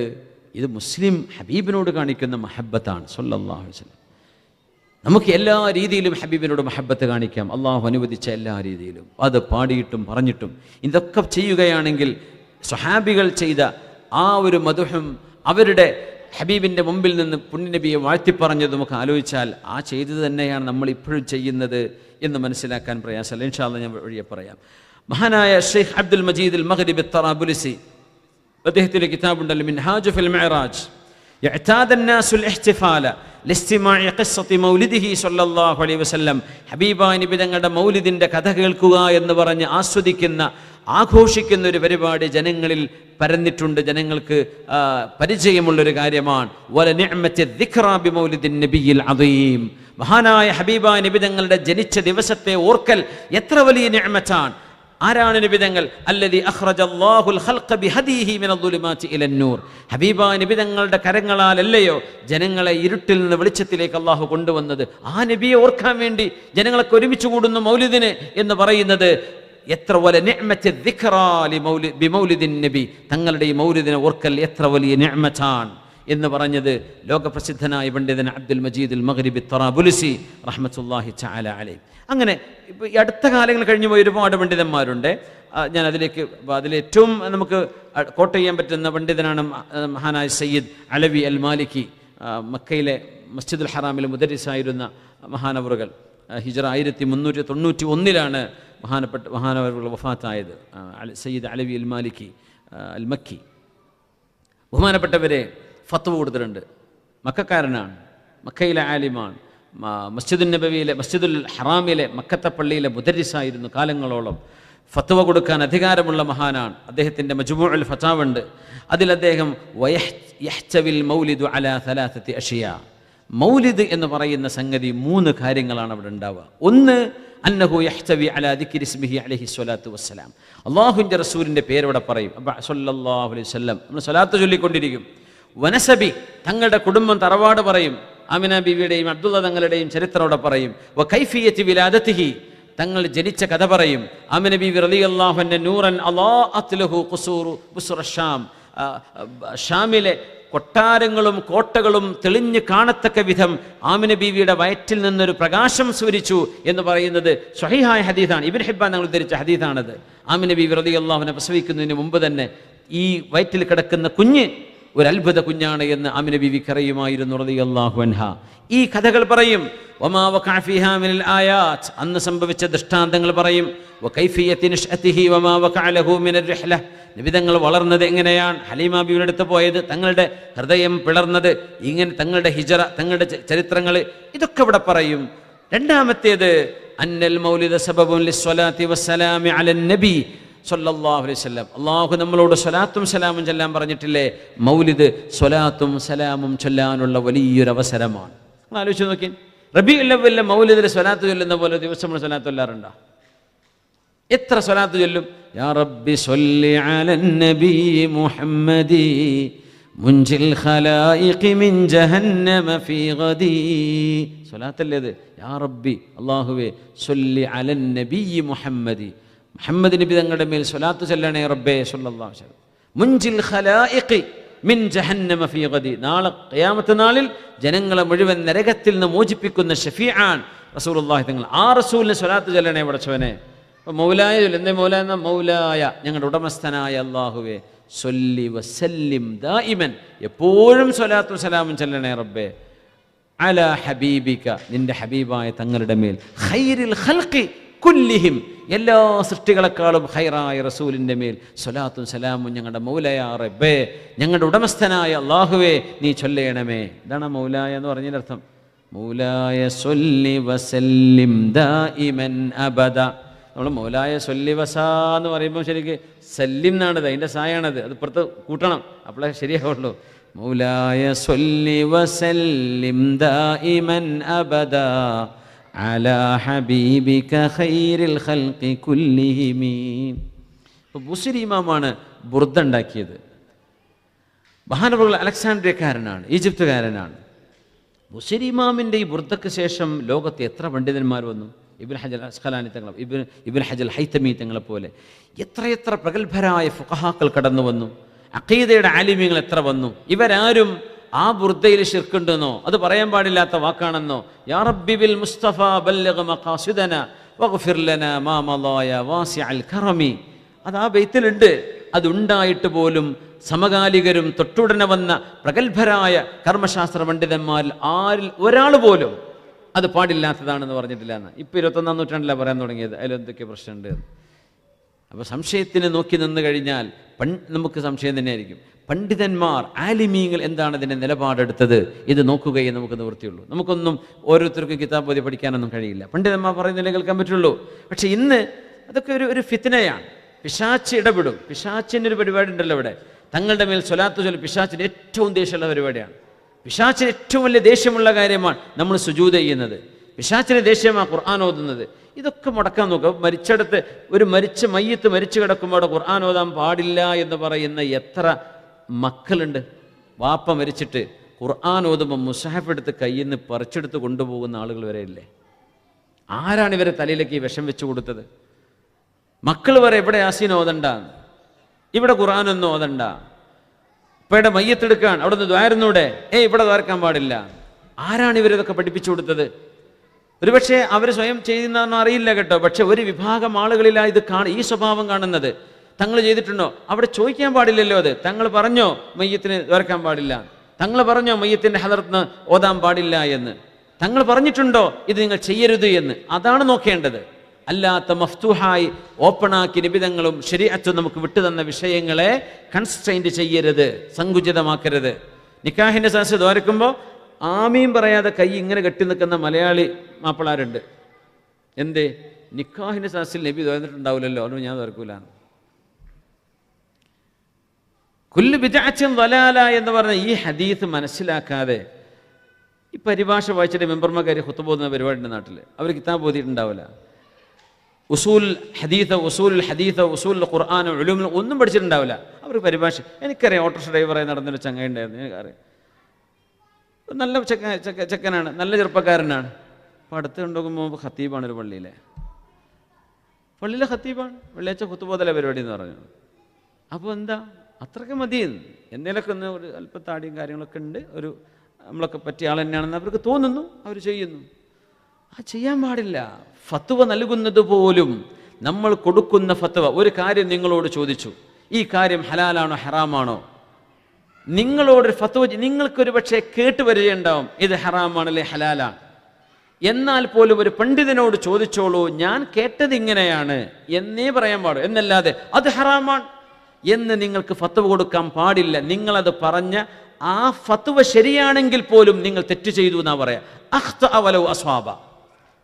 ഇത് മുസ്ലിം ഹബീബിനോട് കാണിക്കുന്ന മഹബത്താണ് സ്വല്ലല്ലാഹു അലൈഹി വസല്ലം. നമുക്ക് എല്ലാ രീതിയിലും ഹബീബിനോട് മഹബത്ത് കാണിക്കാം, അള്ളാഹു അനുവദിച്ച എല്ലാ രീതിയിലും. അത് പാടിയിട്ടും പറഞ്ഞിട്ടും ഇതൊക്കെ ചെയ്യുകയാണെങ്കിൽ സ്വഹാബികൾ ചെയ്ത ആ ഒരു മദ്ഹും അവരുടെ ഹബീബിൻ്റെ മുമ്പിൽ നിന്ന് പുണ്യനബിയെ വാഴ്ത്തിപ്പറഞ്ഞത് നമുക്ക് ആലോചിച്ചാൽ ആ ചെയ്തത് തന്നെയാണ് നമ്മൾ ഇപ്പോഴും ചെയ്യുന്നത് എന്ന് മനസ്സിലാക്കാൻ പ്രയാസമല്ല. ഇൻഷാ അല്ലാഹ് ഞാൻ വഴിയെ പറയാം. മഹാനായ ഷെയ്ഖ് അബ്ദുൽ മജീദ് അൽ മഗ്രിബി തറാബുലിസി, അദ്ദേഹത്തിൻ്റെ കിതാബുണ്ടല്ലോ മിൻഹാജ് ഫിൽ മിഅ്റാജ്, يعتاد الناس الاحتفال لاستماع قصة مولده صلى الله عليه وسلم. ഹബീബായ നബി തങ്ങളുടെ മൗലിദിൻ്റെ കഥ കേൾക്കുക എന്ന് പറഞ്ഞ് ആഘോഷിക്കുന്ന ഒരു പരിപാടി ജനങ്ങളിൽ പരന്നിട്ടുണ്ട്. ജനങ്ങൾക്ക് പരിചയമുള്ളൊരു കാര്യമാണ്. വല നിഅമത്തി ദിക്റാ ബിമൗലിദിൻ നബിയിൽ അദീം, മഹാനായ ഹബീബായ നബി തങ്ങളുടെ ജനിച്ച ദിവസത്തെ ഓർക്കൽ എത്ര വലിയ നിഅമത്താണ്. ആരാണ് നിബിതങ്ങൾ? അല്ലദീ അഖ്റജല്ലാഹുൽ ഖൽഖ ബിഹദീഹി മിനദ്ദുലുമാതി ഇലന്നൂർ. ഹബീബായ നിബിതങ്ങളുടെ കരങ്ങളാലല്ലയോ ജനങ്ങളെ ഇരുട്ടിൽ നിന്ന് വെളിച്ചത്തിലേക്ക് അള്ളാഹു കൊണ്ടുവന്നത്? ആ നബിയെ ഓർക്കാൻ വേണ്ടി ജനങ്ങളൊക്കെ ഒരുമിച്ച് കൂടുന്നു മൗലിദിന് എന്ന് പറയുന്നത് എത്ര വലിയ നിഅ്മത്തി ദിക്റാ ബിമൗലിദിൻ നബി. തങ്ങളുടെ ഈ മൗലിദിനെ ഓർക്കൽ എത്ര വലിയ നിഅ്മത്താണ് എന്ന് പറഞ്ഞത് ലോകപ്രസിദ്ധനായ പണ്ഡിതൻ അബ്ദുൽ മജീദ് അൽ മഗ്രിബി തറാബുലുസി റഹ്മത്തുള്ളാഹി തആല അലൈഹി. അങ്ങനെ ഇപ്പോൾ ഈ അടുത്ത കാലങ്ങൾ കഴിഞ്ഞു പോയ ഒരുപാട് പണ്ഡിതന്മാരുണ്ട്. ഞാൻ അതിലേറ്റവും നമുക്ക് കോട്ട് ചെയ്യാൻ പറ്റുന്ന പണ്ഡിതനാണ് മഹാനായ സയ്യിദ് അലവി അൽ മാലിക്കി. മക്കയിലെ മസ്ജിദുൽ ഹറാമിൽ മുദരിസായിരുന്ന മഹാനവറുകൾ. ഹിജ്റ 1391 മഹാനവറുകൾ വഫാത്തായത്. സയ്യിദ് അലവി അൽ മാലിക്കി അൽ മക്കി. ബഹുമാനപ്പെട്ടവരെ ഫത്വ കൊടുത്തിട്ടുണ്ട്. മക്കക്കാരനാണ്, മക്കയിലെ ആലിമാണ്. മസ്ജിദുൽ നബവിയിലെ മസ്ജിദുൽ ഹറാമിലെ മക്കത്തെ പള്ളിയിലെ മുദരിസായിരുന്നു കാലങ്ങളോളം. ഫത്വ കൊടുക്കാൻ അധികാരമുള്ള മഹാനാണ്. അദ്ദേഹത്തിൻ്റെ മജ്മൂഉൽ ഫതാവ ഉണ്ട്. അതിൽ അദ്ദേഹം യഹ്തവിൽ മൗലിദു അലാ സലാസത്തി അഷിയാ, മൗലിദ് എന്ന് പറയുന്ന സംഗതി 3 കാര്യങ്ങളാണ് അവിടെ ഉണ്ടാവുക. ഒന്ന്, അന്നഹു യഹ്തവി അലാ ദിക്രി ഇസ്മിഹി അലൈഹി സ്വലാത്തു വസ്സലാം, അള്ളാഹുവിൻ്റെ റസൂലിൻ്റെ പേരവിടെ പറയും. സല്ലല്ലാഹു അലൈഹി വസല്ലം നമ്മൾ സ്വലാത്ത് ചൊല്ലിക്കൊണ്ടിരിക്കും. വനസബി, തങ്ങളുടെ കുടുംബം തറവാട് പറയും. ആമിന ബീവിയുടെയും അബ്ദുള്ള തങ്ങളുടെയും ചരിത്രം അവിടെ പറയും. വ കൈഫിയത്തി വിലാദത്തിഹി, തങ്ങൾ ജനിച്ച കഥ പറയും. ആമിന ബീവി റളിയല്ലാഹു അൻഹ നൂറൻ അളാഅത് ലഹു ഖുസൂറു ബുസ്റ ഷാം, ഷാമിലെ കൊട്ടാരങ്ങളും കോട്ടകളും തെളിഞ്ഞ് കാണത്തക്ക വിധം ആമിന ബീവിയുടെ വയറ്റിൽ നിന്നൊരു പ്രകാശം സ്വരിച്ചു എന്ന് പറയുന്നത് സ്വഹീഹായ ഹദീസാണ്. ഇബ്നു ഹിബ്ബാൻ തങ്ങൾ ഉദ്ധരിച്ച ഹദീസാണത്. ആമിന ബീവി റളിയല്ലാഹു അൻഹ പ്രസവിക്കുന്നതിന് മുമ്പ് തന്നെ ഈ വയറ്റിൽ കിടക്കുന്ന കുഞ്ഞ് ഒരു അത്ഭുത കുഞ്ഞാണ് എന്ന് ആമിന ബീവിക്ക് അറിയുമായിരുന്നു റളിയല്ലാഹു അൻഹ. ഈ കഥകൾ പറയും. വമാ വഖഅ ഫീഹാ മിനൽ ആയാത്ത്, അന്ന് സംഭവിച്ച ദൃഷ്ടാന്തങ്ങൾ പറയും. വകൈഫിയത്തി നശ്അതിഹി വമാ വഖഅ ലഹു മിനർ റിഹ്ല, നബിതങ്ങൾ വളർന്നത് എങ്ങനെയാണ്, ഹലീമ ബീവിയുടെ അടുത്ത് പോയത്, തങ്ങളുടെ ഹൃദയം പിളർന്നത്, ഇങ്ങനെ തങ്ങളുടെ ഹിജ്റ, തങ്ങളുടെ ചരിത്രങ്ങൾ, ഇതൊക്കെ ഇവിടെ പറയും. രണ്ടാമത്തേത്, അന്നൽ മൗലിദ സബബുൻ ലിസ്സലാത്തി വസ്സലാമി അലൻ നബി സല്ലല്ലാഹു അലൈഹി വസല്ലം. അള്ളാഹു നമ്മളോട് സ്വലാത്തും സലാമും ചൊല്ലാൻ പറഞ്ഞിട്ടില്ലേ? മൗലിദ് സ്വലാത്തും സലാമും ചൊല്ലാനുള്ള വലിയൊരു അവസരമാണ്. നിങ്ങൾ ആലോചിച്ച് നോക്കി, റബീഉൽ അവ്വലിലെ മൗലിദിൽ സ്വലാത്ത് ചൊല്ലുന്ന പോലെ ദിവസം നമ്മൾ സ്വലാത്ത് ചൊല്ലാറുണ്ടോ? എത്ര സ്വലാത്ത് ചൊല്ലും? യാ റബ്ബി സ്വല്ലി അലൻ നബി മുഹമ്മദി മുൻജിൽ ഖലായിഖി മിൻ ജഹന്നമ ഫീ ഗദി. സ്വലാത്തല്ലേ അത്? യാ റബ്ബി, അല്ലാഹുവേ, സ്വല്ലി അലൻ നബി മുഹമ്മദി, മുഹമ്മദ് നബി തങ്ങളുടെ മേൽ സ്വലാത്ത് ചൊല്ലണേ റബ്ബേ സല്ലല്ലാഹു അലൈഹി വസല്ലം. മുൻജിൽ ഖലായിഖി മിൻ ജഹന്നമ ഫീ ഗദി, നാളെ ഖിയാമത്ത് നാളിൽ ജനങ്ങളെ മുഴുവൻ നരകത്തിൽ നിന്ന് മോചിപ്പിക്കുന്ന ഷഫീആൻ റസൂലുള്ളാഹി തങ്ങൾ. ആ റസൂലിനെ സ്വലാത്ത് ചൊല്ലണേ പടച്ചവനെ. മൗലായ എന്തേ മൗലായ എന്ന മൗലായ, ഞങ്ങളുടെ ഉടമസ്ഥനായ അല്ലാഹുവേ, സ്വല്ലി വസല്ലിം ദായിമൻ, എപ്പോഴും സ്വലാത്തും സലാമും ചൊല്ലണേ റബ്ബേ, അലാ ഹബീബിക, നിന്റെ ഹബീബായ തങ്ങളുടെ മേൽ, ഖൈറിൽ ഖൽഖി കുല്ലിഹിം, എല്ലാ സൃഷ്ടികളെക്കാളും ഖൈറായ റസൂലിൻ്റെ മേൽ സ്വലാത്തും സലാമും ഞങ്ങളുടെ മൗലായ റബ്ബേ, ഞങ്ങളുടെ ഉടമസ്ഥനായ അല്ലാഹുവേ, നീ ചൊല്ലേണമേ. ഇതാണ് മൗലായ എന്ന് പറഞ്ഞതിൻ്റെ അർത്ഥം. മൗലായ സ്വല്ലി വസല്ലിം ദായിമൻ അബദ. നമ്മൾ മൗലായ സ്വല്ലി വസാ എന്ന് പറയുമ്പോൾ ശരിക്ക് സല്ലിം എന്നാണത്, അതിൻ്റെ സായാണത്, അത് പുറത്ത് കൂട്ടണം, അപ്പോഴേ ശരിയാവുള്ളൂ. മൗലായ സ്വല്ലി വസല്ലിം ദായിമൻ അബദ അലാ ഹബീബിക ഖൈറിൽ ഖൽഖി കുല്ലിഹിം. ഇപ്പോൾ ബുസ്രി ഇമാമാണ് ബുർദ ഉണ്ടാക്കിയത്. മഹാനവറുകൾ അലക്സാണ്ട്രിയക്കാരനാണ്, ഈജിപ്തുകാരനാണ്. ബുസ്രി ഇമാമിൻ്റെ ഈ ബുർദക്ക് ശേഷം ലോകത്ത് എത്ര പണ്ഡിതന്മാർ വന്നു. ഇബ്നു ഹജർ അസ്ഖലാനി തങ്ങൾ, ഇബ്നു ഹജർ ഹൈതമി തങ്ങളെ പോലെ എത്രയെത്ര പ്രഗത്ഭരായ ഫുഖഹാക്കൾ കടന്നു വന്നു. അഖീദയുടെ ആലിമീങ്ങൾ എത്ര വന്നു. ഇവരാരും ആ ബുർദയിൽ ശിർക്കുണ്ടെന്നോ അത് പറയാൻ പാടില്ലാത്ത വാക്കാണെന്നോ, യാ റബ്ബി ബിൽ മുസ്തഫ ബല്ലിഗ് മഖാസിദന വഗ്ഫിർ ലനാ മാ മളായ വാസിഅൽ കറമി, അത് ആ ബൈത്തിലുണ്ട്. അതുണ്ടായിട്ട് പോലും സമകാലികരും തൊട്ടുടനെ വന്ന പ്രഗത്ഭരായ കർമ്മശാസ്ത്ര പണ്ഡിതന്മാരിൽ ആരിൽ ഒരാൾ പോലും അത് പാടില്ലാത്തതാണെന്ന് പറഞ്ഞിട്ടില്ല എന്ന്. ഇപ്പോൾ 21-ാം നൂറ്റാണ്ടിലാണ് പറയാൻ തുടങ്ങിയത്. അതിലെന്തൊക്കെ പ്രശ്നമുണ്ട്. അപ്പോൾ സംശയത്തിന് നോക്കി നിന്ന് കഴിഞ്ഞാൽ നമുക്ക് സംശയം തന്നെയായിരിക്കും. പണ്ഡിതന്മാർ, ആലിമീങ്ങൾ എന്താണ് ഇതിൻ്റെ നിലപാടെടുത്തത്, ഇത് നോക്കുകയും നമുക്ക് നിവൃത്തിയുള്ളൂ. നമുക്കൊന്നും ഓരോരുത്തർക്കും കിതാബ് ഓതി പഠിക്കാനൊന്നും കഴിയില്ല. പണ്ഡിതന്മാർ പറയുന്നില്ല കേൾക്കാൻ പറ്റുള്ളൂ. പക്ഷേ ഇന്ന് അതൊക്കെ ഒരു ഫിത്നയാണ്. പിശാച്ച് ഇടപെടും. പിശാച്ചിൻ്റെ ഒരു പരിപാടി ഉണ്ടല്ലോ ഇവിടെ. തങ്ങളുടെ മേൽ സ്വലാത്ത് ചൊല്ലി പിശാച്ചിന് ഏറ്റവും ദേഷ്യമുള്ള പരിപാടിയാണ്. പിശാച്ചിന് ഏറ്റവും വലിയ ദേഷ്യമുള്ള കാര്യമാണ് നമ്മൾ സുജൂദ് ചെയ്യുന്നത്. പിശാച്ചിന് ദേഷ്യമാണ് ഖുർആൻ ഓതുന്നത്. ഇതൊക്കെ മുടക്കാൻ നോക്കുക. മരിച്ചെടുത്ത് ഒരു മയ്യത്ത് മരിച്ചു കിടക്കുമ്പോൾ അവിടെ ഖുർആൻ ഓതാൻ പാടില്ല എന്ന് പറയുന്ന എത്ര മക്കളുണ്ട്. വാപ്പ മരിച്ചിട്ട് ഖുർആൻ ഓതുമ്പോൾ മുസ്ഹഫ് എടുത്ത് കയ്യിൽ നിന്ന് പറിച്ചെടുത്ത് കൊണ്ടുപോകുന്ന ആളുകൾ വരെ ഇല്ലേ? ആരാണ് ഇവരെ തലയിലേക്ക് ഈ വിഷം വെച്ചു കൊടുത്തത്? മക്കൾ വരെ ഇവിടെ യാസീൻ ഓതണ്ട, ഇവിടെ ഖുർആനൊന്നും ഓതണ്ട, ഇപ്പയുടെ മയ്യത്തെടുക്കാൻ അവിടെ നിന്ന് ദ്വാരുന്നൂടെ, ഇവിടെ ദ്വാരക്കാൻ പാടില്ല. ആരാണ് ഇവരിതൊക്കെ പഠിപ്പിച്ചു കൊടുത്തത്? ഒരുപക്ഷെ അവർ സ്വയം ചെയ്യുന്നതെന്ന് അറിയില്ല കേട്ടോ. പക്ഷെ ഒരു വിഭാഗം ആളുകളിലാണ് ഇത് ഈ സ്വഭാവം കാണുന്നത്. തങ്ങൾ ചെയ്തിട്ടുണ്ടോ? അവിടെ ചോദിക്കാൻ പാടില്ലല്ലോ. അത് തങ്ങൾ പറഞ്ഞോ മയ്യത്തിന് ദ്വാരക്കാൻ പാടില്ല? തങ്ങൾ പറഞ്ഞോ മയ്യത്തിൻ്റെ ഹദറത്ത് ഓതാൻ പാടില്ല എന്ന്? തങ്ങൾ പറഞ്ഞിട്ടുണ്ടോ ഇത് നിങ്ങൾ ചെയ്യരുത് എന്ന്? അതാണ് നോക്കേണ്ടത്. അല്ലാത്ത മഫ്തൂഹായി ഓപ്പണാക്കി നിബിധങ്ങളും ശരീഅത്തും നമുക്ക് വിട്ടുതന്ന വിഷയങ്ങളെ കൺസ്ട്രെയിൻറ്റ് ചെയ്യരുത്, സങ്കുചിതമാക്കരുത്. നിക്കാഹിൻ്റെ സദസ്സ് ദ്വാരക്കുമ്പോൾ ആമീൻ പറയാതെ കൈ ഇങ്ങനെ കെട്ടി നിൽക്കുന്ന മലയാളി മാപ്പിളാരുണ്ട്. എന്തേ? നിക്കാഹിൻ്റെ സദസ്സിൽ നബി ദ്വാരന്നിട്ടുണ്ടാവില്ലല്ലോ, അതുകൊണ്ട് ഞാൻ ദ്വാരക്കൂലാണ്. കുല്ലു ബിദ്അത്തിൻ ദലാല എന്ന് പറഞ്ഞ ഈ ഹദീസ് മനസ്സിലാക്കാതെ ഈ പരിഭാഷ വായിച്ചിട്ട് മെമ്പർമാർ ഖുത്ബ ഓതുന്ന പരിപാടിയുടെ നാട്ടിൽ അവർ കിതാബ് ഓതിയിട്ടുണ്ടാവില്ല. ഉസൂൽ ഹദീസ്, ഉസൂൽ ഖുർആൻ, ഉലൂം ഒന്നും പഠിച്ചിട്ടുണ്ടാവില്ല. അവർ പരിഭാഷ. എനിക്കറിയാം, ഓട്ടോറിക്ഷ ഡ്രൈവറായി നടന്നൊരു ചങ്ങ ഉണ്ടായിരുന്നു, എനിക്കറിയാം. നല്ല ചെക്കനാണ്, നല്ല ചെറുപ്പക്കാരനാണ്. അപ്പോൾ അടുത്ത് കൊണ്ടുപോകുമ്പോൾ ഖത്തീബാണ് ഒരു പള്ളിയിലെ ഖത്തീബാണ്. വെള്ളിയാഴ്ച ഖുത്ബ പരിപാടി എന്ന് പറഞ്ഞു. അപ്പോൾ എന്താ അത്രയ്ക്ക് മതി, എന്തെങ്കിലുമൊക്കെ ഒന്ന് ഒരു അല്പത്താടിയും കാര്യങ്ങളൊക്കെ ഉണ്ട്, ഒരു നമ്മളൊക്കെ പറ്റിയ ആൾ തന്നെയാണെന്ന് അവർക്ക് തോന്നുന്നു, അവർ ചെയ്യുന്നു. ചെയ്യാൻ പാടില്ല. ഫത്വ നൽകുന്നത് പോലും നമ്മൾ കൊടുക്കുന്ന ഫത്വ, ഒരു കാര്യം നിങ്ങളോട് ചോദിച്ചു, ഈ കാര്യം ഹലാലാണോ ഹറാമാണോ? നിങ്ങളോടൊരു ഫത്വ, നിങ്ങൾക്കൊരു പക്ഷേ കേട്ട് പരിചയമുണ്ടാവും ഇത് ഹറാമാണല്ലേ ഹലാലാണ്. എന്നാൽ പോലും ഒരു പണ്ഡിതനോട് ചോദിച്ചോളൂ, ഞാൻ കേട്ടത് ഇങ്ങനെയാണ് എന്നേ പറയാൻ പാടും, എന്നല്ലാതെ അത് ഹറാമാണ് എന്ന് നിങ്ങൾക്ക് ഫത്വ കൊടുക്കാൻ പാടില്ല. നിങ്ങളത് പറഞ്ഞ ആ ഫത്വ ശരിയാണെങ്കിൽ പോലും നിങ്ങൾ തെറ്റ് ചെയ്തു എന്നാ പറയാ. അഖ്തഅ വലൗ അസ്വാബ.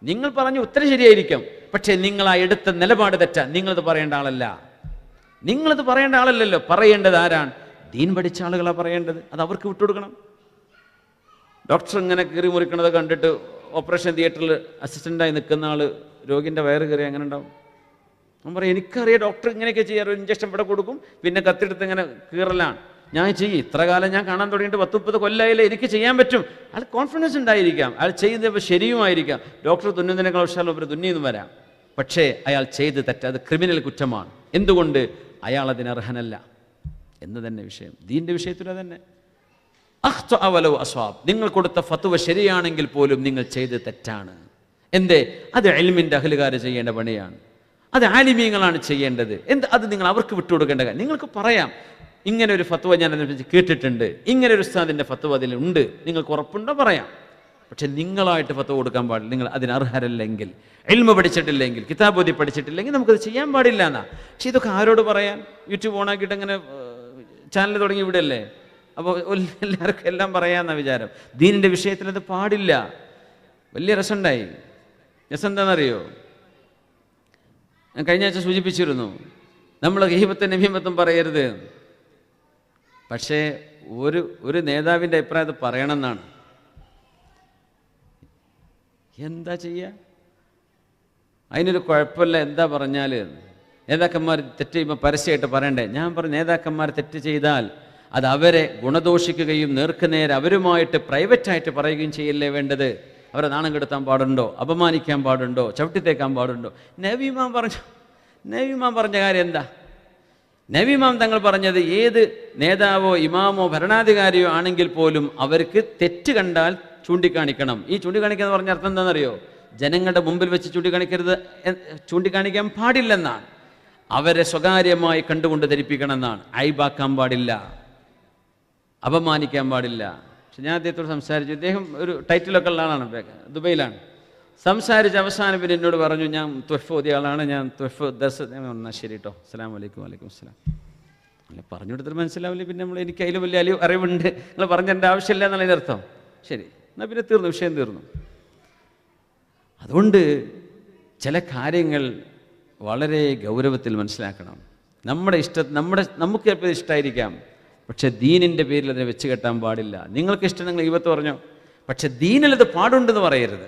നിങ്ങൾ പറഞ്ഞ ഉത്തരം ശരിയായിരിക്കും, പക്ഷേ നിങ്ങൾ ആ എടുത്ത നിലപാട് തെറ്റാ. നിങ്ങളത് പറയേണ്ട ആളല്ല. നിങ്ങളത് പറയേണ്ട ആളല്ലല്ലോ. പറയേണ്ടത് ആരാണ്? ദീൻ പഠിച്ച ആളുകളാണ് പറയേണ്ടത്. അത് അവർക്ക് വിട്ടുകൊടുക്കണം. ഡോക്ടർ ഇങ്ങനെ കീറി മുറിക്കണത് കണ്ടിട്ട് ഓപ്പറേഷൻ തിയേറ്ററിൽ അസിസ്റ്റൻ്റായി നിൽക്കുന്ന ആൾ രോഗിൻ്റെ വയറ് കയറി അങ്ങനെ ഉണ്ടാവും. ഞാൻ പറയും, എനിക്കറിയാം ഡോക്ടർ ഇങ്ങനെയൊക്കെ ചെയ്യാറ്, ഇഞ്ചക്ഷൻ ഇവിടെ കൊടുക്കും, പിന്നെ കത്തെടുത്ത് ഇങ്ങനെ കീറലാണ്. ഞാൻ ചെയ്യും, ഇത്ര കാലം ഞാൻ കാണാൻ തുടങ്ങിയിട്ട് 10-30 കൊല്ലമായില്ലേ, എനിക്ക് ചെയ്യാൻ പറ്റും. അയാൾ കോൺഫിഡൻസ് ഉണ്ടായിരിക്കാം, അയാൾ ചെയ്യുന്നത് ശരിയുമായിരിക്കാം. ഡോക്ടർ തുന്നുന്നതിനേക്കാൾ ഉഷാറിൽ ഒരു തുന്നിയെന്ന് വരാം. പക്ഷേ അയാൾ ചെയ്ത് തെറ്റ്, അത് ക്രിമിനൽ കുറ്റമാണ്. എന്തുകൊണ്ട്? അയാൾ അതിന് അർഹനല്ല എന്ന് തന്നെ വിഷയം. ദീൻ്റെ വിഷയത്തിൽ തന്നെ അഖ്തഅ വലൗ അസ്വാബ്. നിങ്ങൾ കൊടുത്ത ഫത്വ ശരിയാണെങ്കിൽ പോലും നിങ്ങൾ ചെയ്ത് തെറ്റാണ്. എന്തേ? അത് ഇൽമിൻ്റെ അഹ്ലുകാർ ചെയ്യേണ്ട പണിയാണ്, അത് ആലിമീങ്ങളാണ് ചെയ്യേണ്ടത്. അത് നിങ്ങൾ അവർക്ക് വിട്ടുകൊടുക്കേണ്ട കാര്യം. നിങ്ങൾക്ക് പറയാം, ഇങ്ങനെ ഒരു ഫത്വ ഞാൻ അതിനെക്കുറിച്ച് കേട്ടിട്ടുണ്ട്, ഇങ്ങനെ ഒരു ഉസ്താദിൻ്റെ ഫത്വ അതിലുണ്ട്, നിങ്ങൾക്ക് ഉറപ്പുണ്ടോ? പറയാം. പക്ഷെ നിങ്ങളായിട്ട് ഫത്വ കൊടുക്കാൻ പാടില്ല. നിങ്ങൾ അതിന് അർഹരല്ലെങ്കിൽ, ഇൽമ പഠിച്ചിട്ടില്ലെങ്കിൽ, കിതാബോധി പഠിച്ചിട്ടില്ലെങ്കിൽ നമുക്കത് ചെയ്യാൻ പാടില്ല എന്നാ. പക്ഷെ ഇതൊക്കെ ആരോട് പറയാൻ? യൂട്യൂബ് ഓണാക്കിയിട്ട് അങ്ങനെ ചാനൽ തുടങ്ങി വിടല്ലേ? അപ്പോൾ എല്ലാവർക്കും എല്ലാം പറയാമെന്ന വിചാരം. ദീനിൻ്റെ വിഷയത്തിൽ അത് പാടില്ല. വലിയ രസമുണ്ടായി. രസം എന്താണെന്നറിയോ? ഞാൻ കഴിഞ്ഞ ആഴ്ച സൂചിപ്പിച്ചിരുന്നു, നമ്മൾ ഗീബത്തും നമീമത്തും പറയരുത്. പക്ഷേ ഒരു നേതാവിൻ്റെ അഭിപ്രായം അത് പറയണമെന്നാണ്. എന്താ ചെയ്യുക? അതിനൊരു കുഴപ്പമില്ല. എന്താ പറഞ്ഞാൽ നേതാക്കന്മാർ തെറ്റ് ചെയ്യുമ്പോൾ പരസ്യമായിട്ട് പറയണ്ടേ? ഞാൻ പറഞ്ഞു, നേതാക്കന്മാർ തെറ്റ് ചെയ്താൽ അത് അവരെ ഗുണദോഷിക്കുകയും നേർക്കുനേരെ അവരുമായിട്ട് പ്രൈവറ്റായിട്ട് പറയുകയും ചെയ്യല്ലേ വേണ്ടത്. അവരെ നാണം കെടുത്താൻ പാടുണ്ടോ? അപമാനിക്കാൻ പാടുണ്ടോ? ചവിട്ടിത്തേക്കാൻ പാടുണ്ടോ? നബിമാം പറഞ്ഞ കാര്യം എന്താ? നബിമാം തങ്ങൾ പറഞ്ഞത്, ഏത് നേതാവോ ഇമാമോ ഭരണാധികാരിയോ ആണെങ്കിൽ പോലും അവർക്ക് തെറ്റ് കണ്ടാൽ ചൂണ്ടിക്കാണിക്കണം. ഈ ചൂണ്ടിക്കാണിക്കുക എന്ന് പറഞ്ഞ അർത്ഥം എന്താണെന്നറിയോ? ജനങ്ങളുടെ മുമ്പിൽ വെച്ച് ചൂണ്ടിക്കാണിക്കരുത്, ചൂണ്ടിക്കാണിക്കാൻ പാടില്ലെന്നാണ്. അവരെ സ്വകാര്യമായി കണ്ടുകൊണ്ട് ധരിപ്പിക്കണം എന്നാണ്. ഐബാക്കാൻ പാടില്ല, അപമാനിക്കാൻ പാടില്ല. പക്ഷെ ഞാൻ അദ്ദേഹത്തോട് സംസാരിച്ചു. അദ്ദേഹം ഒരു ടൈറ്റിലൊക്കെ ഉള്ള ആളാണ്, ദുബൈയിലാണ്. സംസാരിച്ച് അവസാനം പിന്നെ എന്നോട് പറഞ്ഞു, ഞാൻ ത്വഫ് ഓതിയ ആളാണ്, ഞാൻ ത്വഫ് ദർസ്. എന്നാൽ ശരി കേട്ടോ, അസ്സലാമു അലൈക്കും. വലൈക്കും അസ്സലാം. അല്ല, പറഞ്ഞു കൊടുത്തിട്ട് മനസ്സിലാവില്ല. പിന്നെ എനിക്ക് അതിൽ വലിയ അറിവുണ്ട്, നിങ്ങൾ പറഞ്ഞതിൻ്റെ ആവശ്യമില്ല എന്നുള്ളതിൻ്റെ അർത്ഥം. ശരി, എന്നാൽ പിന്നെ തീർന്നു, വിഷയം തീർന്നു. അതുകൊണ്ട് ചില കാര്യങ്ങൾ വളരെ ഗൗരവത്തിൽ മനസ്സിലാക്കണം. നമുക്ക് ചിലപ്പോൾ ഇഷ്ടമായിരിക്കാം, പക്ഷെ ദീനിൻ്റെ പേരിൽ അതിനെ വെച്ച് കെട്ടാൻ പാടില്ല. നിങ്ങൾക്ക് ഇഷ്ടം, നിങ്ങൾ ഈവത്ത് പറഞ്ഞോ, പക്ഷെ ദീനിലത് പാടുണ്ടെന്ന് പറയരുത്.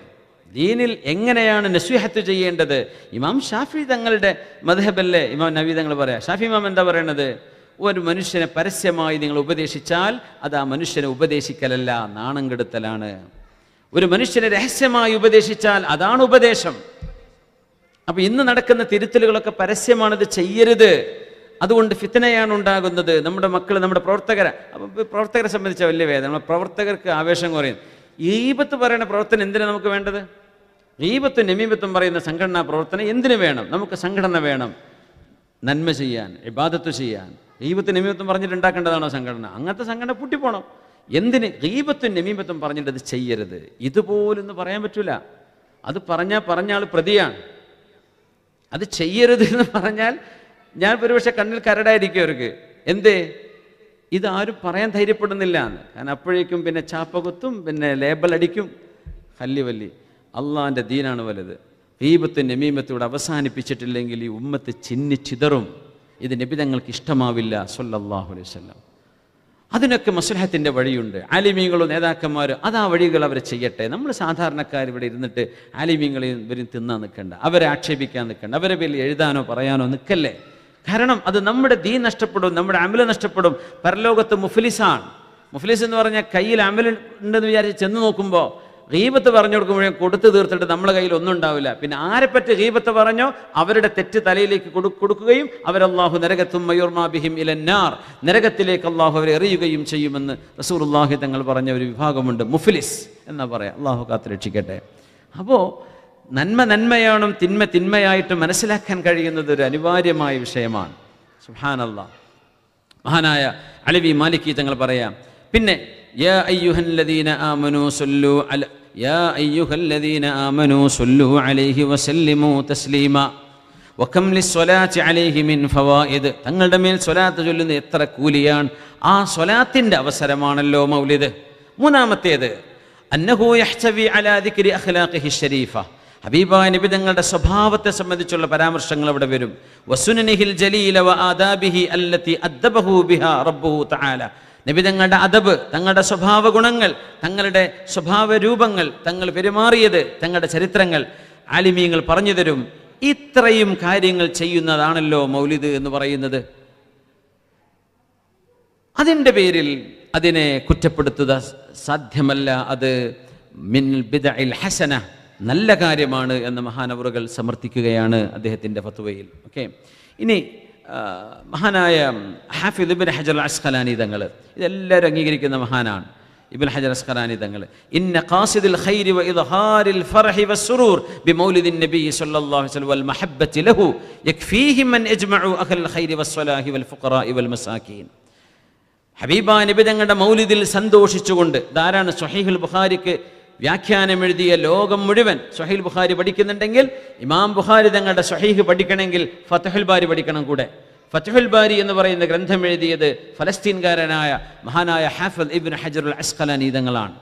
ദീനിൽ എങ്ങനെയാണ് നസ്വിഹത്ത് ചെയ്യേണ്ടത്? ഇമാം ഷാഫി തങ്ങളുടെ മദ്ഹബല്ലേ ഇമാം നബി തങ്ങൾ പറയാം. ഷാഫി ഇമാം എന്താ പറയണത്? ഒരു മനുഷ്യനെ പരസ്യമായി നിങ്ങൾ ഉപദേശിച്ചാൽ അത് ആ മനുഷ്യനെ ഉപദേശിക്കലല്ല, നാണം കെടുത്തലാണ്. ഒരു മനുഷ്യനെ രഹസ്യമായി ഉപദേശിച്ചാൽ അതാണ് ഉപദേശം. അപ്പൊ ഇന്ന് നടക്കുന്ന തിരുത്തലുകളൊക്കെ പരസ്യമാണിത് ചെയ്യരുത്. അതുകൊണ്ട് ഫിത്നയാണ് ഉണ്ടാകുന്നത്. നമ്മുടെ മക്കൾ, നമ്മുടെ പ്രവർത്തകരെ സംബന്ധിച്ച വലിയ വേദന. നമ്മുടെ പ്രവർത്തകർക്ക് ആവേശം കുറയും. ഗീബത്ത് പറയുന്ന പ്രവർത്തനം എന്തിനാണ് നമുക്ക് വേണ്ടത്? ഗീബത്തും നമീമത്തും പറയുന്ന സംഘടനാ പ്രവർത്തനം എന്തിനു വേണം? നമുക്ക് സംഘടന വേണം, നന്മ ചെയ്യാൻ, ഇബാദത്ത് ചെയ്യാൻ. ഗീബത്തും നമീമത്തും പറഞ്ഞിട്ട് ഉണ്ടാക്കേണ്ടതാണോ സംഘടന? അങ്ങനത്തെ സംഘടന പൂട്ടിപ്പോണം. എന്തിന്? ഗീബത്തും നമീമത്തും പറഞ്ഞിട്ട് അത് ചെയ്യരുത്. ഇതുപോലൊന്നും പറയാൻ പറ്റൂല. അത് പറഞ്ഞാൽ പ്രതിയാണ്. അത് ചെയ്യരുത് എന്ന് പറഞ്ഞാൽ ഞാൻ ഒരുപക്ഷെ കണ്ണിൽ കരടായിരിക്കും അവർക്ക്. എന്തേ? ഇതാരും പറയാൻ ധൈര്യപ്പെടുന്നില്ല എന്ന്. കാരണം അപ്പോഴേക്കും പിന്നെ ചാപ്പകുത്തും, പിന്നെ ലേബൽ അടിക്കും. വല്ലി അള്ളാഹിൻ്റെ ദീനാണ് വലുത്. ഗീബത്തും നമീമത്തും ഇവിടെ അവസാനിപ്പിച്ചിട്ടില്ലെങ്കിൽ ഈ ഉമ്മത്ത് ചിന്നിച്ചിതറും. ഇത് നബി തങ്ങൾക്ക് ഇഷ്ടമാവില്ല സ്വല്ലല്ലാഹു അലൈഹി വസല്ലം. അതിനൊക്കെ മസ്ലഹത്തിൻ്റെ വഴിയുണ്ട്. ആലിമീങ്ങളും നേതാക്കന്മാരും അത് ആ വഴികൾ അവർ ചെയ്യട്ടെ. നമ്മൾ സാധാരണക്കാർ ഇവിടെ ഇരുന്നിട്ട് ആലിമീങ്ങളെയും ഇവരും തിന്നാൻ നിൽക്കണ്ട, അവരെ ആക്ഷേപിക്കാൻ നിൽക്കണ്ട, അവരെ പേരിൽ എഴുതാനോ പറയാനോ നിൽക്കല്ലേ. കാരണം അത് നമ്മുടെ ദീൻ നഷ്ടപ്പെടും, നമ്മുടെ അമല് നഷ്ടപ്പെടും. പരലോകത്ത് മുഫ്ലിസാണ്. മുഫ്ലിസ് എന്ന് പറഞ്ഞാൽ കയ്യിൽ അമലുണ്ടെന്ന് വിചാരിച്ച് ചെന്ന് നോക്കുമ്പോൾ ഗീബത്ത് പറഞ്ഞു കൊടുക്കുമ്പോഴേ കൊടുത്തു തീർത്തിട്ട് നമ്മളെ കയ്യിൽ ഒന്നും ഉണ്ടാവില്ല. പിന്നെ ആരെപ്പറ്റി ഗീബത്ത് പറഞ്ഞോ അവരുടെ തെറ്റ് തലയിലേക്ക് കൊടുക്കുകയും അവരല്ലാഹു നരകത്തും മയൂർമാബിഹിം ഇലന്നാർ, നരകത്തിലേക്ക് അള്ളാഹു അവരെ എറിയുകയും ചെയ്യുമെന്ന് റസൂലുള്ളാഹി തങ്ങൾ പറഞ്ഞ ഒരു വിഭാഗമുണ്ട്. മുഫ്ലിസ് എന്നാ പറയാം. അള്ളാഹു കാത്ത് രക്ഷിക്കട്ടെ. അപ്പോൾ നന്മ നന്മയാണും തിന്മ തിന്മയായിട്ട് മനസ്സിലാക്കാൻ കഴിയുന്നത് ഒരു അനിവാര്യമായ വിഷയമാണ്. സുബ്ഹാനല്ലാഹ്. മഹാനായ അലവി മാലിക്കി തങ്ങൾ പറയാം. പിന്നെ യാ അയ്യുഹല്ലദീന ആമനൂ സല്ലു അലൈഹി വസല്ലിമു തസ്ലീമ വകം ലിസ്സലാത്തി അലൈഹി മിൻ ഫവായിദ്. തങ്ങളുടെ മേൽ സ്വലാത്ത് ചൊല്ലുന്ന എത്ര കൂലിയാണ്. ആ സ്വലാത്തിന്റെ അവസരമാണല്ലോ മൗലിദ്. മൂന്നാമത്തേത് അന്നഹു യഹ്തവി അലാ ദിക്രി അഖ്ലാഖിഹി ശരീഫ. ഹബീബായ നബി തങ്ങളുടെ സ്വഭാവത്തെ സംബന്ധിച്ചുള്ള പരാമർശങ്ങൾ അവിടെ വരും. വസുനനിഹിൽ ജലീല വ ആദാബിഹി അല്ലതി അദ്ദബഹു ബിഹാ റബ്ബുഹു തആല. നബി തങ്ങളുടെ അദബ്, തങ്ങളുടെ സ്വഭാവ ഗുണങ്ങൾ, തങ്ങളുടെ സ്വഭാവ രൂപങ്ങൾ, തങ്ങൾ പെരുമാറിയത്, തങ്ങളുടെ ചരിത്രങ്ങൾ ആലിമീങ്ങൾ പറഞ്ഞു തരും. ഇത്രയും കാര്യങ്ങൾ ചെയ്യുന്നതാണല്ലോ മൗലിദ് എന്ന് പറയുന്നത്. അതിൻ്റെ പേരിൽ അതിനെ കുറ്റപ്പെടുത്തുക സാധ്യമല്ല. അത് മിൻ ബിദ്അഇൽ ഹസന, നല്ല കാര്യമാണ് എന്ന് മഹാനവറുകൾ സമർത്ഥിക്കുകയാണ് അദ്ദേഹത്തിൻ്റെ ഫത്വയിൽ. ഓക്കെ, ഇനി മഹാനായ ഹാഫിദ് ഇബ്നു ഹജർ അസ്ഖലാനി തങ്ങൾ, ഇതെല്ലാവരും അംഗീകരിക്കുന്ന മഹാനാണ്. ഇബ്നു ഹജർ അസ്ഖലാനി തങ്ങൾ ഇന്ന ഖാസിദുൽ ഖൈരി വ ഇദ്ഹാരിൽ ഫർഹി വസ്സുറൂർ ബിമൗലിദിൻ നബി സ്വല്ലല്ലാഹു അലൈഹി വസല്ലം വൽ മഹബ്ബത്തി ലഹു യക്ഫീഹിം മൻ ഇജ്മഉ അഹ്ലൽ ഖൈരി വസ്സലാഹി വൽ ഫുഖറാഇ വൽ മസാകീൻ. ഹബീബായ നബി തങ്ങളുടെ മൗലിദിൽ സന്തോഷിച്ചുകൊണ്ട്, ധാരാളം സ്വഹീഹുൽ ബുഖാരിക്ക് വ്യാഖ്യാനം എഴുതിയ ലോകം മുഴുവൻ സ്വഹീഹുൽ ബുഖാരി പഠിക്കുന്നുണ്ടെങ്കിൽ ഇമാം ബുഖാരി തങ്ങളുടെ സ്വഹീഹ് പഠിക്കണമെങ്കിൽ ഫത്ഹുൽ ബാരി പഠിക്കണം കൂടെ. ഫത്ഹുൽ ബാരി എന്ന് പറയുന്ന ഗ്രന്ഥം എഴുതിയത് ഫലസ്തീൻകാരനായ മഹാനായ ഹാഫിദ് ഇബ്നു ഹജറുൽ അസ്ഖലാനി തങ്ങളാണ്.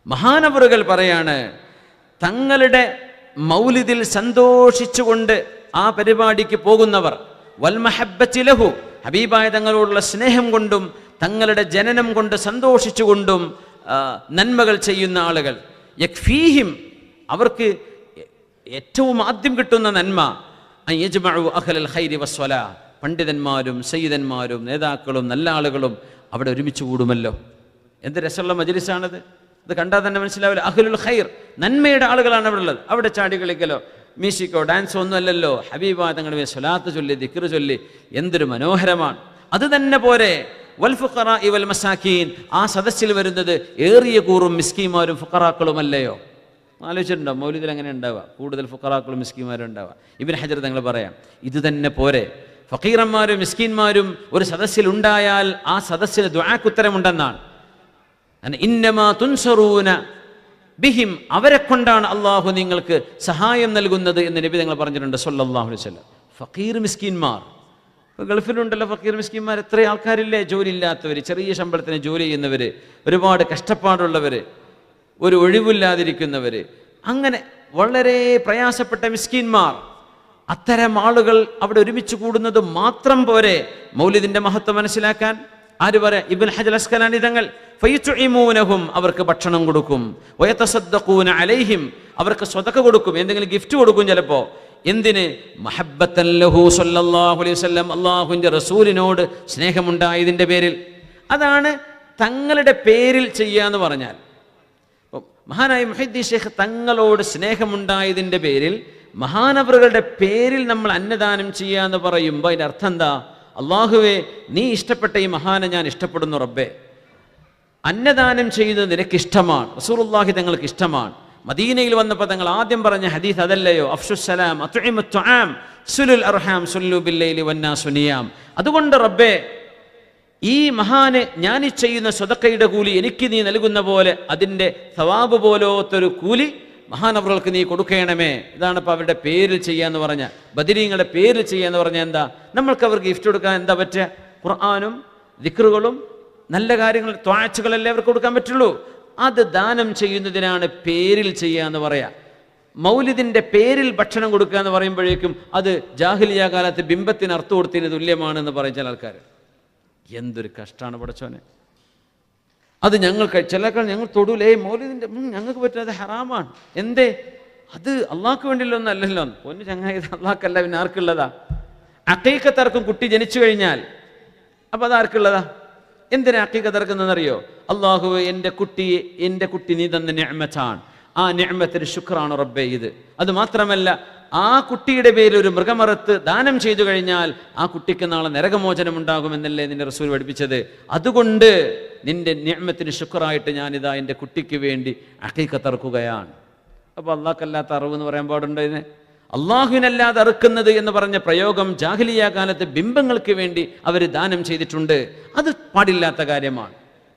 മഹാനവറുകൾ പറയാണ്, തങ്ങളുടെ മൗലിദിൽ സന്തോഷിച്ചുകൊണ്ട് ആ പരിപാടിക്ക് പോകുന്നവർ, വൽ മഹബ്ബത്തി ലഹു, ഹബീബായ തങ്ങളോടുള്ള സ്നേഹം കൊണ്ടും തങ്ങളുടെ ജനനം കൊണ്ട് സന്തോഷിച്ചുകൊണ്ടും നന്മകൾ ചെയ്യുന്ന ആളുകൾ, യക്ഫീഹിം, അവർക്ക് ഏറ്റവും ആദ്യം കിട്ടുന്ന നന്മ യജ്മഉ അഹ്ലൽ ഖൈരി വസ്സലാ, പണ്ഡിതന്മാരും സയ്യിദന്മാരും നേതാക്കളും നല്ല ആളുകളും അവിടെ ഒരുമിച്ച് കൂടുമല്ലോ. എന്ത് രസമുള്ള മജ്ലിസാണത്. ഇത് കണ്ടാൽ തന്നെ മനസ്സിലാവില്ല. അഹ്ലുൽ ഖൈർ, നന്മയുടെ ആളുകളാണ് അവിടെ ഉള്ളത്. അവിടെ ചാടി കളിക്കലോ മ്യൂസിക്കോ ഡാൻസോ ഒന്നും അല്ലല്ലോ. ഹബീബായ തങ്ങളുടെ സ്വലാത്ത് ചൊല്ലി ദിക്ർ ചൊല്ലി എന്തൊരു മനോഹരമാണ്. അത് തന്നെ പോരെ വൽ ഫുഖറാഇ വൽ മസാകീൻ, ആ സദസ്സിൽ വരുന്നത് ഏറിയ കൂറും മിസ്കീന്മാരും ഫുഖറാക്കളുമല്ലയോ. ആലോചിച്ചിട്ടുണ്ടോ മൗലിദിൽ അങ്ങനെ ഉണ്ടാവുക? കൂടുതൽ ഫുഖറാക്കളും മിസ്കീന്മാരും ഉണ്ടാവുക. ഇബ്നു ഹജർ തങ്ങൾ പറയാം, ഇത് തന്നെ പോരെ. ഫക്കീറന്മാരും മിസ്കീന്മാരും ഒരു സദസ്സിൽ ഉണ്ടായാൽ ആ സദസ്സിന് ദുആക്ക് ഉത്തരമുണ്ടെന്നാണ്. ഇന്നമാ തുൻസറൂന ബിഹിം, അവരെ കൊണ്ടാണ് അള്ളാഹു നിങ്ങൾക്ക് സഹായം നൽകുന്നത് എന്ന് നബി തങ്ങൾ പറഞ്ഞിട്ടുണ്ട് സ്വല്ലല്ലാഹു അലൈഹി വസല്ലം. ഫക്കീർ മിസ്കീന്മാർ, ഇപ്പോൾ ഗൾഫിലുണ്ടല്ലോ ഫക്കീർ മിസ്കീന്മാർ, എത്ര ആൾക്കാരില്ലേ ജോലി ഇല്ലാത്തവർ, ചെറിയ ശമ്പളത്തിന് ജോലി ചെയ്യുന്നവർ, ഒരുപാട് കഷ്ടപ്പാടുള്ളവർ, ഒരു ഒഴിവില്ലാതിരിക്കുന്നവർ, അങ്ങനെ വളരെ പ്രയാസപ്പെട്ട മിസ്കീന്മാർ. അത്തരം ആളുകൾ അവിടെ ഒരുമിച്ച് കൂടുന്നത് മാത്രം പോരെ മൗലിദിൻ്റെ മഹത്വം മനസ്സിലാക്കാൻ. ആര് പറയാ? ഇബ്ൻ ഹജർ അസ്കലാനി തങ്ങൾ. ഫയതുഇമൂനഹും, അവർക്ക് ഭക്ഷണം കൊടുക്കും. വയതസദ്ദഖൂന അലൈഹിം, അവർക്ക് സ്വതക്ക കൊടുക്കും, എന്തെങ്കിലും ഗിഫ്റ്റ് കൊടുക്കും ചിലപ്പോ. എന്തിന്? മഹബ്ബത്തൻ ലഹു സ്വല്ലല്ലാഹു അലൈഹി വസല്ലം, അല്ലാഹുവിൻ്റെ റസൂലിനോട് സ്നേഹമുണ്ടായതിൻ്റെ പേരിൽ. അതാണ് തങ്ങളുടെ പേരിൽ ചെയ്യാന്ന് പറഞ്ഞാൽ. മഹാനായ മുഹയ്യിദ്ദീൻ ഷേഖ് തങ്ങളോട് സ്നേഹമുണ്ടായതിൻ്റെ പേരിൽ, മഹാനവറുകളുടെ പേരിൽ നമ്മൾ അന്നദാനം ചെയ്യാന്ന് പറയുമ്പോൾ അതിൻ്റെ അർത്ഥം എന്താ? അള്ളാഹുവേ, നീ ഇഷ്ടപ്പെട്ട ഈ മഹാനെ ഞാൻ ഇഷ്ടപ്പെടുന്നു റബ്ബേ. അന്നദാനം ചെയ്യുന്നത് നിനക്കിഷ്ടമാണ്, റസൂലുള്ളാഹി തങ്ങൾക്ക് ഇഷ്ടമാണ്. മദീനയിൽ വന്നപ്പോൾ തങ്ങൾ ആദ്യം പറഞ്ഞ ഹദീസ് അതല്ലയോ? അഫ്ഷുസ്സലാം അത്ഇമുത് തുആം സുലുൽ അർഹാം സുല്ലു ബില്ലൈലി വന്നാസു നിയാം. അതുകൊണ്ട് റബ്ബേ, ഈ മഹാന് ഞാൻ ഈ ചെയ്യുന്ന സ്വതക്കയുടെ കൂലി എനിക്ക് നീ നൽകുന്ന പോലെ, അതിൻ്റെ സവാബ് പോലത്തൊരു കൂലി മഹാനവറുകൾക്ക് നീ കൊടുക്കണമേ. ഇതാണ് ഇപ്പോൾ അവരുടെ പേരിൽ ചെയ്യാന്ന് പറഞ്ഞാൽ, ബദരീങ്ങളുടെ പേരിൽ ചെയ്യാന്ന് പറഞ്ഞാൽ എന്താ? നമ്മൾക്ക് അവർക്ക് ഗിഫ്റ്റ് കൊടുക്കാൻ എന്താ പറ്റുക? ഖുർആനും ദിക്റുകളും നല്ല കാര്യങ്ങൾ ത്വാഅത്തുകളല്ലേ അവർക്ക് കൊടുക്കാൻ പറ്റുള്ളൂ. അത് ദാനം ചെയ്യുന്നതിനാണ് പേരിൽ ചെയ്യാന്ന് പറയാ. മൗലിദിൻ്റെ പേരിൽ ഭക്ഷണം കൊടുക്കുക എന്ന് പറയുമ്പോഴേക്കും അത് ജാഹിലിയ കാലത്ത് ബിംബത്തിന് അർത്ഥം കൊടുത്തതിന് തുല്യമാണെന്ന് പറയും ചില ആൾക്കാർ. എന്തൊരു കഷ്ടമാണ് പടച്ചോനെ. അത് ചില ആൾക്കാർ ഞങ്ങൾ തൊടൂലേ മൗലിദിൻ്റെ, ഞങ്ങൾക്ക് പറ്റുന്നത് ഹറാമാണ്. എന്തേ? അത് അള്ളാഹ്ക്ക് വേണ്ടിയുള്ളൊന്നും അല്ലല്ലോ. പൊന്നു ചങ്ങായി, അള്ളാഹ്ക്കല്ല, പിന്നെ ആർക്കുള്ളതാ? അഖീഖത്തർക്കും കുട്ടി ജനിച്ചു കഴിഞ്ഞാൽ അപ്പം അത് ആർക്കുള്ളതാ? എന്തിനാ അഖീഖത്തർക്കുന്നതെന്നറിയോ? അള്ളാഹുവേ, എൻ്റെ കുട്ടി നീ തന്ന നിഅമത്താണ്, ആ നിഅമത്തിന് ശുക്റാണ് റബ്ബേ ഇത്. അത് മാത്രമല്ല, ആ കുട്ടിയുടെ പേരിൽ ഒരു മൃഗമറുത്ത് ദാനം ചെയ്തു കഴിഞ്ഞാൽ ആ കുട്ടിക്ക് നാളെ നരകമോചനം ഉണ്ടാകുമെന്നല്ലേ നിന്റെ റസൂൽ പഠിപ്പിച്ചത്. അതുകൊണ്ട് നിന്റെ നിഅമത്തിന് ശുക്റായിട്ട് ഞാനിതാ എൻ്റെ കുട്ടിക്ക് വേണ്ടി അഖീഖത്തറുക്കുകയാണ്. അപ്പോൾ അള്ളാഹ്ക്കല്ലാത്ത അറിവ് എന്ന് പറയാൻ പാടുണ്ടോ ഇതിനെ? അള്ളാഹുവിനല്ലാതെ അറുക്കുന്നത് എന്ന് പറഞ്ഞ പ്രയോഗം ജാഹിലിയ കാലത്ത് ബിംബങ്ങൾക്ക് വേണ്ടി അവർ ദാനം ചെയ്തിട്ടുണ്ട്. അത് പാടില്ലാത്ത കാര്യമാണ്.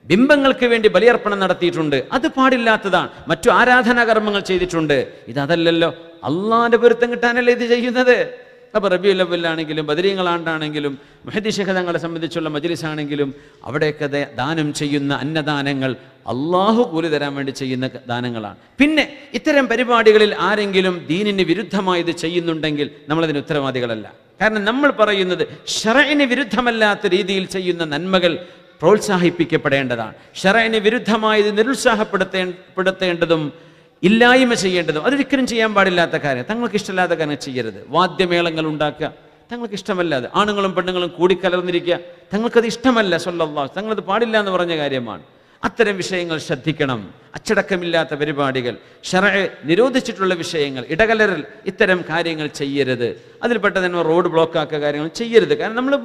ബിംബങ്ങൾക്ക് വേണ്ടി ബലിയർപ്പണം നടത്തിയിട്ടുണ്ട്, അത് പാടില്ലാത്തതാണ്. മറ്റു ആരാധനാകർമ്മങ്ങൾ ചെയ്തിട്ടുണ്ട്. ഇതല്ലല്ലോ, അള്ളാഹിന്റെ പൊരുത്തം കിട്ടാനല്ലേ ഇത് ചെയ്യുന്നത്. അപ്പോൾ റബീഉൽ അവ്വലാണെങ്കിലും ബദരീങ്ങളാണ്ടാണെങ്കിലും മുഹയ്യിദ്ദീൻ ഷേഖ് തങ്ങളെ സംബന്ധിച്ചുള്ള മജ്ലിസ് ആണെങ്കിലും അവിടെയൊക്കെ ദാനം ചെയ്യുന്ന അന്നദാനങ്ങൾ അള്ളാഹു കൂലി തരാൻ വേണ്ടി ചെയ്യുന്ന ദാനങ്ങളാണ്. പിന്നെ ഇത്തരം പരിപാടികളിൽ ആരെങ്കിലും ദീനിന് വിരുദ്ധമായി ഇത് ചെയ്യുന്നുണ്ടെങ്കിൽ നമ്മളതിന് ഉത്തരവാദികളല്ല. കാരണം നമ്മൾ പറയുന്നത് ശറഇന് വിരുദ്ധമല്ലാത്ത രീതിയിൽ ചെയ്യുന്ന നന്മകൾ പ്രോത്സാഹിപ്പിക്കപ്പെടേണ്ടതാണ്. ശറഇന് വിരുദ്ധമായത് നിരുത്സാഹപ്പെടുത്തേണ്ടതും ഇല്ലായ്മ ചെയ്യേണ്ടതും അതൊരിക്കലും ചെയ്യാൻ പാടില്ലാത്ത കാര്യം. തങ്ങൾക്ക് ഇഷ്ടമില്ലാത്ത കാര്യം ചെയ്യരുത്. വാദ്യമേളങ്ങൾ ഉണ്ടാക്കുക തങ്ങൾക്ക് ഇഷ്ടമല്ലാതെ, ആണുങ്ങളും പെണ്ണുങ്ങളും കൂടിക്കലർന്നിരിക്കുക തങ്ങൾക്കത് ഇഷ്ടമല്ല. സ്വല്ലല്ലാഹു തങ്ങളത് പാടില്ല എന്ന് പറഞ്ഞ കാര്യമാണ്. അത്തരം വിഷയങ്ങൾ ശ്രദ്ധിക്കണം. അച്ചടക്കമില്ലാത്ത പരിപാടികൾ, ശറഅ് നിരോധിച്ചിട്ടുള്ള വിഷയങ്ങൾ, ഇടകലരൽ, ഇത്തരം കാര്യങ്ങൾ ചെയ്യരുത്. അതിൽപ്പെട്ട തന്നെ റോഡ് ബ്ലോക്കാക്കുക കാര്യങ്ങൾ ചെയ്യരുത്. കാരണം നമ്മൾ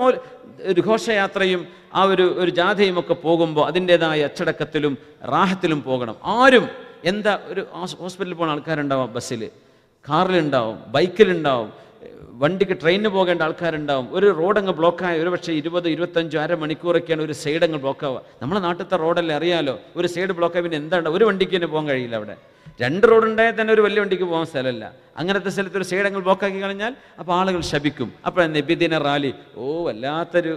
ഒരു ഘോഷയാത്രയും ആ ഒരു ജാഥയും ഒക്കെ പോകുമ്പോൾ അതിൻ്റെതായ അച്ചടക്കത്തിലും റാഹത്തിലും പോകണം. ആരും എന്താ ഒരു ഹോസ്പിറ്റലിൽ പോകുന്ന ആൾക്കാരുണ്ടാവും, ബസ്സിൽ, കാറിലുണ്ടാവും, ബൈക്കിലുണ്ടാവും, വണ്ടിക്ക് ട്രെയിനിന് പോകേണ്ട ആൾക്കാരുണ്ടാവും. ഒരു റോഡങ്ങ് ബ്ലോക്കായ ഒരു പക്ഷേ 20-25 അരമണിക്കൂറൊക്കെയാണ് ഒരു സൈഡ് അങ്ങ് ബ്ലോക്കാവുക. നമ്മളെ നാട്ടിലത്തെ റോഡല്ലേ അറിയാലോ. ഒരു സൈഡ് ബ്ലോക്കായി പിന്നെ എന്താണ്, ഒരു വണ്ടിക്ക് തന്നെ പോകാൻ കഴിയില്ല. അവിടെ 2 റോഡ് ഉണ്ടായാൽ തന്നെ ഒരു വലിയ വണ്ടിക്ക് പോകാൻ സ്ഥലമല്ല. അങ്ങനത്തെ സ്ഥലത്ത് ഒരു സൈഡ് അങ്ങ് ബ്ലോക്കാക്കി കഴിഞ്ഞാൽ അപ്പോൾ ആളുകൾ ശപിക്കും. അപ്പോൾ നബിദിന റാലി, വല്ലാത്തൊരു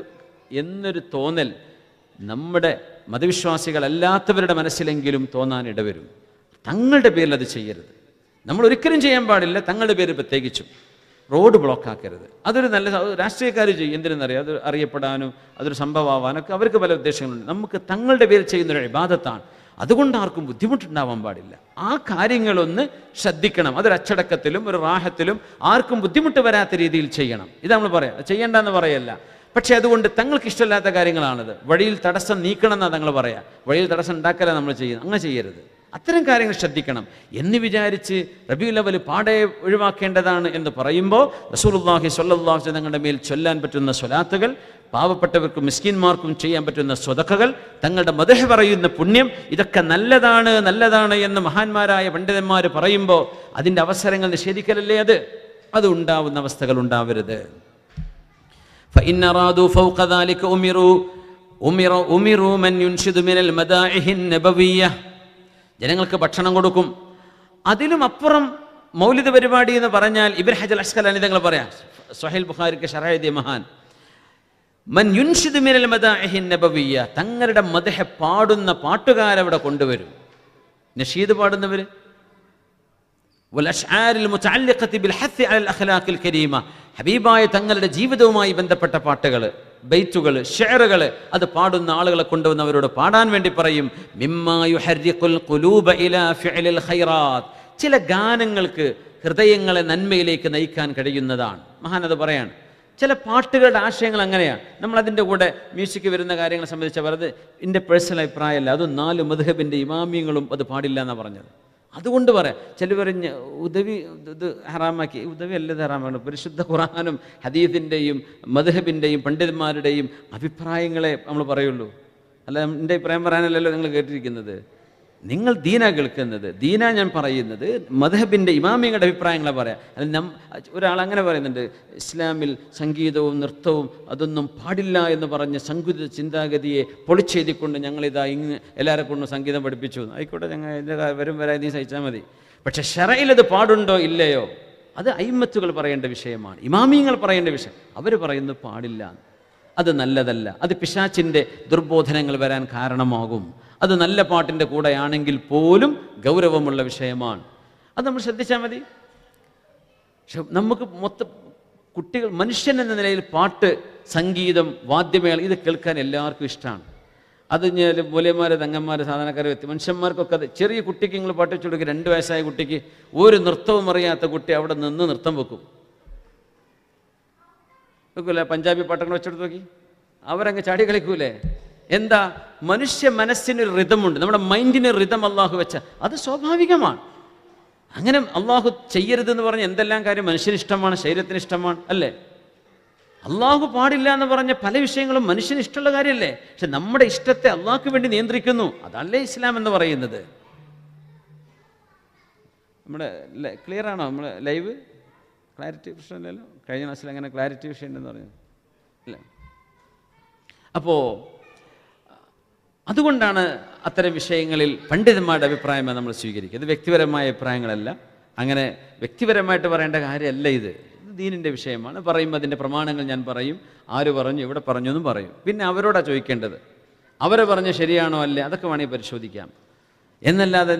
എന്നൊരു തോന്നൽ നമ്മുടെ മതവിശ്വാസികളല്ലാത്തവരുടെ മനസ്സിലെങ്കിലും തോന്നാൻ ഇടവരും. തങ്ങളുടെ പേരിൽ അത് ചെയ്യരുത്. നമ്മൾ ഒരിക്കലും ചെയ്യാൻ പാടില്ല. തങ്ങളുടെ പേര് പ്രത്യേകിച്ചും റോഡ് ബ്ലോക്കാക്കരുത്. അതൊരു നല്ല രാഷ്ട്രീയക്കാർ ചെയ്യും. എന്തിനെന്നറിയാം, അത് അറിയപ്പെടാനും അതൊരു സംഭവമാവാനൊക്കെ അവർക്ക് പല ഉദ്ദേശങ്ങളുണ്ട്. നമുക്ക് തങ്ങളുടെ പേരിൽ ചെയ്യുന്നൊരു ഇബാദത്താണ്. അതുകൊണ്ട് ആർക്കും ബുദ്ധിമുട്ടുണ്ടാവാൻ പാടില്ല. ആ കാര്യങ്ങളൊന്ന് ശ്രദ്ധിക്കണം. അതൊരു അച്ചടക്കത്തിലും ഒരു റാഹത്തിലും ആർക്കും ബുദ്ധിമുട്ട് വരാത്ത രീതിയിൽ ചെയ്യണം. ഇത് നമ്മൾ പറയാം, ചെയ്യേണ്ടെന്ന് പറയല്ല. പക്ഷേ അതുകൊണ്ട് തങ്ങൾക്ക് ഇഷ്ടമില്ലാത്ത കാര്യങ്ങളാണത്. വഴിയിൽ തടസ്സം നീക്കണം എന്നാണ് തങ്ങൾ പറയാം. വഴിയിൽ തടസ്സം ഉണ്ടാക്കല നമ്മൾ ചെയ്യുന്നത്. അങ്ങനെ ചെയ്യരുത്. അത്തരം കാര്യങ്ങൾ ശ്രദ്ധിക്കണം എന്ന് വിചാരിച്ച് റബീഉൽ അവ്വൽ പാടെ ഒഴിവാക്കേണ്ടതാണ് എന്ന് പറയുമ്പോൾ റസൂലുള്ളാഹി സ്വല്ലല്ലാഹു അലൈഹി വസല്ലം തങ്ങളുടെ മേൽ ചൊല്ലാൻ പറ്റുന്ന സ്വലാത്തുകൾ, പാവപ്പെട്ടവർക്കും മിസ്കീന്മാർക്കും ചെയ്യാൻ പറ്റുന്ന സ്വതക്കകൾ, തങ്ങളുടെ മദ്ഹ് പറയുന്ന പുണ്യം, ഇതൊക്കെ നല്ലതാണ് എന്ന് മഹാന്മാരായ പണ്ഡിതന്മാർ പറയുമ്പോൾ അതിൻ്റെ അവസരങ്ങൾ നിഷേധിക്കലല്ലേ അത് ഉണ്ടാവുന്ന അവസ്ഥകൾ ഉണ്ടാവരുത്. فإن أرادوا فوق ذلك أمروا من ينشد من المدائح النبوية. ജനങ്ങൾക്ക് ഭക്ഷണം കൊടുക്കും. അതിലും അപ്പുറം മൗലിദ് പരിപാടി എന്ന് പറഞ്ഞാൽ ഇബ്ൻ ഹജർ അസ്ഖലാനി തങ്ങൾ പറയാം, സ്വഹീഹ് ബുഖാരിക്ക് ശറഹ് എഴുതിയ മഹാൻ, മൻ യുൻഷിദു മിനൽ മദാഇഹി നബവിയ്യ, തങ്ങളുടെ മദ്ഹ് പാടുന്ന പാട്ടുകാരവിടെ കൊണ്ടുവരും. നഷീദ് പാടുന്നവർ, വൽ അശ്ആരിൽ മുതഅല്ലിഖത്തി ബിൽ ഹസ്സ് അലൽ അഖ്ലാഖിൽ കരീമ, ഹബീബായ തങ്ങളുടെ ജീവിതവുമായി ബന്ധപ്പെട്ട പാട്ടുകൾ. ബൈത്തുകൾ, ഷെയറുകൾ അത് പാടുന്ന ആളുകളെ കൊണ്ടുവന്ന് അവരോട് പാടാൻ വേണ്ടി പറയും. മിമ്മാ യുഹർരിഖുൽ ഖുലൂബ ഇലാ ഫിഅലിൽ ഖൈറാത്ത്, ചില ഗാനങ്ങൾക്ക് ഹൃദയങ്ങളെ നന്മയിലേക്ക് നയിക്കാൻ കഴിയുന്നതാണ്. മഹാനത് പറയാണ്. ചില പാട്ടുകളുടെ ആശയങ്ങൾ അങ്ങനെയാണ്. നമ്മളതിൻ്റെ കൂടെ മ്യൂസിക് വരുന്ന കാര്യങ്ങളെ സംബന്ധിച്ച് പറഞ്ഞത് എൻ്റെ പേഴ്സണൽ അഭിപ്രായമല്ല, അത് 4 മദ്ഹബിൻ്റെ ഇമാമിയങ്ങളും അത് പാടില്ല എന്നാണ് പറഞ്ഞത്. അതുകൊണ്ട് പറയാം, ചില പറഞ്ഞ് ഉദവി ഇത് ഹറാമാക്കി. ഉദവി അല്ലത് ഹറാമാണ്. പരിശുദ്ധ ഖുർആനും ഹദീസിൻ്റെയും മദ്ഹബിൻ്റെയും പണ്ഡിതന്മാരുടെയും അഭിപ്രായങ്ങളെ നമ്മൾ പറയുള്ളൂ. അല്ല എൻ്റെ അഭിപ്രായം പറയാനല്ലല്ലോ നിങ്ങൾ കേട്ടിരിക്കുന്നത്. നിങ്ങൾ ദീന കേൾക്കുന്നത്, ദീന ഞാൻ പറയുന്നത് മദ്ഹബിൻ്റെ ഇമാമിങ്ങളുടെ അഭിപ്രായങ്ങളെ പറയാം. അല്ല ഒരാൾ അങ്ങനെ പറയുന്നുണ്ട്, ഇസ്ലാമിൽ സംഗീതവും നൃത്തവും അതൊന്നും പാടില്ല എന്ന് പറഞ്ഞ് സംഗീത ചിന്താഗതിയെ പൊളിച്ചെഴുതിക്കൊണ്ട് ഞങ്ങളിതാ ഇങ്ങ് എല്ലാവരെ കൊണ്ടും സംഗീതം പഠിപ്പിച്ചു. ആയിക്കോട്ടെ, ഞങ്ങൾ എൻ്റെ വരും വരാൻ നീ സഹിച്ചാൽ മതി. പക്ഷെ ശറയിലത് പാടുണ്ടോ ഇല്ലയോ അത് അയിമ്മത്തുകൾ പറയേണ്ട വിഷയമാണ്, ഇമാമിയങ്ങൾ പറയേണ്ട വിഷയം. അവർ പറയുന്നത് പാടില്ല, അത് നല്ലതല്ല, അത് പിശാചിൻ്റെ ദുർബോധനങ്ങൾ വരാൻ കാരണമാകും, അത് നല്ല പാട്ടിൻ്റെ കൂടെയാണെങ്കിൽ പോലും ഗൗരവമുള്ള വിഷയമാണ്. അത് നമ്മൾ ശ്രദ്ധിച്ചാൽ മതി. പക്ഷെ നമുക്ക് കുട്ടികൾ മനുഷ്യൻ എന്ന നിലയിൽ പാട്ട്, സംഗീതം, വാദ്യമേള ഇത് കേൾക്കാൻ എല്ലാവർക്കും ഇഷ്ടമാണ്. അത് ഞാൻ മൂല്യന്മാർ, തങ്ങന്മാർ, സാധാരണക്കാർ, മനുഷ്യന്മാർക്കൊക്കെ അത്. ചെറിയ കുട്ടിക്ക് നിങ്ങൾ പാട്ട് വെച്ച് കൊടുക്കുക, 2 വയസ്സായ കുട്ടിക്ക് ഒരു നൃത്തവും അറിയാത്ത കുട്ടി അവിടെ നിന്ന് നൃത്തം വെക്കും. വെക്കൂല? പഞ്ചാബി പാട്ടങ്ങൾ വെച്ചെടുത്ത് നോക്കി, അവരങ്ങ് ചാടി കളിക്കൂലേ? എന്താ? മനുഷ്യ മനസ്സിനൊരു റിതമുണ്ട്, നമ്മുടെ മൈൻഡിന് റിതം അള്ളാഹു വെച്ച, അത് സ്വാഭാവികമാണ്. അങ്ങനെ അള്ളാഹു ചെയ്യരുതെന്ന് പറഞ്ഞ എന്തെല്ലാം കാര്യം മനുഷ്യന് ഇഷ്ടമാണ്, ശരീരത്തിന് ഇഷ്ടമാണ്, അല്ലേ? അള്ളാഹു പാടില്ല എന്ന് പറഞ്ഞ പല വിഷയങ്ങളും മനുഷ്യന് ഇഷ്ടമുള്ള കാര്യമല്ലേ? പക്ഷെ നമ്മുടെ ഇഷ്ടത്തെ അള്ളാഹ്ക്ക് വേണ്ടി നിയന്ത്രിക്കുന്നു. അതല്ലേ ഇസ്ലാം എന്ന് പറയുന്നത്. നമ്മുടെ ക്ലിയർ ആണോ? നമ്മുടെ ലൈവ് ക്ലാരിറ്റി പ്രശ്നമില്ലല്ലോ? കഴിഞ്ഞ ക്ലാസ്സിൽ അങ്ങനെ ക്ലാരിറ്റി വിഷയം ഉണ്ടെന്ന് പറഞ്ഞു അല്ലേ? അപ്പോൾ അതുകൊണ്ടാണ് അത്തരം വിഷയങ്ങളിൽ പണ്ഡിതന്മാരുടെ അഭിപ്രായമാണ് നമ്മൾ സ്വീകരിക്കുക. ഇത് വ്യക്തിപരമായ അഭിപ്രായങ്ങളല്ല, അങ്ങനെ വ്യക്തിപരമായിട്ട് പറയേണ്ട കാര്യമല്ല. ഇത് ദീനിൻ്റെ വിഷയമാണ്. പറയുമ്പോൾ അതിൻ്റെ പ്രമാണങ്ങൾ ഞാൻ പറയും, ആര് പറഞ്ഞു, എവിടെ പറഞ്ഞു എന്നും പറയും. പിന്നെ അവരോടാണ് ചോദിക്കേണ്ടത്, അവരെ പറഞ്ഞ് ശരിയാണോ അല്ലേ, അതൊക്കെ വേണമെങ്കിൽ പരിശോധിക്കാം. എന്നല്ലാതെ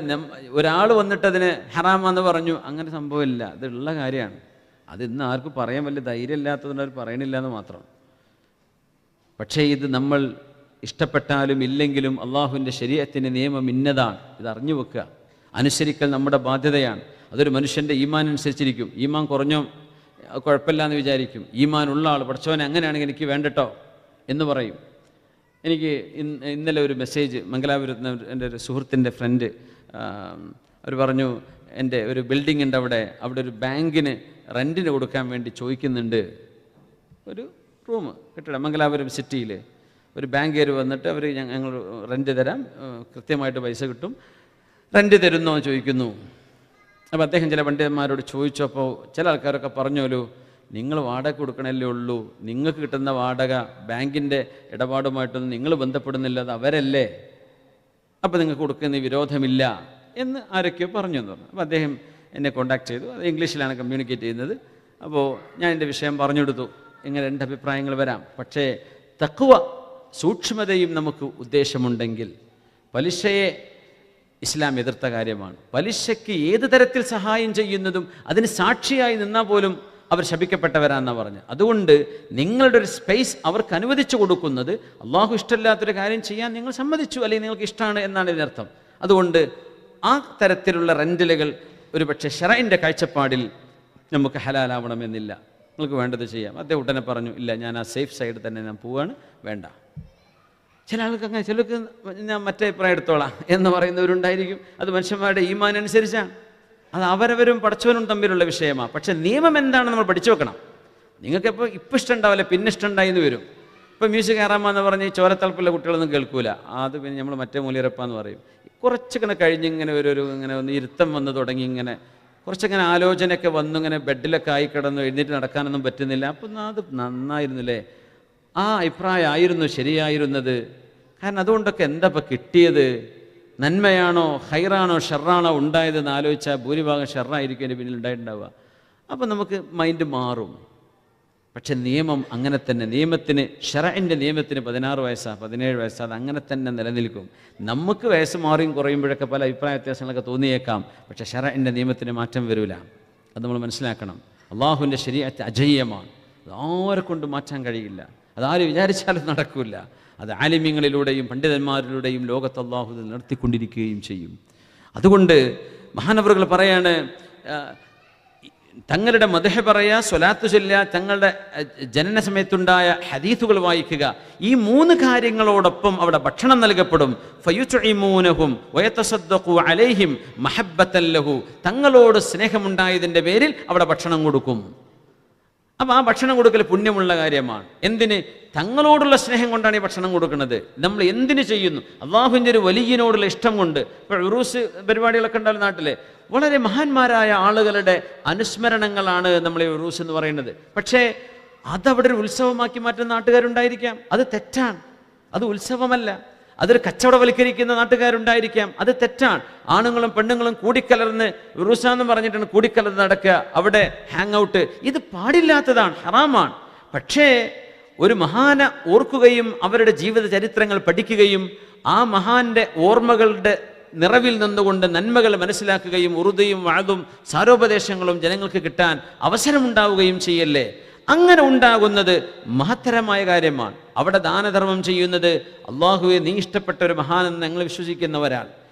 ഒരാൾ വന്നിട്ട് അതിന് ഹറാമെന്ന് പറഞ്ഞു, അങ്ങനെ സംഭവമില്ല. അതുള്ള കാര്യമാണ്. അത് ഇന്ന് ആർക്കും പറയാൻ വലിയ ധൈര്യമില്ലാത്തതുകൊണ്ട് അവർ പറയണില്ല എന്ന് മാത്രം. പക്ഷേ ഇത് നമ്മൾ ഇഷ്ടപ്പെട്ടാലും ഇല്ലെങ്കിലും അള്ളാഹുവിൻ്റെ ശരീഅത്തിൻ്റെ നിയമം ഇന്നതാണ്. ഇത് അറിഞ്ഞു വെക്കുക, അനുസരിക്കൽ നമ്മുടെ ബാധ്യതയാണ്. അതൊരു മനുഷ്യൻ്റെ ഈമാൻ അനുസരിച്ചിരിക്കും. ഈമാൻ കുറഞ്ഞോ കുഴപ്പമില്ല എന്ന് വിചാരിക്കും. ഈമാൻ ഉള്ള ആൾ പഠിച്ചവനെ അങ്ങനെയാണെങ്കിൽ എനിക്ക് വേണ്ടട്ടോ എന്ന് പറയും. എനിക്ക് ഇന്നലെ ഒരു മെസ്സേജ് മംഗലാപുരത്ത് എൻ്റെ ഒരു സുഹൃത്തിൻ്റെ ഫ്രണ്ട് അവർ പറഞ്ഞു, എൻ്റെ ഒരു ബിൽഡിംഗ് ഉണ്ട്, അവിടെ ഒരു ബാങ്കിന് റെൻറ്റിന് കൊടുക്കാൻ വേണ്ടി ചോദിക്കുന്നുണ്ട്. ഒരു റൂം കെട്ടിടം മംഗലാപുരം സിറ്റിയിൽ ഒരു ബാങ്കുകാർ വന്നിട്ട് അവർ ഞങ്ങൾ റെൻറ്റ് തരാം, കൃത്യമായിട്ട് പൈസ കിട്ടും, റെൻറ്റ് തരുന്നോ ചോദിക്കുന്നു. അപ്പോൾ അദ്ദേഹം ചില പണ്ഡിതന്മാരോട് ചോദിച്ചപ്പോൾ ചില ആൾക്കാരൊക്കെ പറഞ്ഞോലോ, നിങ്ങൾ വാടക കൊടുക്കണല്ലേ ഉള്ളൂ, നിങ്ങൾക്ക് കിട്ടുന്ന വാടക ബാങ്കിൻ്റെ ഇടപാടുമായിട്ടൊന്നും നിങ്ങൾ ബന്ധപ്പെടുന്നില്ല, അത് അവരല്ലേ, അപ്പോൾ നിങ്ങൾക്ക് കൊടുക്കുന്ന വിരോധമില്ല എന്ന് ആരൊക്കെയോ പറഞ്ഞു എന്ന് പറഞ്ഞു. അപ്പോൾ അദ്ദേഹം എന്നെ കോൺടാക്ട് ചെയ്തു. അത് ഇംഗ്ലീഷിലാണ് കമ്മ്യൂണിക്കേറ്റ് ചെയ്യുന്നത്. അപ്പോൾ ഞാൻ എൻ്റെ വിഷയം പറഞ്ഞു കൊടുത്തു. ഇങ്ങനെ 2 അഭിപ്രായങ്ങൾ വരാം. പക്ഷേ തഖ്വ, സൂക്ഷ്മതയും നമുക്ക് ഉദ്ദേശമുണ്ടെങ്കിൽ, പലിശയെ ഇസ്ലാം എതിർത്ത കാര്യമാണ്. പലിശയ്ക്ക് ഏത് തരത്തിൽ സഹായം ചെയ്യുന്നതും അതിന് സാക്ഷിയായി നിന്നാൽ പോലും അവർ ശപിക്കപ്പെട്ടവരാണെന്നാണ് പറഞ്ഞത്. അതുകൊണ്ട് നിങ്ങളുടെ ഒരു സ്പേസ് അവർക്ക് അനുവദിച്ചു കൊടുക്കുന്നത്, അള്ളാഹു ഇഷ്ടമില്ലാത്തൊരു കാര്യം ചെയ്യാൻ നിങ്ങൾ സമ്മതിച്ചു, അല്ലെങ്കിൽ നിങ്ങൾക്ക് ഇഷ്ടമാണ് എന്നാണ് ഇതിനർത്ഥം. അതുകൊണ്ട് ആ തരത്തിലുള്ള റെൻ്റലുകൾ ഒരു പക്ഷേ ശറഇൻ്റെ കാഴ്ചപ്പാടിൽ നമുക്ക് ഹലാലാവണമെന്നില്ല. നിങ്ങൾക്ക് വേണ്ടത് ചെയ്യാം. അദ്ദേഹം ഉടനെ പറഞ്ഞു, ഇല്ല, ഞാൻ ആ സേഫ് സൈഡ് തന്നെ ഞാൻ പോവുകയാണ്, വേണ്ട. ചില ആൾക്ക് അങ്ങനെ, ചിലർക്ക് ഞാൻ മറ്റേ അഭിപ്രായം എടുത്തോളാം എന്ന് പറയുന്നവരുണ്ടായിരിക്കും. അത് മനുഷ്യന്മാരുടെ ഈമാൻ അനുസരിച്ചാണ്. അത് അവരവരും പടച്ചവനും തമ്മിലുള്ള വിഷയമാണ്. പക്ഷേ നിയമം എന്താണെന്ന് നമ്മൾ പഠിച്ചു വെക്കണം. നിങ്ങൾക്കിപ്പോൾ ഇപ്പം ഇഷ്ടമുണ്ടാവില്ല, പിന്നെ ഇഷ്ടമുണ്ടായി എന്ന് വരും. ഇപ്പോൾ മ്യൂസിക് ഹറാമാന്ന് പറഞ്ഞ് ഈ ചോരത്തളപ്പുള്ള കുട്ടികളൊന്നും കേൾക്കൂല. അത് പിന്നെ നമ്മൾ മറ്റേ മൂല്യറപ്പാന്ന് പറയും. കുറച്ചൊക്കെ കഴിഞ്ഞ് ഇങ്ങനെ ഇങ്ങനെ ഒന്ന് ഇരുത്തം വന്ന് തുടങ്ങി, ഇങ്ങനെ കുറച്ചങ്ങനെ ആലോചനയൊക്കെ വന്നു, ഇങ്ങനെ ബെഡിലൊക്കെ ആയി കിടന്നു, എഴുന്നേറ്റ് നടക്കാനൊന്നും പറ്റുന്നില്ല. അപ്പം അത് നന്നായിരുന്നില്ലേ, ആ അഭിപ്രായമായിരുന്നു ശരിയായിരുന്നത്. കാരണം അതുകൊണ്ടൊക്കെ എന്താ ഇപ്പം കിട്ടിയത്? നന്മയാണോ ഖൈറാണോ ഷെറാണോ ഉണ്ടായതെന്ന് ആലോചിച്ചാൽ ഭൂരിഭാഗം ഷെറായിരിക്കും എൻ്റെ പിന്നിൽ ഉണ്ടായിട്ടുണ്ടാവുക. അപ്പം നമുക്ക് മൈൻഡ് മാറും. പക്ഷെ നിയമം അങ്ങനെ തന്നെ, നിയമത്തിന് ശറഇൻ്റെ നിയമത്തിന് 16 വയസ്സാണ് 17 വയസ്സാണ്, അത് അങ്ങനെ തന്നെ നിലനിൽക്കും. നമുക്ക് വയസ്സ് മാറിയും കുറയുമ്പോഴൊക്കെ പല അഭിപ്രായ വ്യത്യാസങ്ങളൊക്കെ തോന്നിയേക്കാം. പക്ഷേ ശറഇൻ്റെ നിയമത്തിന് മാറ്റം വരില്ല. അത് നമ്മൾ മനസ്സിലാക്കണം. അള്ളാഹുവിൻ്റെ ശരീഅത്ത് അജയ്യമാണ്, അത് ആരെ കൊണ്ട് മാറ്റാൻ കഴിയില്ല. അതാര് വിചാരിച്ചാലും നടക്കില്ല. അത് ആലിമ്യങ്ങളിലൂടെയും പണ്ഡിതന്മാരിലൂടെയും ലോകത്ത് അല്ലാഹു നടത്തിക്കൊണ്ടിരിക്കുകയും ചെയ്യും. അതുകൊണ്ട് മഹാനവറുകൾ പറയാണ്, തങ്ങളുടെ മദ്ഹ് പറയുക, സ്വലാത്തു ചൊല്ലുക, തങ്ങളുടെ ജനന സമയത്തുണ്ടായ ഹദീസുകൾ വായിക്കുക. ഈ 3 കാര്യങ്ങളോടൊപ്പം അവിടെ ഭക്ഷണം നൽകപ്പെടും. ഫയുത്ഇമൂനഹും വയതസദ്ദഖു അലൈഹിം മഹബ്ബത്തൻ ലഹു, തങ്ങളോട് സ്നേഹമുണ്ടായതിൻ്റെ പേരിൽ അവിടെ ഭക്ഷണം കൊടുക്കും. അപ്പോൾ ആ ഭക്ഷണം കൊടുക്കൽ പുണ്യമുള്ള കാര്യമാണ്. എന്തിന്? തങ്ങളോടുള്ള സ്നേഹം കൊണ്ടാണ് ഈ ഭക്ഷണം കൊടുക്കുന്നത്. നമ്മൾ എന്തിന് ചെയ്യുന്നു? അള്ളാഹുവിൻ്റെ ഒരു വലിയനോടുള്ള ഇഷ്ടം കൊണ്ട്. ഇപ്പോൾ ഉറൂസ് പരിപാടികളൊക്കെ ഉണ്ടാവും നാട്ടിലെ, വളരെ മഹാന്മാരായ ആളുകളുടെ അനുസ്മരണങ്ങളാണ് നമ്മൾ ഈ ഉറൂസ് എന്ന് പറയുന്നത്. പക്ഷേ അതവിടെ ഒരു ഉത്സവമാക്കി മാറ്റുന്ന നാട്ടുകാരുണ്ടായിരിക്കാം. അത് തെറ്റാണ്, അത് ഉത്സവമല്ല. അതൊരു കച്ചവടവൽക്കരിക്കുന്ന നാട്ടുകാരുണ്ടായിരിക്കാം, അത് തെറ്റാണ്. ആണുങ്ങളും പെണ്ണുങ്ങളും കൂടിക്കലർന്ന് ഉറൂസ എന്ന് പറഞ്ഞിട്ടാണ് കൂടിക്കലർന്ന് നടക്കുക, അവിടെ ഹാങ് ഔട്ട്. ഇത് പാടില്ലാത്തതാണ്, ഹറാമാണ്. പക്ഷേ ഒരു മഹാനെ ഓർക്കുകയും അവരുടെ ജീവിത ചരിത്രങ്ങൾ പഠിക്കുകയും ആ മഹാന്റെ ഓർമ്മകളുടെ നിറവിൽ നിന്നുകൊണ്ട് നന്മകൾ മനസ്സിലാക്കുകയും ഉറുദയും വാതും സാരോപദേശങ്ങളും ജനങ്ങൾക്ക് കിട്ടാൻ അവസരമുണ്ടാവുകയും ചെയ്യല്ലേ. അങ്ങനെ ഉണ്ടാകുന്നത് മഹത്തരമായ കാര്യമാണ്. അവിടെ ദാനധർമ്മം ചെയ്യുന്നത്, അള്ളാഹുവെ നീ ഇഷ്ടപ്പെട്ട ഒരു മഹാനെന്ന് ഞങ്ങൾ വിശ്വസിക്കുന്ന ഒരാൾ,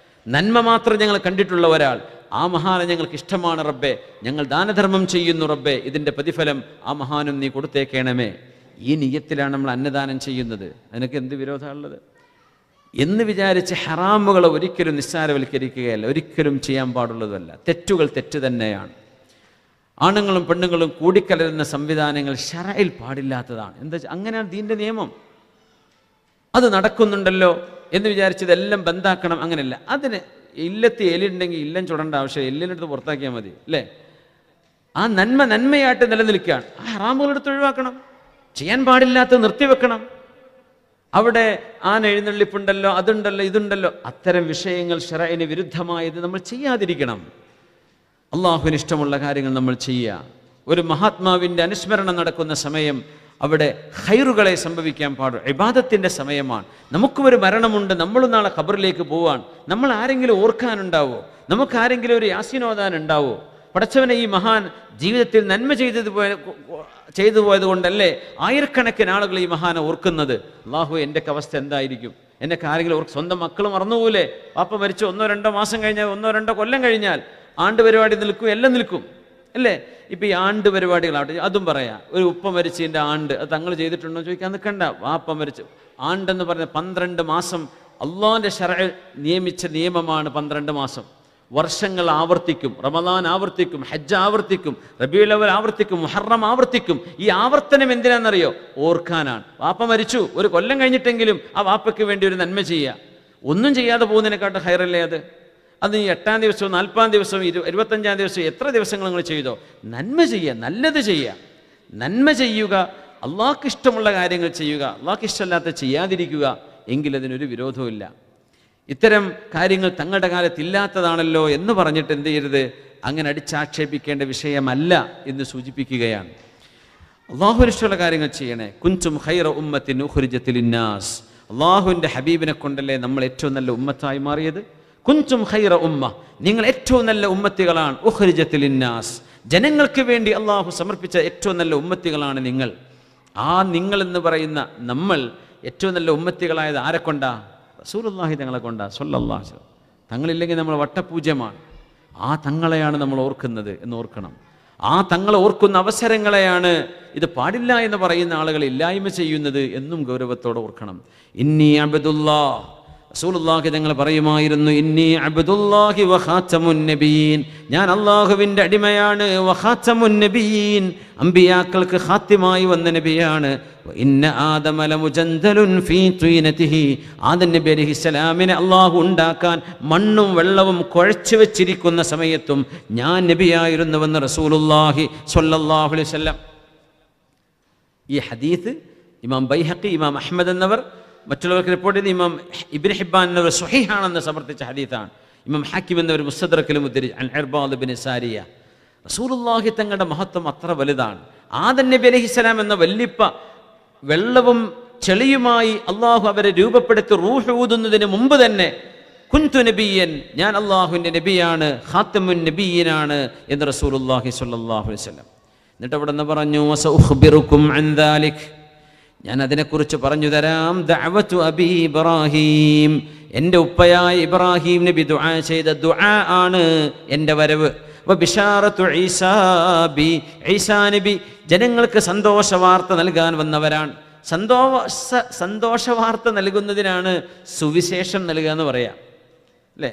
നന്മ മാത്രം ഞങ്ങൾ കണ്ടിട്ടുള്ള ഒരാൾ, ആ മഹാനെ ഞങ്ങൾക്ക് ഇഷ്ടമാണ് റബ്ബേ, ഞങ്ങൾ ദാനധർമ്മം ചെയ്യുന്നു റബ്ബേ, ഇതിൻ്റെ പ്രതിഫലം ആ മഹാനും നീ കൊടുത്തേക്കണമേ. ഈ നിയ്യത്തിലാണ് നമ്മൾ അന്നദാനം ചെയ്യുന്നത്. അതിനൊക്കെ എന്ത് വിരോധമുള്ളത് എന്ന് വിചാരിച്ച് ഹറാമുകളെ ഒരിക്കലും നിസ്സാരവൽക്കരിക്കുകയല്ല, ഒരിക്കലും ചെയ്യാൻ പാടുള്ളതുമല്ല. തെറ്റുകൾ തെറ്റ് തന്നെയാണ്. ആണുങ്ങളും പെണ്ണുങ്ങളും കൂടിക്കലരുന്ന സംവിധാനങ്ങൾ ശറയിൽ പാടില്ലാത്തതാണ്. എന്താ അങ്ങനെയാണ് ദീൻ്റെ നിയമം. അത് നടക്കുന്നുണ്ടല്ലോ എന്ന് വിചാരിച്ചതെല്ലാം ബന്ധാക്കണം, അങ്ങനെയല്ല. അതിന് ഇല്ലത്ത് എലിയുണ്ടെങ്കിൽ ഇല്ലം ചുടേണ്ട ആവശ്യം, എല്ലിനെടുത്ത് പുറത്താക്കിയാൽ മതി അല്ലേ. ആ നന്മയായിട്ട് നിലനിൽക്കുകയാണ്. ആ ഹറാമുകളെടുത്ത് ഒഴിവാക്കണം, ചെയ്യാൻ പാടില്ലാത്തത് നിർത്തിവെക്കണം. അവിടെ ആന എഴുന്നള്ളിപ്പുണ്ടല്ലോ, അതുണ്ടല്ലോ, ഇതുണ്ടല്ലോ, അത്തരം വിഷയങ്ങൾ ശറഇന് വിരുദ്ധമായത് നമ്മൾ ചെയ്യാതിരിക്കണം. അള്ളാഹുവിന് ഇഷ്ടമുള്ള കാര്യങ്ങൾ നമ്മൾ ചെയ്യുക. ഒരു മഹാത്മാവിൻ്റെ അനുസ്മരണം നടക്കുന്ന സമയം അവിടെ ഖൈറുകളെ സംഭവിക്കാൻ പാടും. ഇബാദത്തിൻ്റെ സമയമാണ്. നമുക്കും ഒരു മരണമുണ്ട്, നമ്മളും നാളെ ഖബറിലേക്ക് പോവാൻ. നമ്മൾ ആരെങ്കിലും ഓർക്കാനുണ്ടാവോ? നമുക്ക് ആരെങ്കിലും ഒരു യാസീൻ ഓതാനുണ്ടാവോ? പടച്ചവനെ ഈ മഹാൻ ജീവിതത്തിൽ നന്മ ചെയ്തു പോയത് കൊണ്ടല്ലേ ആയിരക്കണക്കിന് ആളുകൾ ഈ മഹാനെ ഓർക്കുന്നത്. അള്ളാഹു എൻ്റെയൊക്കെ അവസ്ഥ എന്തായിരിക്കും? എന്നെയൊക്കെ ആരെങ്കിലും സ്വന്തം മക്കൾ മറന്നുപോലെ, പാപ്പ മരിച്ചു 1-2 മാസം കഴിഞ്ഞാൽ 1-2 കൊല്ലം കഴിഞ്ഞാൽ ആണ്ട് പരിപാടി നിൽക്കും, എല്ലാം നിൽക്കും അല്ലേ. ഇപ്പം ഈ ആണ്ട് പരിപാടികളാവട്ടെ, അതും പറയാം. ഒരു ഉപ്പ മരിച്ചതിൻ്റെ ആണ്ട് അത് തങ്ങൾ ചെയ്തിട്ടുണ്ടോ ചോദിക്കാൻ നിൽക്കണ്ട. വാപ്പ മരിച്ചു ആണ്ടെന്ന് പറഞ്ഞ 12 മാസം അള്ളാഹിൻ്റെ ശറഅ് നിയമിച്ച നിയമമാണ്. 12 മാസം വർഷങ്ങൾ ആവർത്തിക്കും. റമദാൻ ആവർത്തിക്കും, ഹജ്ജ് ആവർത്തിക്കും, റബീഉൽ അവ്വൽ ആവർത്തിക്കും, മുഹറം ആവർത്തിക്കും. ഈ ആവർത്തനം എന്തിനാണെന്നറിയോ? ഓർക്കാനാണ്. വാപ്പ മരിച്ചു, 1 കൊല്ലം കഴിഞ്ഞിട്ടെങ്കിലും ആ വാപ്പയ്ക്ക് വേണ്ടി ഒരു നന്മ ചെയ്യുക. ഒന്നും ചെയ്യാതെ പോകുന്നതിനെക്കാട്ട് ഹൈറല്ലേ അത്. അത് ഈ 8-ാം ദിവസവും 40-ാം ദിവസവും 25-ാം ദിവസവും എത്ര ദിവസങ്ങൾ നിങ്ങൾ ചെയ്തോ, നന്മ ചെയ്യുക, നല്ലത് ചെയ്യുക, നന്മ ചെയ്യുക, അള്ളാഹ്ക്ക് ഇഷ്ടമുള്ള കാര്യങ്ങൾ ചെയ്യുക, അള്ളാഹ്ക്ക് ഇഷ്ടമല്ലാത്ത ചെയ്യാതിരിക്കുക. എങ്കിലതിനൊരു വിരോധവുമില്ല. ഇത്തരം കാര്യങ്ങൾ തങ്ങളുടെ കാലത്ത് ഇല്ലാത്തതാണല്ലോ എന്ന് പറഞ്ഞിട്ട് എന്ത് ചെയ്യരുത്, അങ്ങനെ അടിച്ചാക്ഷേപിക്കേണ്ട വിഷയമല്ല എന്ന് സൂചിപ്പിക്കുകയാണ്. അള്ളാഹുവിന് ഇഷ്ടമുള്ള കാര്യങ്ങൾ ചെയ്യണേ. കുൻതും ഖൈറ ഉമ്മത്തിൻ ഉഖ്രിജത് ലിന്നാസ്, അള്ളാഹുവിൻ്റെ ഹബീബിനെ കൊണ്ടല്ലേ നമ്മൾ ഏറ്റവും നല്ല ഉമ്മത്തായി മാറിയത്. കുൻതും ഖൈറ ഉമ്മ, നിങ്ങൾ ഏറ്റവും നല്ല ഉമ്മത്തികളാണ്. ഉഖ്രിജത് ലിന്നാസ്, ജനങ്ങൾക്ക് വേണ്ടി അള്ളാഹു സമർപ്പിച്ച ഏറ്റവും നല്ല ഉമ്മത്തികളാണ് നിങ്ങൾ. ആ നിങ്ങൾ എന്ന് പറയുന്ന നമ്മൾ ഏറ്റവും നല്ല ഉമ്മത്തികളായത് ആരെ കൊണ്ടാ? റസൂലുള്ളാഹി തങ്ങളെ കൊണ്ടാ സ്വല്ലല്ലാഹു അലൈഹി വസല്ലം. തങ്ങളില്ലെങ്കിൽ നമ്മൾ വട്ടപൂജ്യമാണ്. ആ തങ്ങളെയാണ് നമ്മൾ ഓർക്കുന്നത് എന്ന് ഓർക്കണം. ആ തങ്ങളെ ഓർക്കുന്ന അവസരങ്ങളെയാണ് ഇത് പാടില്ല എന്ന് പറയുന്ന ആളുകൾ ഇല്ലായ്മ ചെയ്യുന്നത് എന്നും ഗൗരവത്തോടെ ഓർക്കണം. ഇന്നി അബ്ദുല്ലാഹ്, റസൂലുള്ളാഹി തങ്ങൾ പറയുമായിരുന്നു, ഇന്നി അബ്ദുല്ലാഹി വ ഖാതമുൻ നബിയീൻ, ഞാൻ അല്ലാഹുവിൻ്റെ അടിമയാണ്. വ ഖാതമുൻ നബിയീൻ, അമ്പിയാക്കൾക്ക് ഖാത്തിമായി വന്ന നബിയാണ്. ഇന്ന ആദമ ലമുജന്ദലുൻ ഫീ ത്വീനതിഹി, ആദം നബി അലൈഹിസ്സലാമിനെ അല്ലാഹു ഉണ്ടാക്കാൻ മണ്ണും വെള്ളവും കുഴച്ചു വെച്ചിരിക്കുന്ന സമയത്തും ഞാൻ നബിയായിരുന്നുവെന്ന് റസൂലുള്ളാഹി സ്വല്ലല്ലാഹു അലൈഹി വസല്ലം. ഈ ഹദീസ് ഇമാം ബൈഹഖി, ഇമാം അഹ്മദ് എന്നവർ, മറ്റുള്ളവർക്ക് റിപ്പോർട്ട് ചെയ്ത് ഇമാം ഇബ്നു ഹിബ്ബാൻ എന്നവർ സ്വഹീഹാണെന്ന് സമർത്ഥിച്ച ഹദീസാണ്. ഇമാം ഹാക്കിം എന്നവർ മുസ്തദ്റക്കിലും ഉദ്ധരിച്ചു അൻ ഇർബാദ് ബിൻ സാരിയ. റസൂലുള്ളാഹി തങ്ങളുടെ മഹത്വം അത്ര വലുതാണ്. ആദം നബി അലൈഹിസ്സലാം എന്ന വല്ലിപ്പ വെള്ളവും ചെളിയുമായി അള്ളാഹു അവരെ രൂപപ്പെടുത്തി റൂഹ് ഊതുന്നതിന് മുമ്പ് തന്നെ കുൻതു നബിയൻ, ഞാൻ അള്ളാഹുവിൻ്റെ നബിയാണ്, ഖാത്തമുൻ നബിയനാണ് എന്ന് റസൂലുള്ളാഹി സ്വല്ലല്ലാഹു അലൈഹി വസല്ലം. എന്നിട്ട് അവിടെ നിന്ന് പറഞ്ഞു, വസഉഖ്ബിറുക്കും അൻ ദാലിക്, ഞാൻ അതിനെക്കുറിച്ച് പറഞ്ഞു തരാം. ദഅവതു അബി ഇബ്രാഹിം, എൻ്റെ ഉപ്പയായ ഇബ്രാഹിം നബി ദുആ ചെയ്ത ദുആ ആണ് എൻ്റെ വരവ്. വബിശാറത്തു ഈസാ ബി, ഈസാ നബി ജനങ്ങൾക്ക് സന്തോഷവാർത്ത നൽകാൻ വന്നവരാണ്. സന്തോഷവാർത്ത നൽകുന്നതിനാണ് സുവിശേഷം നൽകുക എന്ന് പറയാം, അല്ലേ?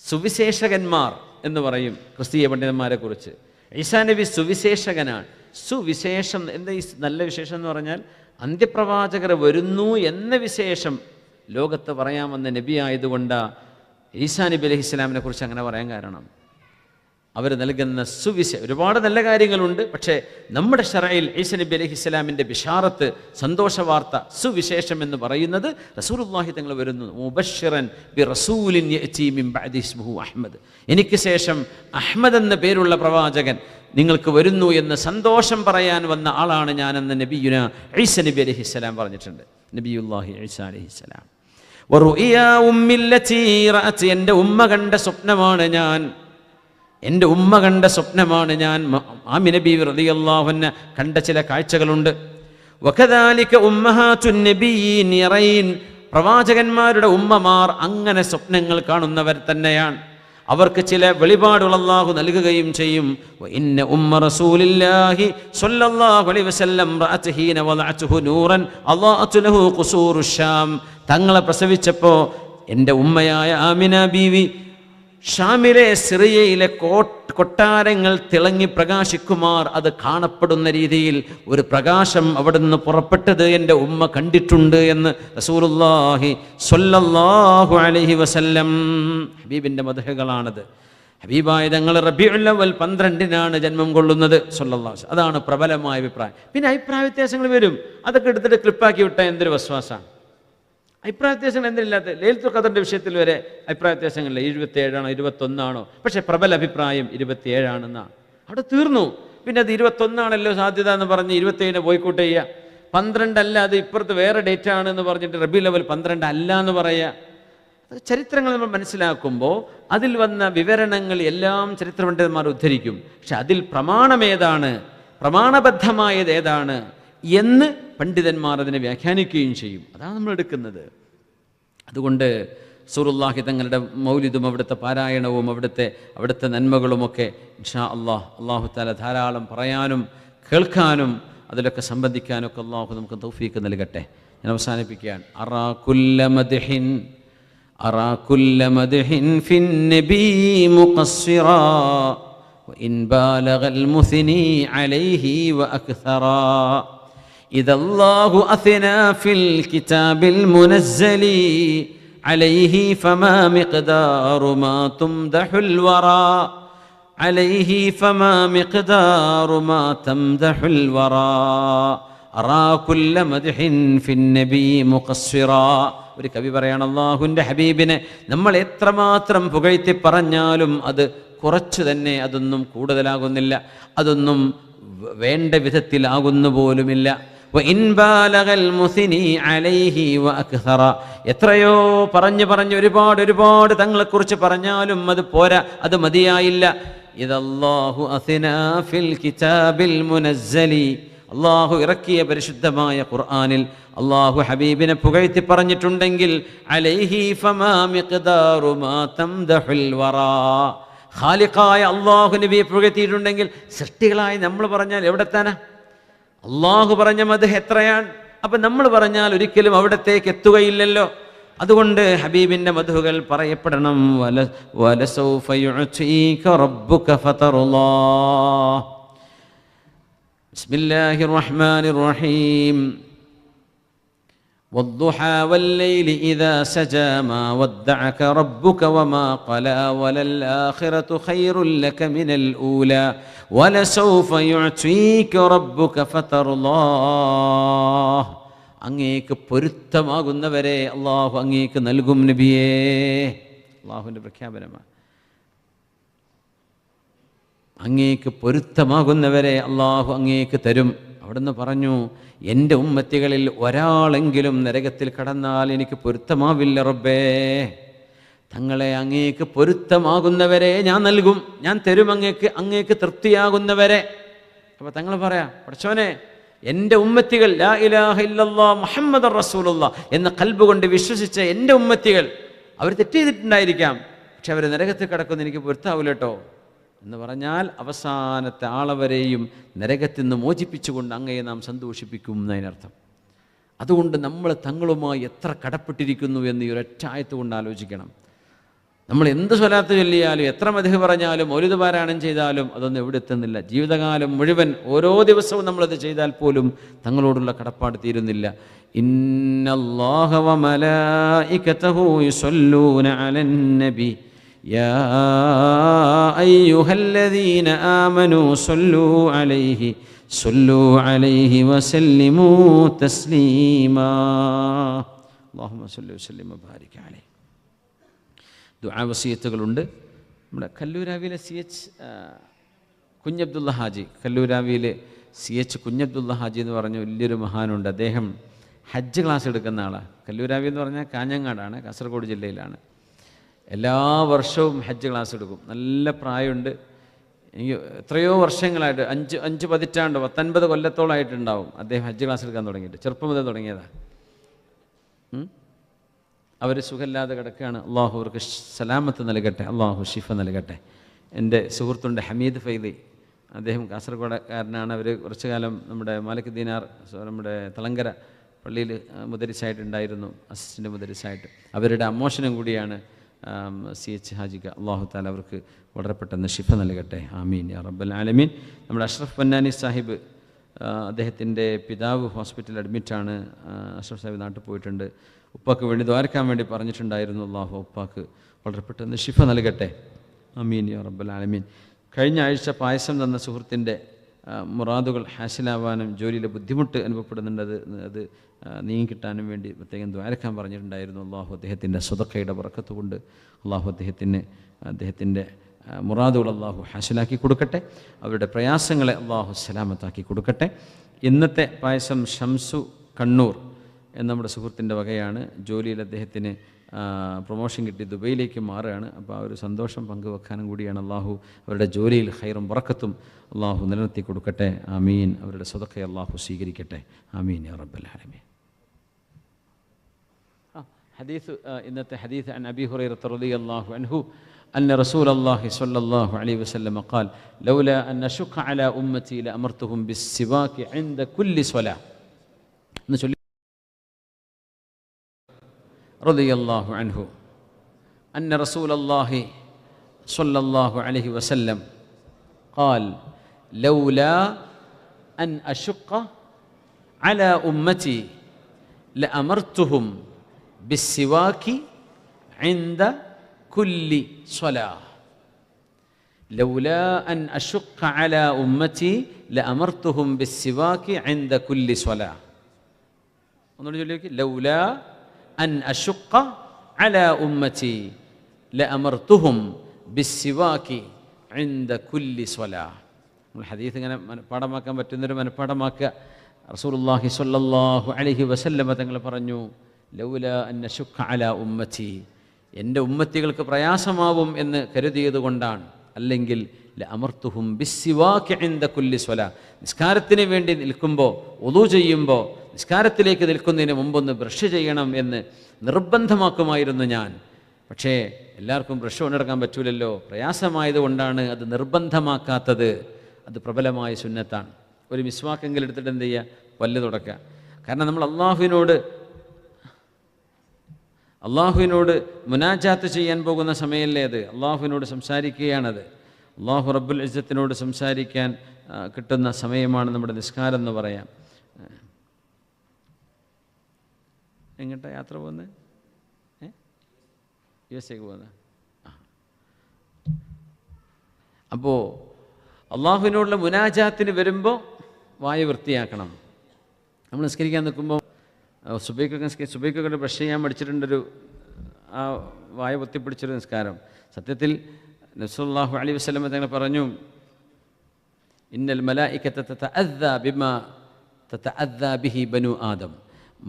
സുവിശേഷകന്മാർ എന്ന് പറയും ക്രിസ്തീയ പണ്ഡിതന്മാരെ കുറിച്ച്. ഈസാ നബി സുവിശേഷകനാണ്. സുവിശേഷം എന്താ ഈ നല്ല വിശേഷം എന്ന് പറഞ്ഞാൽ അന്ത്യപ്രവാചകർ വരുന്നു എന്ന വിശേഷം ലോകത്ത് പറയാമെന്ന നബി ആയതുകൊണ്ടാണ് ഈസാ നബി അലൈഹി ഇസ്ലാമിനെ കുറിച്ച് അങ്ങനെ പറയാൻ കാരണം. അവർ നൽകുന്ന ഒരുപാട് നല്ല കാര്യങ്ങളുണ്ട്. പക്ഷേ നമ്മുടെ ശറയിൽ ഈസാ നബി അലൈഹി ഇസ്ലാമിൻ്റെ ബിശാറത്ത്, സന്തോഷവാർത്ത, സുവിശേഷം എന്ന് പറയുന്നത് റസൂലുള്ളാഹി തങ്ങൾ വരുന്നു. മുബശ്ശിറൻ ബി റസൂലിൻ യഅതി മിൻ ബഅദി ഇസ്മുഹു അഹ്മദ്, എനിക്ക് ശേഷം അഹ്മദ് എന്ന പേരുള്ള പ്രവാചകൻ നിങ്ങൾക്ക് വരുന്നു എന്ന് സന്തോഷം പറയാൻ വന്ന ആളാണ് ഞാനെന്ന് നബിയുന ഈസാ നബി അലൈഹി ഇസ്ലാം പറഞ്ഞിട്ടുണ്ട്. നബിയുല്ലാഹി ഈസാ അലൈഹി ഇസ്ലാം. വറുഇയാ ഉമ്മില്ലതി റഅത്, എൻ്റെ ഉമ്മ കണ്ട സ്വപ്നമാണ് ഞാൻ, എൻ്റെ ഉമ്മ കണ്ട സ്വപ്നമാണ് ഞാൻ. ആമിന ബീവി റളിയല്ലാഹു അൻഹ കണ്ട ചില കാഴ്ചകളുണ്ട്. വകദാലിക ഉമ്മഹാത്തുൻ നബിയ്യീൻ യറൈൻ, പ്രവാചകന്മാരുടെ ഉമ്മമാർ അങ്ങനെ സ്വപ്നങ്ങൾ കാണുന്നവർ തന്നെയാണ്. അവർക്ക് ചില വെളിപാടുകൾ അല്ലാഹു നൽകുകയും ചെയ്യും. വഇന്ന ഉമ്മ റസൂലില്ലാഹി സ്വല്ലല്ലാഹു അലൈഹി വസല്ലം റഅത് ഹീന വദഅതുഹു നൂറൻ അല്ലാഅതു ലഹു ഖുസൂറുശ് ശാം, തങ്ങളെ പ്രസവിച്ചപ്പോൾ എൻ്റെ ഉമ്മയായ ആമിന ബീവി ഷാമിലെ സിറിയയിലെ കൊട്ടാരങ്ങൾ തിളങ്ങി പ്രകാശിക്കുമാർ അത് കാണപ്പെടുന്ന രീതിയിൽ ഒരു പ്രകാശം അവിടെ നിന്ന് പുറപ്പെട്ടത് എൻ്റെ ഉമ്മ കണ്ടിട്ടുണ്ട് എന്ന് റസൂലുള്ളാഹി സ്വല്ലല്ലാഹു അലൈഹി വസല്ലം. ഹബീബിൻ്റെ മദ്ഹുകളാണത്. ഹബീബായ തങ്ങൾ റബീഉൽ അവ്വൽ 12-നാണ് ജന്മം കൊള്ളുന്നത് സ്വല്ലല്ലാഹു അലൈഹി വസല്ലം. അതാണ് പ്രബലമായ അഭിപ്രായം. പിന്നെ അഭിപ്രായ വ്യത്യാസങ്ങൾ വരും, അതൊക്കെ എടുത്തിട്ട് ക്ലിപ്പാക്കി വിട്ടാൽ എന്തൊരു വസ്വാസാണ്. അഭിപ്രായ വ്യത്യാസങ്ങൾ എന്തിനില്ലാത്ത ലൈലത്തുൽ ഖദറിൻ്റെ വിഷയത്തിൽ വരെ അഭിപ്രായ വ്യത്യാസങ്ങളില്ല. 27 21 പക്ഷേ പ്രബല അഭിപ്രായം 27 അവിടെ തീർന്നു. പിന്നെ അത് 21 സാധ്യത എന്ന് പറഞ്ഞ് 27 ബോയ്ക്കോട്ട് ചെയ്യുക. 12 അല്ല, അത് ഇപ്പുറത്ത് വേറെ ഡേറ്റ് ആണെന്ന് പറഞ്ഞിട്ട് റബീഉൽ അവ്വൽ 12 അല്ല എന്ന് പറയുക. ചരിത്രങ്ങൾ നമ്മൾ മനസ്സിലാക്കുമ്പോൾ അതിൽ വന്ന വിവരണങ്ങൾ എല്ലാം ചരിത്ര പണ്ഡിതന്മാർ ഉദ്ധരിക്കും. പക്ഷെ അതിൽ പ്രമാണമേതാണ്, പ്രമാണബദ്ധമായത് ഏതാണ് എന്ന് പണ്ഡിതന്മാർ അതിനെ വ്യാഖ്യാനിക്കുകയും ചെയ്യും. അതാണ് നമ്മൾ എടുക്കുന്നത്. അതുകൊണ്ട് റസൂലുള്ളാഹി തങ്ങളുടെ മൗലിദും അവിടുത്തെ പാരായണവും അവിടുത്തെ നന്മകളുമൊക്കെ ഇൻഷാ അല്ലാഹു തആല ധാരാളം പറയാനും കേൾക്കാനും അതിലൊക്കെ സംബന്ധിക്കാനൊക്കെ അല്ലാഹു നമുക്ക് തൗഫീഖ് നൽകട്ടെ. ഞാൻ അവസാനിപ്പിക്കുകയാണ്. അറാ കുല്ല മദ്ഹിൻ ഫിൻ നബി മുഖസ്സിറാ വഇൻ ബാലഗൽ മുസ്നി അലൈഹി വഅക്ഥറാ إذا الله أثنى في الكتاب المنزل عليه فما مقدار ما تمدح الورى عليه فما مقدار ما تمدح الورى أرى كل مدح في النبي مقصرا. ഒരു കവി പറയാണ്, അല്ലാഹുവിൻ്റെ ഹബീബിനെ നമ്മൾ എത്രമാത്രം പുകഴ്ത്തി പറഞ്ഞാലും അത് കുറച്ച് തന്നെ, അതൊന്നും കൂടുതലാകുന്നില്ല, അതൊന്നും വേണ്ട വിധത്തിലാകുന്നു പോലുമില്ല. എത്രയോ പറഞ്ഞ് ഒരുപാട് തങ്ങളെക്കുറിച്ച് പറഞ്ഞാലും അത് പോരാ, അത് മതിയായില്ല. ഇദല്ലാഹു അസ്നാ ഫിൽ കിതാബിൽ മുനസ്സലി, അല്ലാഹു ഇറക്കിയ പരിശുദ്ധമായ ഖുർആനിൽ അല്ലാഹു ഹബീബിനെ പുകഴ്ത്തി പറഞ്ഞിട്ടുണ്ടെങ്കിൽ അലൈഹി ഫമാ മിഖ്ദാറു മാ തംദഹുൽ വറാ, ഖാലിഖായ അല്ലാഹു നബിയെ പുകഴ്ത്തിയിട്ടുണ്ടെങ്കിൽ സൃഷ്ടികളായി നമ്മൾ പറഞ്ഞാൽ എവിടെത്താനാ? അള്ളാഹു പറഞ്ഞ മദ്ഹ് എത്രയാണ്? അപ്പം നമ്മൾ പറഞ്ഞാൽ ഒരിക്കലും അവിടത്തേക്ക് എത്തുകയില്ലല്ലോ. അതുകൊണ്ട് ഹബീബിൻ്റെ മദ്ഹുകൾ പറയപ്പെടണം. വലസൗഫ യുഅ്തീക റബ്ബുക ഫതർളാ. ബിസ്മില്ലാഹിർ റഹ്മാനിർ റഹീം. والضحى والليل إذا سجى ما ودعك ربك وما قلى وللآخرة خير لك من الأولى ولسوف يعطيك ربك فترضى. അങ്ങേക്ക് പൊരുത്തമാകുന്നവരെ അള്ളാഹു അങ്ങേക്ക് നൽകും നബിയേ. അള്ളാഹുവിൻ്റെ പ്രഖ്യാപനമാണ്. അങ്ങേക്ക് പൊരുത്തമാകുന്നവരെ അള്ളാഹു അങ്ങേക്ക് തരും. അവിടുന്ന് പറഞ്ഞു, എൻ്റെ ഉമ്മത്തികളിൽ ഒരാളെങ്കിലും നരകത്തിൽ കടന്നാൽ എനിക്ക് പൊരുത്തമാവില്ല റബ്ബേ. തങ്ങളെ അങ്ങേക്ക് പൊരുത്തമാകുന്നവരെ ഞാൻ നൽകും, ഞാൻ തരും അങ്ങേക്ക് തൃപ്തിയാകുന്നവരെ. അപ്പോൾ തങ്ങൾ പറയാം, പഠിച്ചോനെ എൻ്റെ ഉമ്മത്തികൾ ലാ ഇലാഹ ഇല്ലല്ലാഹ് മുഹമ്മദുർ റസൂലുള്ളാഹ് എന്ന ഖൽബ് കൊണ്ട് വിശ്വസിച്ച എൻ്റെ ഉമ്മത്തികൾ അവർ തെറ്റ് ചെയ്തിട്ടുണ്ടായിരിക്കാം, പക്ഷെ അവർ നരകത്തിൽ കിടക്കുമെന്ന് എനിക്ക് പൊരുത്താവില്ല കേട്ടോ എന്ന് പറഞ്ഞാൽ അവസാനത്തെ ആളവരെയും നരകത്തിൽ നിന്ന് മോചിപ്പിച്ചുകൊണ്ട് അങ്ങയെ നാം സന്തോഷിപ്പിക്കും എന്നതിനർത്ഥം. അതുകൊണ്ട് നമ്മൾ തങ്ങളുമായി എത്ര കടപ്പെട്ടിരിക്കുന്നു എന്ന് ഈ ഒരൊറ്റ ആയത്ത് കൊണ്ട് ആലോചിക്കണം. നമ്മൾ എന്ത് സ്വലാത്ത് ചൊല്ലിയാലും എത്ര മദ്ഹ് പറഞ്ഞാലും മൗലിദ് പാരായണം ചെയ്താലും അതൊന്നും എവിടെ എത്തുന്നില്ല. ജീവിതകാലം മുഴുവൻ ഓരോ ദിവസവും നമ്മളത് ചെയ്താൽ പോലും തങ്ങളോടുള്ള കടപ്പാട് തീരുന്നില്ല. ഇന്നല്ലാഹ വ മലായികതഹു യുസല്ലൂന അലൻ നബി യാ അയ്യുഹല്ലദീന ആമനൂ സല്ലൂ അലൈഹി വസല്ലിമൂ തസ്ലീമാ. അല്ലാഹുമ്മ സല്ലി വസല്ലിം വബാരിക് അലൈഹി. ദുആ വസിയത്തുകളുണ്ട്. നമ്മുടെ കല്ലൂരാവിയിലെ CH കുഞ്ഞബ്ദുള്ള ഹാജി, കല്ലൂരാവിയിലെ CH കുഞ്ഞബ്ദുള്ള ഹാജി എന്ന് പറഞ്ഞ വലിയൊരു മഹാനുണ്ട്. അദ്ദേഹം ഹജ്ജ് ക്ലാസ് എടുക്കുന്ന ആളാണ്. കല്ലൂരാവി എന്ന് പറഞ്ഞാൽ കാഞ്ഞങ്ങാടാണ്, കാസർഗോഡ് ജില്ലയിലാണ്. എല്ലാ വർഷവും ഹജ്ജ് ക്ലാസ് എടുക്കും. നല്ല പ്രായമുണ്ട്. എനിക്ക് എത്രയോ വർഷങ്ങളായിട്ട് 5 പതിറ്റാണ്ട് 19 കൊല്ലത്തോളമായിട്ടുണ്ടാവും അദ്ദേഹം ഹജ്ജ് ക്ലാസ് എടുക്കാൻ തുടങ്ങിയിട്ട്. ചെറുപ്പം മുതൽ തുടങ്ങിയതാണ്. അവർ സുഖമില്ലാതെ കിടക്കുകയാണ്. അള്ളാഹു അവർക്ക് സലാമത്ത് നൽകട്ടെ, അള്ളാഹു ഷിഫ നൽകട്ടെ. എൻ്റെ സുഹൃത്തുണ്ട് ഹമീദ് ഫൈദി, അദ്ദേഹം കാസർഗോഡുകാരനാണ്. അവർ കുറച്ചു കാലം നമ്മുടെ മാലിക് ദീനാർ നമ്മുടെ തളങ്കര പള്ളിയിൽ മുദരിസായിട്ടുണ്ടായിരുന്നു, അസിസ്റ്റൻ്റ് മുദരിസായിട്ട്. അവരുടെ അമ്മോഷനും കൂടിയാണ് CH ഹാജിക. അള്ളാഹു താല അവർക്ക് വളരെ പെട്ടെന്ന് ഷിഫ നൽകട്ടെ, ആമീൻ യാ റബ്ബൽ ആലമീൻ. നമ്മുടെ അഷ്റഫ് പൊന്നാനി സാഹിബ്, അദ്ദേഹത്തിൻ്റെ പിതാവ് ഹോസ്പിറ്റലിൽ അഡ്മിറ്റാണ്. അഷ്റഫ് സാഹിബ് നാട്ടിൽ പോയിട്ടുണ്ട്. ഉപ്പാക്ക് വേണ്ടി ദ്വാരക്കാൻ വേണ്ടി പറഞ്ഞിട്ടുണ്ടായിരുന്നു. അള്ളാഹു ഉപ്പാക്ക് വളരെ പെട്ടെന്ന് ഷിഫ നൽകട്ടെ, ആമീൻ യാ റബ്ബൽ ആലമീൻ. കഴിഞ്ഞ ആഴ്ച പായസം തന്ന സുഹൃത്തിൻ്റെ മുറാദുകൾ ഹാസിലാവാനും ജോലിയിലെ ബുദ്ധിമുട്ട് അനുഭവപ്പെടുന്നുണ്ട്, അത് നീങ്ങിക്കിട്ടാനും വേണ്ടി പ്രത്യേകം ദ്വാരക്കാൻ പറഞ്ഞിട്ടുണ്ടായിരുന്നു. അള്ളാഹു അദ്ദേഹത്തിൻ്റെ സ്വതക്കയുടെ ബറക്കത്ത് കൊണ്ട് അള്ളാഹു അദ്ദേഹത്തിൻ്റെ മുറാദുകൾ അള്ളാഹു ഹാസിലാക്കി കൊടുക്കട്ടെ, അവരുടെ പ്രയാസങ്ങളെ അള്ളാഹു സലാമത്താക്കി കൊടുക്കട്ടെ. ഇന്നത്തെ പായസം ഷംസു കണ്ണൂർ എന്ന നമ്മുടെ സുഹൃത്തിൻ്റെ വകയാണ്. ജോലിയിൽ അദ്ദേഹത്തിന് പ്രൊമോഷൻ കിട്ടി ദുബൈയിലേക്ക് മാറുകയാണ്. അപ്പോൾ ആ ഒരു സന്തോഷം പങ്കുവെക്കാനും കൂടിയാണ്. അള്ളാഹു അവരുടെ ജോലിയിൽ ഖൈറും ബറക്കത്തും അള്ളാഹു നിലനിർത്തി കൊടുക്കട്ടെ, ആമീൻ. അവരുടെ സ്വതക്കയെ അള്ളാഹു സ്വീകരിക്കട്ടെ, ആമീൻ യാ റബ്ബൽ ആലമീൻ. ഹദീസ്, ഇന്നത്തെ ഹദീസ് അൻ അബീ ഹുറൈറ റളിയല്ലാഹു അൻഹു أن رسول الله صلى الله عليه وسلم قال لولا أن أشق على أمتي لأمرتهم بالسواك عند كل صلاة. رضي الله عنه أن رسول الله صلى الله عليه وسلم قال لولا أن أشق على أمتي لأمرتهم بالسواك عند كل صلاة. لولا أن أشق على أمتي لأمرتهم بالسواك عند كل صلاة. لولا أن أشق على أمتي لأمرتهم بالسواك عند كل صلاة. الحديث ഇങ്ങനെ മനഃപ്പാഠമാക്കാൻ പറ്റുന്നൊരു മനഃപ്പാഠമാക്കുക. റസൂലുള്ളാഹി സ്വല്ലല്ലാഹു അലൈഹി വസല്ലമ തങ്ങൾ പറഞ്ഞു, ലൗല അൻ അശുഖ അലാ ഉമ്മത്തി, എൻ്റെ ഉമ്മത്തികൾക്ക് പ്രയാസമാവും എന്ന് കരുതിയത് കൊണ്ടാണ്. അല്ലെങ്കിൽ ലഅമർതുഹും ബിസ്സിവാകി ഇൻദ കുല്ലി സ്വലാ, നിസ്കാരത്തിന് വേണ്ടി നിൽക്കുമ്പോൾ, വുളൂ ചെയ്യുമ്പോൾ, നിസ്കാരത്തിലേക്ക് നിൽക്കുന്നതിന് മുമ്പൊന്ന് ബ്രഷ് ചെയ്യണം എന്ന് നിർബന്ധമാക്കുമായിരുന്നു ഞാൻ. പക്ഷേ എല്ലാവർക്കും ബ്രഷ് കൊണ്ടെടുക്കാൻ പറ്റൂലല്ലോ, പ്രയാസമായതുകൊണ്ടാണ് അത് നിർബന്ധമാക്കാത്തത്. അത് പ്രബലമായ സുന്നത്താണ്. ഒരു മിസ്വാക്കെങ്കിലും എടുത്തിട്ട് എന്ത് ചെയ്യുക, പല്ല് തുടക്കുക. കാരണം നമ്മൾ അള്ളാഹുവിനോട് മുനാജാത്ത് ചെയ്യാൻ പോകുന്ന സമയമല്ലേ അത്, അള്ളാഹുവിനോട് സംസാരിക്കുകയാണത്. അള്ളാഹു റബ്ബുൽ ഇസ്സത്തിനോട് സംസാരിക്കാൻ കിട്ടുന്ന സമയമാണ് നമ്മുടെ നിസ്കാരം എന്ന് പറയാം. എങ്ങോട്ടാ യാത്ര പോകുന്നത്? USA പോകുന്നത്. അപ്പോൾ അള്ളാഹുവിനോടുള്ള മുനാജാത്തിന് വരുമ്പോൾ വായ വൃത്തിയാക്കണം. നമ്മൾ നിസ്കരിക്കാൻ നിൽക്കുമ്പോൾ സുബൈക്കൊക്കെ ബ്രഷ് ചെയ്യാൻ പഠിച്ചിട്ടുണ്ടൊരു ആ വായ പൊത്തിപ്പിടിച്ചൊരു നിസ്കാരം. സത്യത്തിൽ നബി സല്ലല്ലാഹു അലൈഹി വസല്ലം തങ്ങൾ പറഞ്ഞു, ഇന്നൽ മലായികത തതഅദ്ദാ ബിമാ തതഅദ്ദാ ബിഹി ബനു ആദം.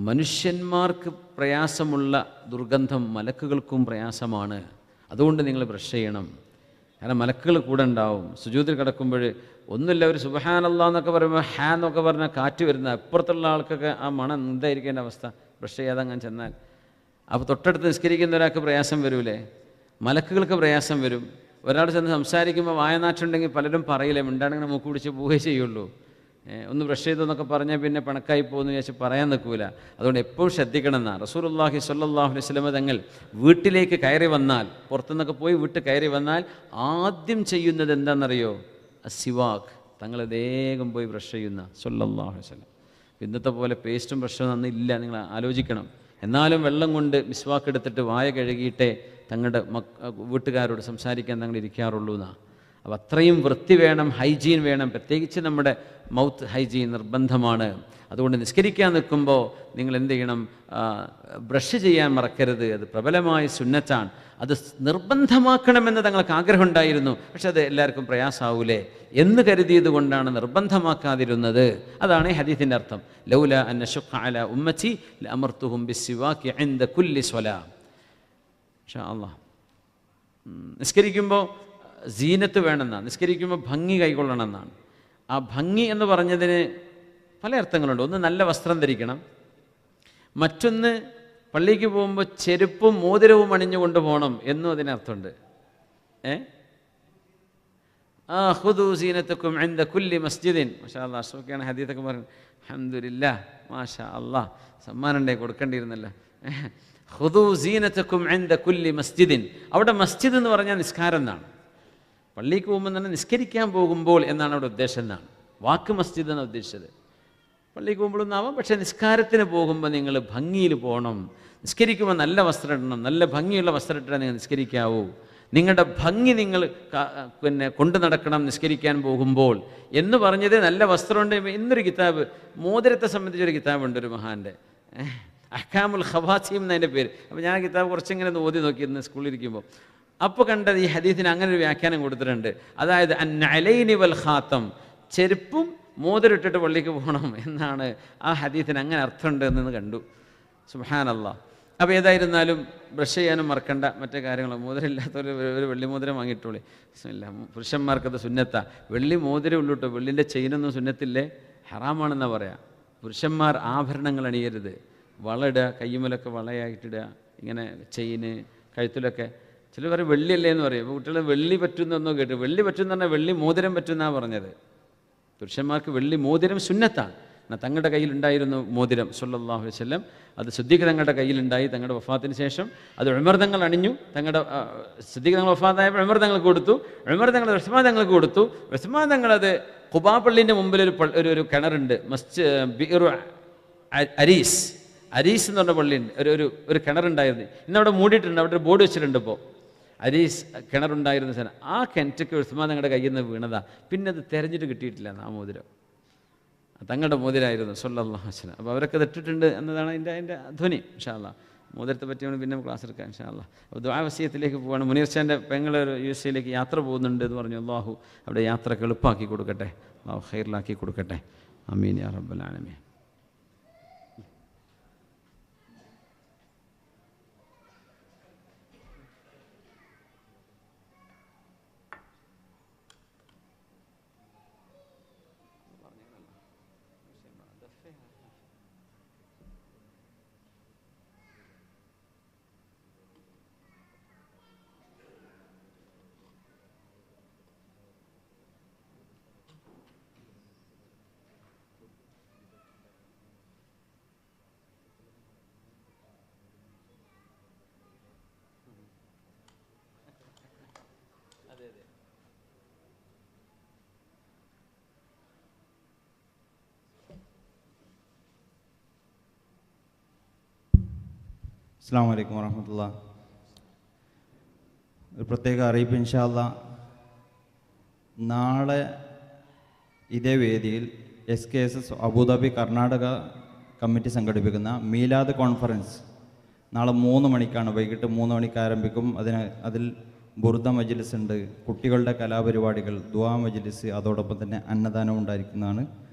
മനുഷ്യന്മാർക്ക് പ്രയാസമുള്ള ദുർഗന്ധം മലക്കുകൾക്കും പ്രയാസമാണ്. അതുകൊണ്ട് നിങ്ങൾ ബ്രഷ് ചെയ്യണം. കാരണം മലക്കുകൾ കൂടെ ഉണ്ടാവും. സുജൂദിൽ കിടക്കുമ്പോൾ ഒന്നുമില്ല, ഒരു സുബ്ഹാനല്ലാഹ് എന്നൊക്കെ പറയുമ്പോൾ ഹാ എന്നൊക്കെ പറഞ്ഞാൽ കാറ്റ് വരുന്ന അപ്പുറത്തുള്ള ആൾക്കൊക്കെ ആ മണം എന്തായിരിക്കും എൻ്റെ അവസ്ഥ? ബ്രഷ് ചെയ്യാതെ അങ്ങനെ ചെന്നാൽ. അപ്പോൾ തൊട്ടടുത്ത് നിസ്കരിക്കുന്ന ഒരാൾക്ക് പ്രയാസം വരൂലേ? മലക്കുകൾക്ക് പ്രയാസം വരും. ഒരാൾ ചെന്ന് സംസാരിക്കുമ്പോൾ വായനാറ്റുണ്ടെങ്കിൽ പലരും പറയില്ലേ, മിണ്ടാണെങ്കിൽ മൂക്ക് പിടിച്ച് പോവുകയേ ചെയ്യുള്ളൂ. ഒന്ന് ബ്രഷ് ചെയ്തു എന്നൊക്കെ പറഞ്ഞാൽ പിന്നെ പണക്കായി പോകുമെന്ന് വിചാരിച്ച് പറയാൻ നിൽക്കൂല. അതുകൊണ്ട് എപ്പോഴും ശ്രദ്ധിക്കണം എന്നാണ് റസൂലുള്ളാഹി സ്വല്ലല്ലാഹു അലൈഹി വസല്ലം തങ്ങൾ വീട്ടിലേക്ക് കയറി വന്നാൽ, പുറത്തുനിന്നൊക്കെ പോയി വീട്ടിൽ കയറി വന്നാൽ ആദ്യം ചെയ്യുന്നത് എന്താണെന്നറിയോ? സിവാക്ക്. തങ്ങൾ വേഗം പോയി ബ്രഷ് ചെയ്യുന്ന സ്വല്ലല്ലാഹു അലൈഹി വസല്ലം. ഇന്നത്തെ പോലെ പേസ്റ്റും ബ്രഷും ഒന്നും ഇല്ല, നിങ്ങൾ ആലോചിക്കണം. എന്നാലും വെള്ളം കൊണ്ട് മിസ്വാക്ക് എടുത്തിട്ട് വായ കഴുകിയിട്ടേ തങ്ങളുടെ വീട്ടുകാരോട് സംസാരിക്കാൻ തങ്ങൾ ഇരിക്കാറുള്ളൂ എന്നാണ്. അപ്പോൾ അത്രയും വൃത്തി വേണം, ഹൈജീൻ വേണം. പ്രത്യേകിച്ച് നമ്മുടെ മൗത്ത് ഹൈജീൻ നിർബന്ധമാണ്. അതുകൊണ്ട് നിസ്കരിക്കാൻ നിൽക്കുമ്പോൾ നിങ്ങൾ എന്ത് ചെയ്യണം? ബ്രഷ് ചെയ്യാൻ മറക്കരുത്. അത് പ്രബലമായ സുന്നത്താണ്. അത് നിർബന്ധമാക്കണമെന്ന് തങ്ങൾക്ക് ആഗ്രഹം ഉണ്ടായിരുന്നു. പക്ഷെ അത് എല്ലാവർക്കും പ്രയാസാവൂലേ എന്ന് കരുതിയത് കൊണ്ടാണ് നിർബന്ധമാക്കാതിരുന്നത്. അതാണ് ഈ ഹദീസിൻ്റെ അർത്ഥം. ലൗല അൻ അശഖ അലാ ഉമ്മത്തി ലഅമർതുഹും ബിസ്സിവാകി ഇൻദ കുല്ലി സ്വലാ. ഇൻഷാ അല്ലാഹ്. നിസ്കരിക്കുമ്പോൾ സീനത്ത് വേണമെന്നാണ്, നിസ്കരിക്കുമ്പോൾ ഭംഗി കൈക്കൊള്ളണമെന്നാണ്. ആ ഭംഗി എന്ന് പറഞ്ഞതിന് പല അർത്ഥങ്ങളുണ്ട്. ഒന്ന്, നല്ല വസ്ത്രം ധരിക്കണം. മറ്റൊന്ന്, പള്ളിക്ക് പോകുമ്പോൾ ചെരുപ്പും മോതിരവും അണിഞ്ഞു കൊണ്ടുപോകണം എന്നും അതിനർത്ഥമുണ്ട്. ഖുദൂ സീനത്തക്കും ഇൻദ കുല്ലി മസ്ജിദിൻ. മാഷാ അല്ലാഹ്, അഷ്റഫിയാണ് ഹദീത്തൊക്കെ പറഞ്ഞു. അൽഹംദുലില്ലാഹ്, മാഷാ അല്ലാഹ്, സമ്മാനം ഉണ്ടേ കൊടുക്കേണ്ടിയിരുന്നല്ലോ. ഖുദൂ സീനത്തക്കും ഇൻദ കുല്ലി മസ്ജിദിൻ. അവിടെ മസ്ജിദ് എന്ന് പറഞ്ഞാൽ നിസ്കാരം എന്നാണ്. പള്ളിക്ക് പോകുമ്പോൾ തന്നെ നിസ്കരിക്കാൻ പോകുമ്പോൾ എന്നാണ് അവിടെ ഉദ്ദേശം എന്നാണ്. വാക്ക് മസ്ജിദ് എന്നാണ് ഉദ്ദേശിച്ചത്. പള്ളിക്ക് പോകുമ്പോഴൊന്നാവാം, പക്ഷേ നിസ്കാരത്തിന് പോകുമ്പോൾ നിങ്ങൾ ഭംഗിയിൽ പോകണം. നിസ്കരിക്കുമ്പോൾ നല്ല വസ്ത്രം ഇടണം, നല്ല ഭംഗിയുള്ള വസ്ത്രം ഇട്ടാൽ നിങ്ങൾ നിസ്കരിക്കാവൂ. നിങ്ങളുടെ ഭംഗി നിങ്ങൾ കൊണ്ടു നടക്കണം നിസ്കരിക്കാൻ പോകുമ്പോൾ എന്ന് പറഞ്ഞത്. നല്ല വസ്ത്രമുണ്ട്. ഇന്നൊരു കിതാബ്, മോതിരത്തെ സംബന്ധിച്ചൊരു കിതാബുണ്ട് ഒരു മഹാൻ്റെ, അഹ്കാമുൽ ഖവാസീം എന്നതിൻ്റെ പേര്. അപ്പോൾ ഞാൻ ആ കിതാബ് കുറച്ചിങ്ങനെ ഓതി നോക്കിയിരുന്നു സ്കൂളിലിരിക്കുമ്പോൾ. അപ്പോൾ കണ്ടത് ഈ ഹദീസിന് അങ്ങനെ ഒരു വ്യാഖ്യാനം കൊടുത്തിട്ടുണ്ട്. അതായത് അന്നഅലൈനി വൽ ഖാത്തം, ചെരുപ്പും മോതിരം ഇട്ടിട്ട് പള്ളിക്ക് പോകണം എന്നാണ് ആ ഹദീസിന് അങ്ങനെ അർത്ഥമുണ്ട് എന്ന് കണ്ടു. സുബ്ഹാനല്ലാഹ്. അപ്പോൾ ഏതായിരുന്നാലും ബ്രഷ് ചെയ്യാനും മറക്കണ്ട. മറ്റേ കാര്യങ്ങൾ, മോതിരമില്ലാത്തൊരു ഒരു വെള്ളി മോതിരം വാങ്ങിയിട്ടോളി. ഇല്ല, പുരുഷന്മാർക്കത് സുന്നത്താ. വെള്ളി മോതിരം ഉള്ളൂ കേട്ടോ, വെള്ളിൻ്റെ ചെയിനൊന്നും സുന്നത്തില്ലേ, ഹറാമാണെന്നാണ് പറയാം. പുരുഷന്മാർ ആഭരണങ്ങൾ അണിയരുത്. വളയിടുക, കയ്യുമലൊക്കെ വളയായിട്ടിടുക, ഇങ്ങനെ ചെയിന് കഴുത്തിലൊക്കെ. ചില പറയും വെള്ളിയല്ലേ എന്ന് പറയും. അപ്പോൾ കുട്ടികൾ വെള്ളി പറ്റുന്നൊന്നോ കേട്ടു. വെള്ളി പറ്റുന്ന പറഞ്ഞാൽ വെള്ളി മോതിരം പറ്റുന്നാണ് പറഞ്ഞത്. പുരുഷന്മാർക്ക് വെള്ളി മോതിരം സുന്നത്താണ്. എന്നാൽ തങ്ങളുടെ കയ്യിലുണ്ടായിരുന്നു മോതിരം സല്ലല്ലാഹു അലൈഹി വസല്ലം. അത് സിദ്ദീഖ് തങ്ങളുടെ കയ്യിലുണ്ടായി. തങ്ങളുടെ വഫാത്തിന് ശേഷം അത് ഉമർ തങ്ങൾ അണിഞ്ഞു. തങ്ങളുടെ സിദ്ദീഖ് തങ്ങൾ വഫാത്തായപ്പോൾ ഉമർ തങ്ങൾക്ക് കൊടുത്തു. ഉമർ തങ്ങൾ ഉസ്മാൻ തങ്ങൾക്ക് കൊടുത്തു. ഉസ്മാൻ തങ്ങളത് ഖുബാ പള്ളിൻ്റെ മുമ്പിൽ ഒരു കിണറുണ്ട്, ബിഇറു അരീസ്. അരീസ് എന്ന് പറഞ്ഞ പള്ളിയുണ്ട്, ഒരു കിണറുണ്ടായിരുന്നു. ഇന്നവിടെ മൂടിയിട്ടുണ്ട്, അവിടെ ഒരു ബോർഡ് വെച്ചിട്ടുണ്ട്. ഇപ്പോൾ അരീസ് കിണറുണ്ടായിരുന്ന സ്ഥലം. ആ കിണറ്റൊക്കെ ഉസ്മാൻ തങ്ങളുടെ കയ്യിൽ നിന്ന് വീണതാ. പിന്നെ അത് തിരഞ്ഞിട്ട് കിട്ടിയിട്ടില്ല ആ മോതിരം. തങ്ങളുടെ മോതിരായിരുന്നു സല്ലല്ലാഹു അലൈഹി വസല്ലം. അപ്പോൾ അവരൊക്കെ ഇട്ടിട്ടുണ്ട് എന്നതാണ് അതിൻ്റെ ധ്വനി. ഇൻഷാ അല്ലാഹ് മോതിരത്തെ പറ്റിയാണ് പിന്നെ ക്ലാസ് എടുക്കാം ഇൻഷാ അല്ലാഹ്. അപ്പോൾ ദുആ വസിയത്തിലേക്ക് പോവാണ്. മുനീർച്ചാൻ്റെ പെങ്ങൾ USA യാത്ര പോകുന്നുണ്ട് എന്ന് പറഞ്ഞു. അല്ലാഹു അവിടെ യാത്രക്ക് എളുപ്പമാക്കി കൊടുക്കട്ടെ, അല്ലാഹു ഖൈറിലാക്കി കൊടുക്കട്ടെ. ആമീൻ യാ റബ്ബൽ ആലമീൻ. അസ്സലാമു അലൈക്കും വറഹ്മത്തുള്ളാഹി. ഒരു പ്രത്യേക അറിയിപ്പ് ഇൻഷാ അല്ലാഹ്. നാളെ ഇതേ വേദിയിൽ SKSS അബുദാബി കർണാടക കമ്മിറ്റി സംഘടിപ്പിക്കുന്ന മീലാദ് കോൺഫറൻസ് നാളെ 3 മണിക്കാണ്. വൈകിട്ട് 3 മണിക്ക് ആരംഭിക്കും. അതിൽ ബുർദ മജ്ലിസ് ഉണ്ട്, കുട്ടികളുടെ കലാപരിപാടികൾ, ദുആ മജ്ലിസ്, അതോടൊപ്പം തന്നെ അന്നദാനം ഉണ്ടായിരിക്കുന്നതാണ്.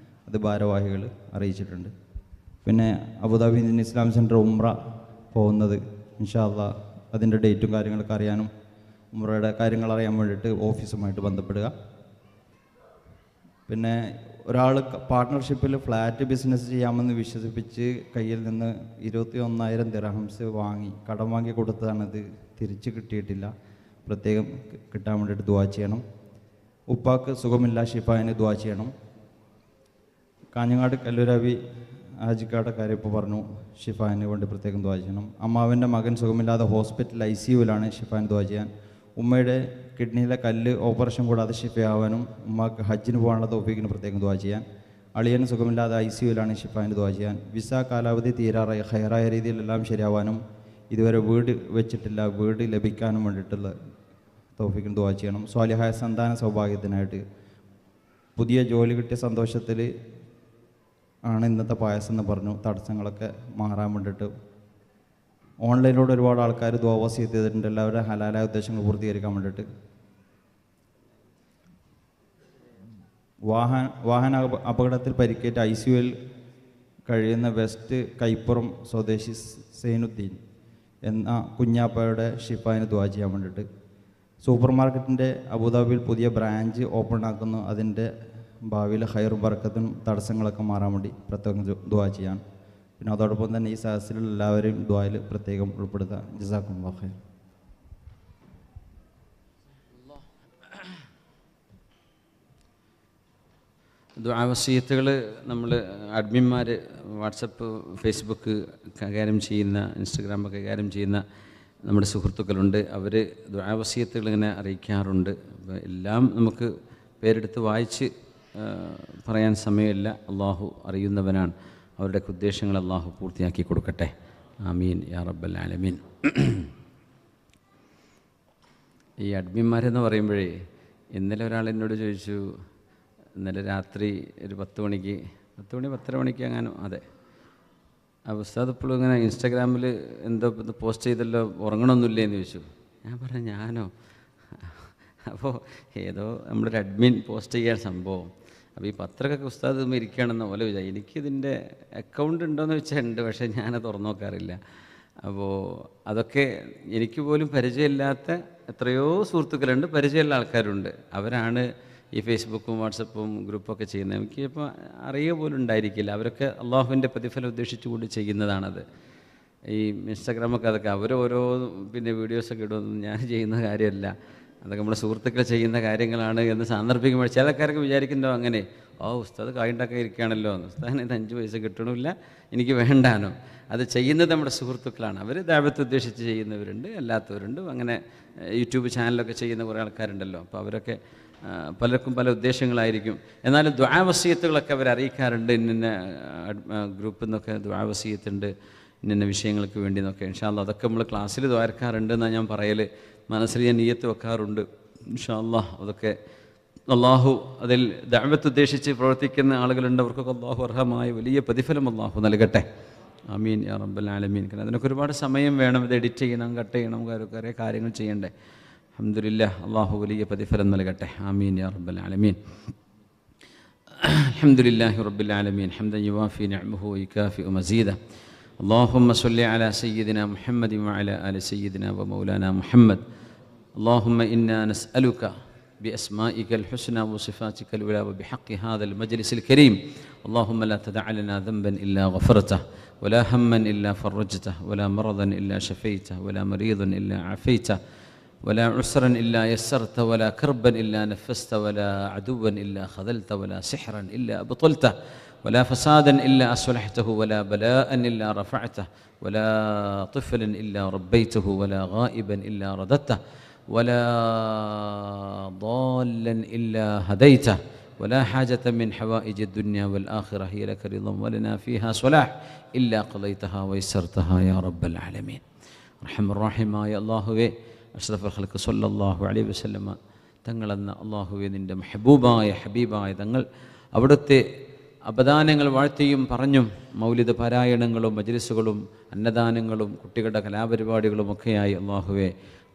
അത് ഭാരവാഹികൾ അറിയിച്ചിട്ടുണ്ട്. പിന്നെ അബുദാബി ഇന്ത്യൻ ഇസ്ലാം സെൻറ്റർ ഉംറ പോകുന്നത് ഇൻഷാ അല്ലാഹ് അതിൻ്റെ ഡേറ്റും കാര്യങ്ങളൊക്കെ അറിയാനും ഉംറയുടെ കാര്യങ്ങൾ അറിയാൻ വേണ്ടിയിട്ട് ഓഫീസുമായിട്ട് ബന്ധപ്പെടുക. പിന്നെ ഒരാൾ പാർട്ട്ണർഷിപ്പിൽ ഫ്ലാറ്റ് ബിസിനസ് ചെയ്യാമെന്ന് വിശ്വസിപ്പിച്ച് കയ്യിൽ നിന്ന് 21,000 ദിർഹംസ് കടം വാങ്ങി കൊടുത്തതാണത്. തിരിച്ച് കിട്ടിയിട്ടില്ല. പ്രത്യേകം കിട്ടാൻ വേണ്ടിയിട്ട് ദുആ ചെയ്യണം. ഉപ്പാക്ക് സുഖമില്ല, ഷിഫായിന് ദുആ ചെയ്യണം. കാഞ്ഞങ്ങാട് കല്ലൂരാവി ഹാജിക്കാരുടെ കാര്യം ഇപ്പോൾ പറഞ്ഞു, ഷിഫായിന് വേണ്ടി പ്രത്യേകം ദുആ ചെയ്യണം. അമ്മാവിൻ്റെ മകൻ സുഖമില്ലാതെ ഹോസ്പിറ്റൽ ICUവിലാണ്, ഷിഫായിന് ദുആ ചെയ്യാൻ. ഉമ്മയുടെ കിഡ്നിയിലെ കല്ല് ഓപ്പറേഷൻ കൂടാതെ ഷിഫയാവാനും ഉമ്മക്ക് ഹജ്ജിന് പോകാനുള്ള തൗഫീഖിന് പ്രത്യേകം ദുആ ചെയ്യാൻ. അളിയന് സുഖമില്ലാതെ ICUവിലാണ്, ഷിഫായിന് ദുആ ചെയ്യാൻ. വിസ കാലാവധി തീരാറായി ഹൈറായ രീതിയിലെല്ലാം ശരിയാവാനും ഇതുവരെ വീട് വെച്ചിട്ടില്ല, വീട് ലഭിക്കാനും വേണ്ടിയിട്ടുള്ള തൗഫീഖിന് ദുആ ചെയ്യണം. സ്വാലിഹായ സന്താന സൗഭാഗ്യത്തിനായിട്ട് പുതിയ ജോലി കിട്ടിയ സന്തോഷത്തിൽ ആണ് ഇന്നത്തെ പായസം എന്ന് പറഞ്ഞു. തടസ്സങ്ങളൊക്കെ മാറാൻ വേണ്ടിയിട്ട് ഓൺലൈനിലൂടെ ഒരുപാട് ആൾക്കാർ ദുആ വസിയത്ത് ചെയ്തിട്ടുണ്ട്. എല്ലാവരുടെ ഹലാലായ ഉദ്ദേശങ്ങൾ പൂർത്തീകരിക്കാൻ വേണ്ടിയിട്ട്. വാഹന അപകടത്തിൽ പരിക്കേറ്റ ICUവിൽ കഴിയുന്ന വെസ്റ്റ് കൈപ്പുറം സ്വദേശി സൈനുദ്ദീൻ എന്ന കുഞ്ഞാപ്പയുടെ ഷിഫായിന് ദുആ ചെയ്യാൻ വേണ്ടിയിട്ട്. സൂപ്പർ മാർക്കറ്റിൻ്റെ അബുദാബിയിൽ പുതിയ ബ്രാഞ്ച് ഓപ്പൺ ആക്കുന്നു. അതിൻ്റെ ഭാവിയിൽ ഹൈറും ബർക്കത്തും തടസ്സങ്ങളൊക്കെ മാറാൻ വേണ്ടി പ്രത്യേകം ദുആ ചെയ്യാൻ. പിന്നെ അതോടൊപ്പം തന്നെ ഈ സദസ്സിലുള്ള എല്ലാവരെയും ദുആയിൽ പ്രത്യേകം ഉൾപ്പെടുത്തുക. ജസാക്കുമുല്ലാഹു ഖൈർ. ദുആ വസിയത്തുകൾ നമ്മൾ അഡ്മിന്മാർ വാട്സപ്പ്, ഫേസ്ബുക്ക് കൈകാര്യം ചെയ്യുന്ന, ഇൻസ്റ്റഗ്രാമൊക്കെ കൈകാര്യം ചെയ്യുന്ന നമ്മുടെ സുഹൃത്തുക്കളുണ്ട്. അവർ ദുആ വസിയത്തുകൾ ഇങ്ങനെ അറിയിക്കാറുണ്ട്. അപ്പോൾ എല്ലാം നമുക്ക് പേരെടുത്ത് വായിച്ച് പറയാൻ സമയമില്ല. അള്ളാഹു അറിയുന്നവനാണ്. അവരുടെ ഉദ്ദേശങ്ങൾ അള്ളാഹു പൂർത്തിയാക്കി കൊടുക്കട്ടെ. ആമീൻ യാ റബ്ബൽ ആലമീൻ. ഈ അഡ്മിന്മാരെന്ന് പറയുമ്പോഴേ, ഇന്നലെ ഒരാൾ എന്നോട് ചോദിച്ചു, ഇന്നലെ രാത്രി ഒരു 10 മണിക്ക് 10 മണിക്ക് അങ്ങനെ, അതെ, ആ ഉസ്താദ് ഇപ്പോഴും ഇങ്ങനെ ഇൻസ്റ്റാഗ്രാമിൽ എന്തോ പോസ്റ്റ് ചെയ്തല്ലോ, ഉറങ്ങണമൊന്നുമില്ലേ എന്ന് ചോദിച്ചു. ഞാൻ പറഞ്ഞു ഞാനോ? അപ്പോൾ ഏതോ നമ്മളൊരു അഡ്മിൻ പോസ്റ്റ് ചെയ്യാൻ സംഭവം. അപ്പോൾ ഈ പത്രമൊക്കെ ഉസ്താദ് ഇരിക്കുകയാണെന്ന പോലെ വിചാരിച്ചു. എനിക്കിതിൻ്റെ അക്കൗണ്ട് ഉണ്ടോയെന്ന് വെച്ചാൽ ഉണ്ട്, പക്ഷേ ഞാനത് തുറന്നു നോക്കാറില്ല. അപ്പോൾ അതൊക്കെ എനിക്ക് പോലും പരിചയമില്ലാത്ത എത്രയോ സുഹൃത്തുക്കളുണ്ട്, പരിചയമുള്ള ആൾക്കാരുണ്ട്. അവരാണ് ഈ ഫേസ്ബുക്കും വാട്സപ്പും ഗ്രൂപ്പൊക്കെ ചെയ്യുന്നത്. എനിക്ക് ഇപ്പോൾ അറിയുക പോലും ഉണ്ടായിരിക്കില്ല. അവരൊക്കെ അള്ളാഹുവിൻ്റെ പ്രതിഫലം ഉദ്ദേശിച്ചുകൊണ്ട് ചെയ്യുന്നതാണത്. ഈ ഇൻസ്റ്റാഗ്രാമൊക്കെ അതൊക്കെ അവരോരോ പിന്നെ വീഡിയോസൊക്കെ ഇടുമെന്ന് ഞാൻ ചെയ്യുന്ന കാര്യമല്ല. അതൊക്കെ നമ്മുടെ സുഹൃത്തുക്കൾ ചെയ്യുന്ന കാര്യങ്ങളാണ് എന്ന് സാന്ദർഭികമായി ചില ആൾക്കാരൊക്കെ വിചാരിക്കുന്നോ അങ്ങനെ, ഉസ്താദ് കായുണ്ടാക്കാൻ ഇരിക്കുകയാണല്ലോ, ഉസ്താദിന് ഇത് 5 പൈസ കിട്ടണമില്ല, എനിക്ക് വേണ്ടാനോ. അത് ചെയ്യുന്നത് നമ്മുടെ സുഹൃത്തുക്കളാണ്. അവർ ദഅവത്ത് ഉദ്ദേശിച്ച് ചെയ്യുന്നവരുണ്ട്, അല്ലാത്തവരുണ്ട്. അങ്ങനെ യൂട്യൂബ് ചാനലൊക്കെ ചെയ്യുന്ന കുറേ ആൾക്കാരുണ്ടല്ലോ. അപ്പോൾ അവരൊക്കെ പലർക്കും പല ഉദ്ദേശങ്ങളായിരിക്കും. എന്നാലും ദുആ വസിയത്തുകളൊക്കെ അവർ അറിയിക്കാറുണ്ട്. ഇന്ന ഗ്രൂപ്പിൽ നിന്നൊക്കെ ദുആ വസിയത്തുണ്ട്, ഇന്ന വിഷയങ്ങൾക്ക് വേണ്ടി എന്നൊക്കെ. ഇൻഷാ അല്ലാഹ് അതൊക്കെ നമ്മൾ ക്ലാസ്സിൽ ദ്വാരക്കാറുണ്ട് എന്നാണ് ഞാൻ പറയൽ. മനസ്സിൽ ഞാൻ നിയ്യത്ത് വെക്കാറുണ്ട്. ഇൻഷാ അല്ലാഹ് അതൊക്കെ അള്ളാഹു അതിൽ ദഅവത്ത് ഉദ്ദേശിച്ച് പ്രവർത്തിക്കുന്ന ആളുകളുണ്ട്. അവർക്കൊക്കെ അള്ളാഹു അർഹമായ വലിയ പ്രതിഫലം അള്ളാഹു നൽകട്ടെ. ആമീൻ യാ റബ്ബൽ ആലമീൻ. കാരണം അതിനൊക്കെ ഒരുപാട് സമയം വേണം. ഇത് എഡിറ്റ് ചെയ്യണം, കട്ട് ചെയ്യണം, കുറേ കാര്യങ്ങൾ ചെയ്യണ്ടേ. അൽഹംദുലില്ലാഹ് അള്ളാഹു വലിയ പ്രതിഫലം നൽകട്ടെ. ആമീൻ യാ റബ്ബൽ ആലമീൻ. അൽഹംദുലില്ലാഹി റബ്ബിൽ ആലമീൻ ഹംദൻ യുവാഫി നിഅമഹു വയുകാഫിഉ മസീദ. اللهم صل على سيدنا محمد وعلى آل سيدنا ومولانا محمد. اللهم إنا نسألك بأسمائك الحسنى وصفاتك العلى وبحق هذا المجلس الكريم اللهم لا تدع لنا ذنبا إلا غفرته ولا هما إلا فرجته ولا مرضا إلا شفيته ولا مريضا إلا عافيته ولا عسرا إلا يسرت ولا كربا إلا نفست ولا عدوا إلا خذلت ولا سحرا إلا أبطلته ولا فسادا إلا أصلحته ولا بلاء إلا رفعته ولا طفلا إلا ربيته ولا غائبا إلا رددته ولا ضالا إلا هديته ولا حاجة من حوائج الدنيا والآخرة هي لك رضا ولنا فيها صلاح إلا قضيتها ويسرتها يا رب العالمين. أرحم الراحمين يا الله أشرف الخلق صلى الله عليه وسلم തങ്ങളെന്ന അള്ളാഹുവെ നിൻ്റെ മെഹബൂബായ ഹബീബായ തങ്ങൾ അവിടുത്തെ അപദാനങ്ങൾ വാഴ്ത്തിയും പറഞ്ഞും മൗലിദ് പാരായണങ്ങളും മജ്ലിസുകളും അന്നദാനങ്ങളും കുട്ടികളുടെ കലാപരിപാടികളുമൊക്കെയായി അള്ളാഹുവെ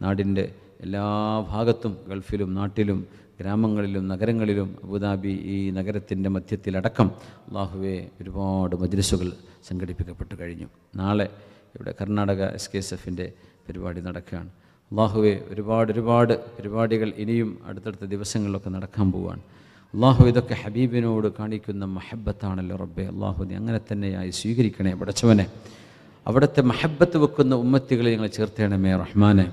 നാടിൻ്റെ എല്ലാ ഭാഗത്തും ഗൾഫിലും നാട്ടിലും ഗ്രാമങ്ങളിലും നഗരങ്ങളിലും അബുദാബി ഈ നഗരത്തിൻ്റെ മധ്യത്തിലടക്കം അള്ളാഹുവെ ഒരുപാട് മജ്ലിസുകൾ സംഘടിപ്പിക്കപ്പെട്ട് കഴിഞ്ഞു. നാളെ ഇവിടെ കർണാടക SKSFൻ്റെ പരിപാടി നടക്കുകയാണ്. അള്ളാഹുവെ ഒരുപാട് പരിപാടികൾ ഇനിയും അടുത്തടുത്ത ദിവസങ്ങളിലൊക്കെ നടക്കാൻ പോവുകയാണ്. അള്ളാഹു ഇതൊക്കെ ഹബീബിനോട് കാണിക്കുന്ന മഹബത്താണല്ലോ റബ്ബെ. അള്ളാഹു നീ അങ്ങനെ തന്നെയായി സ്വീകരിക്കണേ പടച്ചവനെ. അവിടുത്തെ മഹബത്ത് വെക്കുന്ന ഉമ്മത്തികളെ ഞങ്ങൾ ചേർത്തേണമേ റഹ്മാനെ.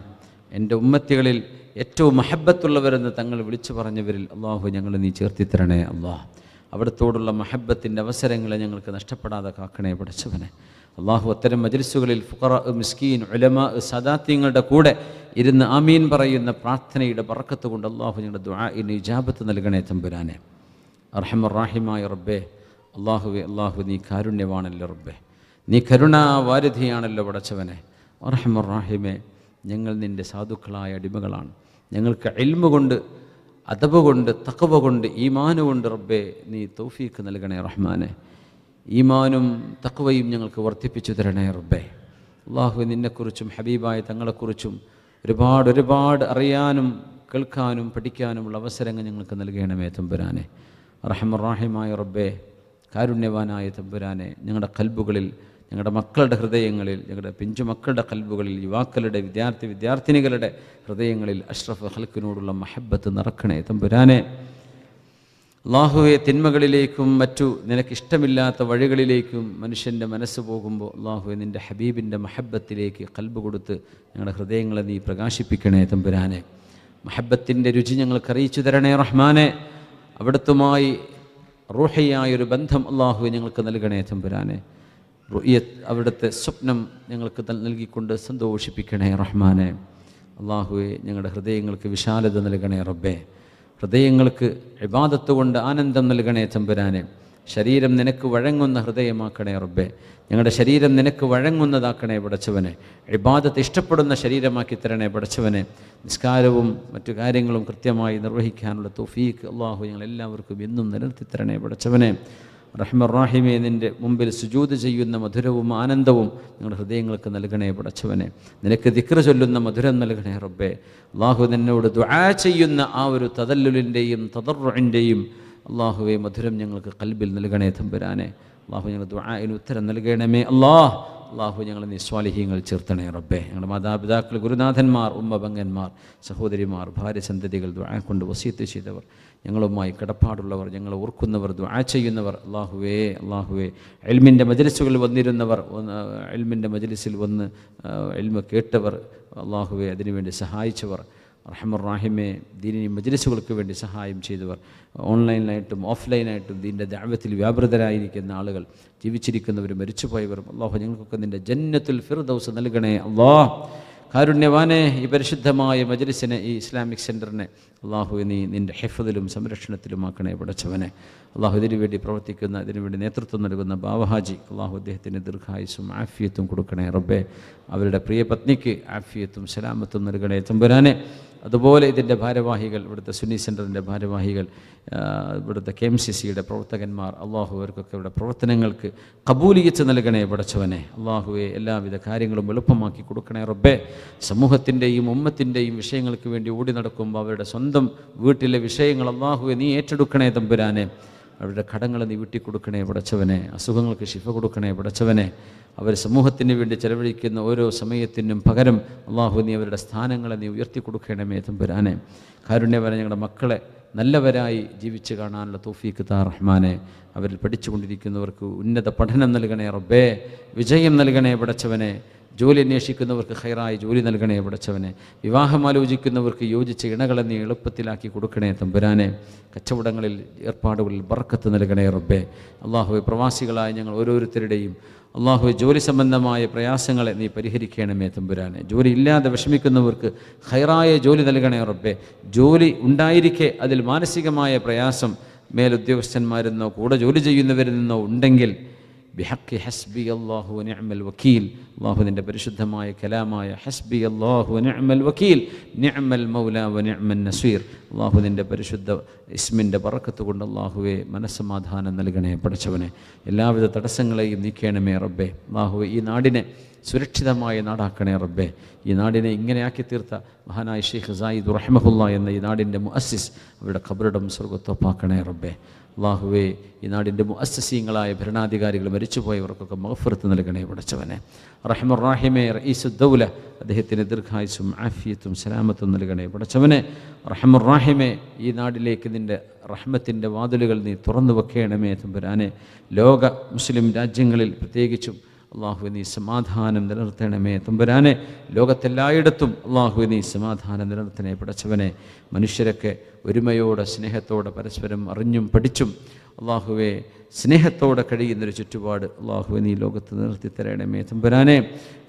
എൻ്റെ ഉമ്മത്തികളിൽ ഏറ്റവും മഹബത്തുള്ളവരെന്ന് തങ്ങൾ വിളിച്ചു പറഞ്ഞവരിൽ അള്ളാഹു ഞങ്ങൾ നീ ചേർത്തിത്തരണേ അള്ളാഹ്. അവിടത്തോടുള്ള മഹബത്തിൻ്റെ അവസരങ്ങളെ ഞങ്ങൾക്ക് നഷ്ടപ്പെടാതെ കാക്കണേ പടച്ചവനെ. അള്ളാഹു അത്തരം മജ്ലിസുകളിൽ ഫുഖറ, മിസ്കീൻ, ഉലമാ, സദാത്യങ്ങളുടെ കൂടെ ഇരുന്ന് ആമീൻ പറയുന്ന പ്രാർത്ഥനയുടെ ബറക്കത്ത് കൊണ്ട് അള്ളാഹു ഞങ്ങളുടെ ദുആഇന് ഇജാബത്ത് നൽകണേ തമ്പുരാനെ. അർഹമർ റാഹിമായ റബ്ബേ, അള്ളാഹു നീ കാരുണ്യവാണല്ലോ റബ്ബേ, നീ കരുണാവാരിധിയാണല്ലോ പടച്ചവനെ. അർഹമർ റാഹിമേ, ഞങ്ങൾ നിൻ്റെ സാധുക്കളായ അടിമകളാണ്. ഞങ്ങൾക്ക് ഇൽമ കൊണ്ട്, അദബ് കൊണ്ട്, തഖ്വ കൊണ്ട്, ഈമാൻ കൊണ്ട് റബ്ബേ നീ തൗഫീഖ് നൽകണേ റഹ്മാനെ. ഈമാനും തഖ്വയും ഞങ്ങൾക്ക് വർദ്ധിപ്പിച്ചു തരണേ റബ്ബേ. അള്ളാഹു നിന്നെക്കുറിച്ചും ഹബീബായ തങ്ങളെക്കുറിച്ചും ഒരുപാട് അറിയാനും കേൾക്കാനും പഠിക്കാനുമുള്ള അവസരങ്ങൾ ഞങ്ങൾക്ക് നൽകണമേ തമ്പുരാനെ. റഹ്മാനായ റബ്ബേ, കാരുണ്യവാനായ തമ്പുരാനെ, ഞങ്ങളുടെ കൽബുകളിൽ, ഞങ്ങളുടെ മക്കളുടെ ഹൃദയങ്ങളിൽ, ഞങ്ങളുടെ പിഞ്ചുമക്കളുടെ കൽബുകളിൽ, യുവാക്കളുടെ, വിദ്യാർത്ഥിനികളുടെ ഹൃദയങ്ങളിൽ അഷ്റഫ് ഖൽക്കിനോടുള്ള മഹബത്ത് നിറക്കണേ തമ്പുരാനെ. അള്ളാഹുവെ, തിന്മകളിലേക്കും മറ്റു നിനക്കിഷ്ടമില്ലാത്ത വഴികളിലേക്കും മനുഷ്യൻ്റെ മനസ്സ് പോകുമ്പോൾ അള്ളാഹുവെ നിൻ്റെ ഹബീബിൻ്റെ മഹബത്തിലേക്ക് കൽബ് കൊടുത്ത് ഞങ്ങളുടെ ഹൃദയങ്ങളെ നീ പ്രകാശിപ്പിക്കണേ തമ്പുരാനെ. മഹബത്തിൻ്റെ രുചി ഞങ്ങൾക്ക് അറിയിച്ചു തരണേ റഹ്മാനെ. അവിടുത്തുമായി റൂഹിയായൊരു ബന്ധം അള്ളാഹുവെ ഞങ്ങൾക്ക് നൽകണേ തമ്പുരാനെ. അവിടുത്തെ സ്വപ്നം ഞങ്ങൾക്ക് നൽകിക്കൊണ്ട് സന്തോഷിപ്പിക്കണേ റഹ്മാനെ. അള്ളാഹുവെ, ഞങ്ങളുടെ ഹൃദയങ്ങൾക്ക് വിശാലത നൽകണേ റബ്ബേ. ഹൃദയങ്ങൾക്ക് ഇബാദത്ത് കൊണ്ട് ആനന്ദം നൽകണേ തമ്പുരാനെ. ശരീരം നിനക്ക് വഴങ്ങുന്ന ഹൃദയമാക്കണേ റബ്ബേ. ഞങ്ങളുടെ ശരീരം നിനക്ക് വഴങ്ങുന്നതാക്കണേ പടച്ചവനെ. ഇബാദത്ത് ഇഷ്ടപ്പെടുന്ന ശരീരമാക്കി തരണേ പടച്ചവനെ. നിസ്കാരവും മറ്റു കാര്യങ്ങളും കൃത്യമായി നിർവഹിക്കാനുള്ള തൗഫീഖ് അള്ളാഹു ഞങ്ങളെല്ലാവർക്കും എന്നും നിലനിർത്തി തരണേ പടച്ചവനെ. റഹ്മാനെ, നിൻ്റെ മുമ്പിൽ സുജൂദ് ചെയ്യുന്ന മധുരവും ആനന്ദവും ഞങ്ങളുടെ ഹൃദയങ്ങൾക്ക് നൽകണേ പടച്ചവനെ. നിനക്ക് ദിക്ർ ചൊല്ലുന്ന മധുരം നൽകണേ റബ്ബേ. അള്ളാഹു നിന്നോട് ദുആ ചെയ്യുന്ന ആ ഒരു തദല്ലുലിൻ്റെയും തദർറുഇൻ്റെയും അള്ളാഹുവെ മധുരം ഞങ്ങൾക്ക് കൽബിൽ നൽകണേ തമ്പുരാനെ. അള്ളാഹു ഞങ്ങൾ ദുആഇന് ഉത്തരം നൽകണമേ അള്ളാഹു ഞങ്ങൾ നീ സ്വാലിഹീങ്ങൾ ചേർത്തണേ റബ്ബേ. ഞങ്ങളുടെ മാതാപിതാക്കൾ, ഗുരുനാഥന്മാർ, ഉമ്മ പെങ്ങന്മാർ, സഹോദരിമാർ, ഭാര്യ സന്തതികൾ, ദുആ കൊണ്ട് വസിയത്ത് ചെയ്തവർ, ഞങ്ങളുമായി കടപ്പാടുള്ളവർ, ഞങ്ങളെ ഓർക്കുന്നവർ, ദുആ ചെയ്യുന്നവർ, അള്ളാഹുവേ ഇൽമിൻ്റെ മജ്ലിസുകളിൽ വന്നിരുന്നവർ, ഇൽമിൻ്റെ മജ്ലിസിൽ വന്ന് ഇൽമ കേട്ടവർ, അള്ളാഹുവേ അതിനുവേണ്ടി സഹായിച്ചവർ, റഹ്മാനെ ദീനി മജ്ലിസുകൾക്ക് വേണ്ടി സഹായം ചെയ്തവർ, ഓൺലൈനായിട്ടും ഓഫ്ലൈനായിട്ടും ദീൻ്റെ ദഅവത്തിൽ വ്യാപൃതരായിരിക്കുന്ന ആളുകൾ, ജീവിച്ചിരിക്കുന്നവർ, മരിച്ചുപോയവർ, അള്ളാഹു ഞങ്ങൾക്കൊക്കെ നിൻ്റെ ജന്നത്തുൽ ഫിർദൗസ് നൽകണേ അള്ളാഹ്. കാരുണ്യവാനെ, ഈ പരിശുദ്ധമായ മജ്ലിസിനെ, ഈ ഇസ്ലാമിക് സെൻറ്ററിനെ അള്ളാഹു നീ നിൻ്റെ ഹിഫ്ദിലും സംരക്ഷണത്തിലുമാക്കണേ പടച്ചവനെ. അള്ളാഹു ഇതിനു വേണ്ടി പ്രവർത്തിക്കുന്ന, ഇതിനുവേണ്ടി നേതൃത്വം നൽകുന്ന ബാവഹാജി, അള്ളാഹു അദ്ദേഹത്തിന് ദീർഘായുസ്സും ആഫിയത്തും കൊടുക്കണേ റബ്ബേ. അവരുടെ പ്രിയ പത്നിക്ക് ആഫിയത്തും സലാമത്തും നൽകണേ തമ്പുരാനെ. അതുപോലെ ഇതിൻ്റെ ഭാരവാഹികൾ, ഇവിടുത്തെ സുന്നി സെൻറ്ററിൻ്റെ ഭാരവാഹികൾ, ഇവിടുത്തെ KMCCയുടെ പ്രവർത്തകന്മാർ, അള്ളാഹു അവർക്കൊക്കെ ഇവിടെ പ്രവർത്തനങ്ങൾക്ക് കബൂലിയത്ത് നൽകണേ പടച്ചവനെ. അള്ളാഹുവെ എല്ലാവിധ കാര്യങ്ങളും എളുപ്പമാക്കി കൊടുക്കണേ റബ്ബേ. സമൂഹത്തിൻ്റെയും ഉമ്മത്തിൻ്റെയും വിഷയങ്ങൾക്ക് വേണ്ടി ഓടി നടക്കുമ്പോൾ അവരുടെ സ്വന്തം വീട്ടിലെ വിഷയങ്ങൾ അള്ളാഹുവെ നീ ഏറ്റെടുക്കണേ തമ്പുരാനെ. അവരുടെ കടങ്ങളെ നീ വിട്ടിക്കൊടുക്കണേ പടച്ചവനെ. അസുഖങ്ങൾക്ക് ശിഫ കൊടുക്കണേ പടച്ചവനെ. അവർ സമൂഹത്തിന് വേണ്ടി ചെലവഴിക്കുന്ന ഓരോ സമയത്തിനും പകരം അള്ളാഹു നീ അവരുടെ സ്ഥാനങ്ങളെ നീ ഉയർത്തി കൊടുക്കണമേ തമ്പുരാനെ. കാരുണ്യവരെ ഞങ്ങളുടെ മക്കളെ നല്ലവരായി ജീവിച്ച് കാണാനുള്ള തൗഫീഖ് താ റഹ്മാനെ. അവരിൽ പഠിച്ചുകൊണ്ടിരിക്കുന്നവർക്ക് ഉന്നത പഠനം നൽകണേ റബ്ബേ. വിജയം നൽകണേ പടച്ചവനെ. ജോലി അന്വേഷിക്കുന്നവർക്ക് ഖൈറായി ജോലി നൽകണേ പടച്ചവനെ. വിവാഹം ആലോചിക്കുന്നവർക്ക് യോജിച്ച ഇണകളെ നീ എളുപ്പത്തിലാക്കി കൊടുക്കണേ തമ്പുരാനെ. കച്ചവടങ്ങളിൽ, ഏർപ്പാടുകളിൽ ബർക്കത്ത് നൽകണേ റബ്ബേ. അള്ളാഹുവെ, പ്രവാസികളായ ഞങ്ങൾ ഓരോരുത്തരുടെയും അള്ളാഹുവെ ജോലി സംബന്ധമായ പ്രയാസങ്ങളെ നീ പരിഹരിക്കണമേ തമ്പുരാനെ. ജോലി ഇല്ലാതെ വിഷമിക്കുന്നവർക്ക് ഖൈറായ ജോലി നൽകണേ റബ്ബേ. ജോലി ഉണ്ടായിരിക്കെ അതിൽ മാനസികമായ പ്രയാസം മേലുദ്യോഗസ്ഥന്മാരെന്നോ കൂടെ ജോലി ചെയ്യുന്നവരിൽ നിന്നോ ഉണ്ടെങ്കിൽ ബിഹഖി ഹസ്ബി അല്ലാഹു വനിഅമൽ വക്കീൽ, അള്ളാഹു നിൻ്റെ പരിശുദ്ധമായ കലാമായ ഹസ്ബി അല്ലാഹു വനിഅമൽ വക്കീൽ, നിഅമൽ മൗല വനിഅമൻ നസീർ, അള്ളാഹു നിൻ്റെ പരിശുദ്ധ ഇസ്മിൻ്റെ ബറക്കത്ത് കൊണ്ട് അള്ളാഹുവെ മനസ്സമാധാനം നൽകണേ പടച്ചവനെ. എല്ലാവിധ തടസ്സങ്ങളെയും നീക്കണമേ റബ്ബേ. അള്ളാഹുവെ ഈ നാടിനെ സുരക്ഷിതമായ നാടാക്കണേ റബ്ബേ. ഈ നാടിനെ ഇങ്ങനെയാക്കി തീർത്ത മഹാനായ ഷെയ്ഖ് സായിദ് റഹ്മഹുല്ല എന്ന ഈ നാടിൻ്റെ മുഅസ്സിസ്, അവരുടെ ഖബറിടം സ്വർഗ്ഗത്തൊപ്പാക്കണേ റബ്ബേ. അള്ളാഹുവേ ഈ നാടിൻ്റെ മുഅസ്സസീങ്ങളായ ഭരണാധികാരികൾ മരിച്ചുപോയവർക്കൊക്കെ മഗ്ഫിറത്ത് നൽകണേ പടച്ചവനെ. റഹ്മുർ-റഹീമേ റഈസുദ്ദൗല അദ്ദേഹത്തിന് ദീർഘായുസ്സും ആഫിയത്തും സലാമത്തും നൽകണേ പടച്ചവനെ. റഹ്മുർ-റഹീമേ ഈ നാടിലേക്ക് നിൻ്റെ റഹ്മത്തിൻ്റെ വാതിലുകൾ നീ തുറന്നു വെക്കണമേ തമ്പുരാനെ. ലോക മുസ്ലിം രാജ്യങ്ങളിൽ പ്രത്യേകിച്ചും അള്ളാഹു നീ സമാധാനം നിലനിർത്തണമേ തമ്പുരാനെ. ലോകത്തെല്ലായിടത്തും അള്ളാഹു നീ സമാധാനം നിലനിർത്തണേ പടച്ചവനെ. മനുഷ്യരൊക്കെ ഒരുമയോടെ സ്നേഹത്തോടെ പരസ്പരം അറിഞ്ഞും പഠിച്ചും അള്ളാഹുവെ സ്നേഹത്തോടെ കഴിയുന്നൊരു ചുറ്റുപാട് അള്ളാഹുവെ നീ ലോകത്ത് നിർത്തി തരണമേ തമ്പുരാനെ.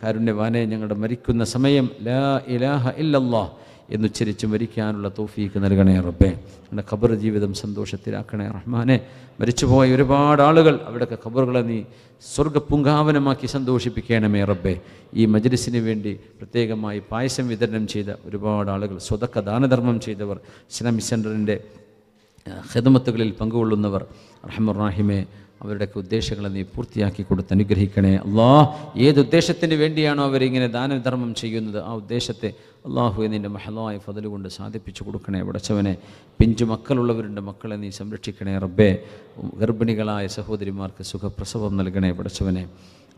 കാരുണ്യവാനെ, ഞങ്ങളുടെ മരിക്കുന്ന സമയം ലാ ഇലാഹ ഇല്ലല്ലാഹ് എന്നുച്ചരിച്ച് മരിക്കാനുള്ള തൗഫീക്ക് നൽകണേ റബ്ബേ. ഞങ്ങളുടെ ഖബർ ജീവിതം സന്തോഷത്തിലാക്കണേ റഹ്മാനെ. മരിച്ചുപോയ ഒരുപാട് ആളുകൾ അവിടെയൊക്കെ ഖബറുകളെ നീ സ്വർഗ്ഗപൂങ്കാവനമാക്കി സന്തോഷിപ്പിക്കണമേ റബ്ബേ. ഈ മജ്ലിസിന് വേണ്ടി പ്രത്യേകമായി പായസം വിതരണം ചെയ്ത ഒരുപാട് ആളുകൾ, സ്വതക്ക ദാനധർമ്മം ചെയ്തവർ, ഇസ്ലാമിക് സെൻറ്ററിൻ്റെ ഖിദ്മത്തുകളിൽ പങ്കുകൊള്ളുന്നവർ, റഹ്മുർ-റഹീമേ അവരുടെയൊക്കെ ഉദ്ദേശങ്ങളെ നീ പൂർത്തിയാക്കി കൊടുത്ത് അനുഗ്രഹിക്കണേ അല്ലാഹ്. ഏതുദ്ദേശത്തിന് വേണ്ടിയാണോ അവരിങ്ങനെ ദാനധർമ്മം ചെയ്യുന്നത് ആ ഉദ്ദേശത്തെ അള്ളാഹുവെ നിൻ്റെ മഹലായ ഫദൽ കൊണ്ട് സാധിപ്പിച്ചു കൊടുക്കണേ പടച്ചവനെ. പിഞ്ചു മക്കളുള്ളവരുടെ മക്കളെ നീ സംരക്ഷിക്കണേ റബ്ബേ. ഗർഭിണികളായ സഹോദരിമാർക്ക് സുഖപ്രസവം നൽകണേ പടച്ചവനെ.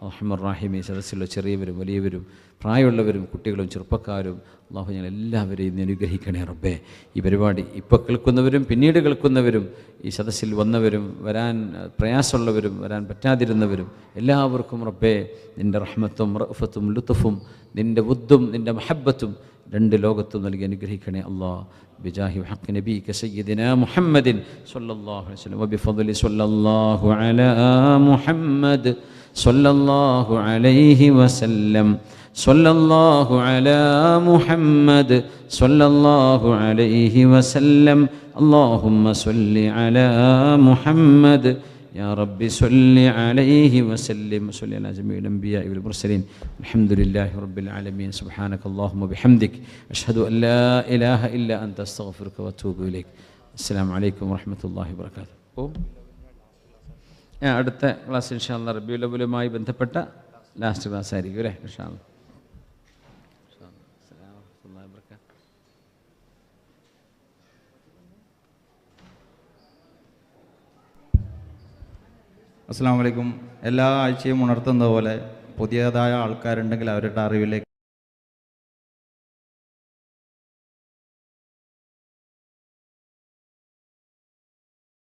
റഹ്മുർ-റഹീമേ സദസ്സിലുള്ള ചെറിയവരും വലിയവരും പ്രായമുള്ളവരും കുട്ടികളും ചെറുപ്പക്കാരും അള്ളാഹു ഞങ്ങൾ എല്ലാവരെയും നീ അനുഗ്രഹിക്കണേ റബ്ബേ. ഈ പരിപാടി ഇപ്പോൾ കേൾക്കുന്നവരും പിന്നീട് കേൾക്കുന്നവരും ഈ സദസ്സിൽ വന്നവരും വരാൻ പ്രയാസമുള്ളവരും വരാൻ പറ്റാതിരുന്നവരും എല്ലാവർക്കും റബ്ബേ നിൻ്റെ റഹ്മത്തും റഅഫത്തും ലുത്ഫും നിൻ്റെ വുദ്ദും നിൻ്റെ മഹബ്ബത്തും രണ്ട് ലോകത്തും നൽകി അനുഗ്രഹിക്കണേ അല്ലാഹ്. ബിജാഹി ഹഖ് നബിക സയ്യിദിനാ മുഹമ്മദിൻ സ്വല്ലല്ലാഹു അലൈഹി വസല്ലം വബിഫദ്ലി സ്വല്ലല്ലാഹു അലാ മുഹമ്മദ് സ്വല്ലല്ലാഹു അലൈഹി വസല്ലം സ്വല്ലല്ലാഹു അലാ മുഹമ്മദ് സ്വല്ലല്ലാഹു അലൈഹി വസല്ലം. അല്ലാഹുമ്മ സ്വല്ലി അലാ മുഹമ്മദ് യാ റബ്ബി സ്വല്ലി അലൈഹി വസല്ലം. സ്വല്ലി അലാ ജമീഇൽ അൻബിയാഇ വൽ മുർസലീൻ. അൽഹംദുലില്ലാഹി റബ്ബിൽ ആലമീൻ. സുബ്ഹാനകല്ലാഹുമ്മ ബിഹംദിക് അഷ്ഹദു അൻ ലാ ഇലാഹ ഇല്ല അൻത അസ്തഗ്ഫിറുക വഅതൂബു ഇലൈക്. അസ്സലാമു അലൈക്കും വറഹ്മത്തുള്ളാഹി വബറകാതുഹു. അടുത്ത ക്ലാസ് ഇൻഷാ അല്ലാഹ് റബീഉൽ അവ്വലുമായി ബന്ധപ്പെട്ട ലാസ്റ്റ് ക്ലാസ് ആയിരിക്കും അല്ലേ ഇൻഷാ അല്ലാഹ്. അസ്സലാമു അലൈക്കും. എല്ലാ ആഴ്ചയും ഉണർത്തുന്ന പോലെ പുതിയതായ ആൾക്കാരുണ്ടെങ്കിൽ അവരുടെ അറിവിലേക്ക്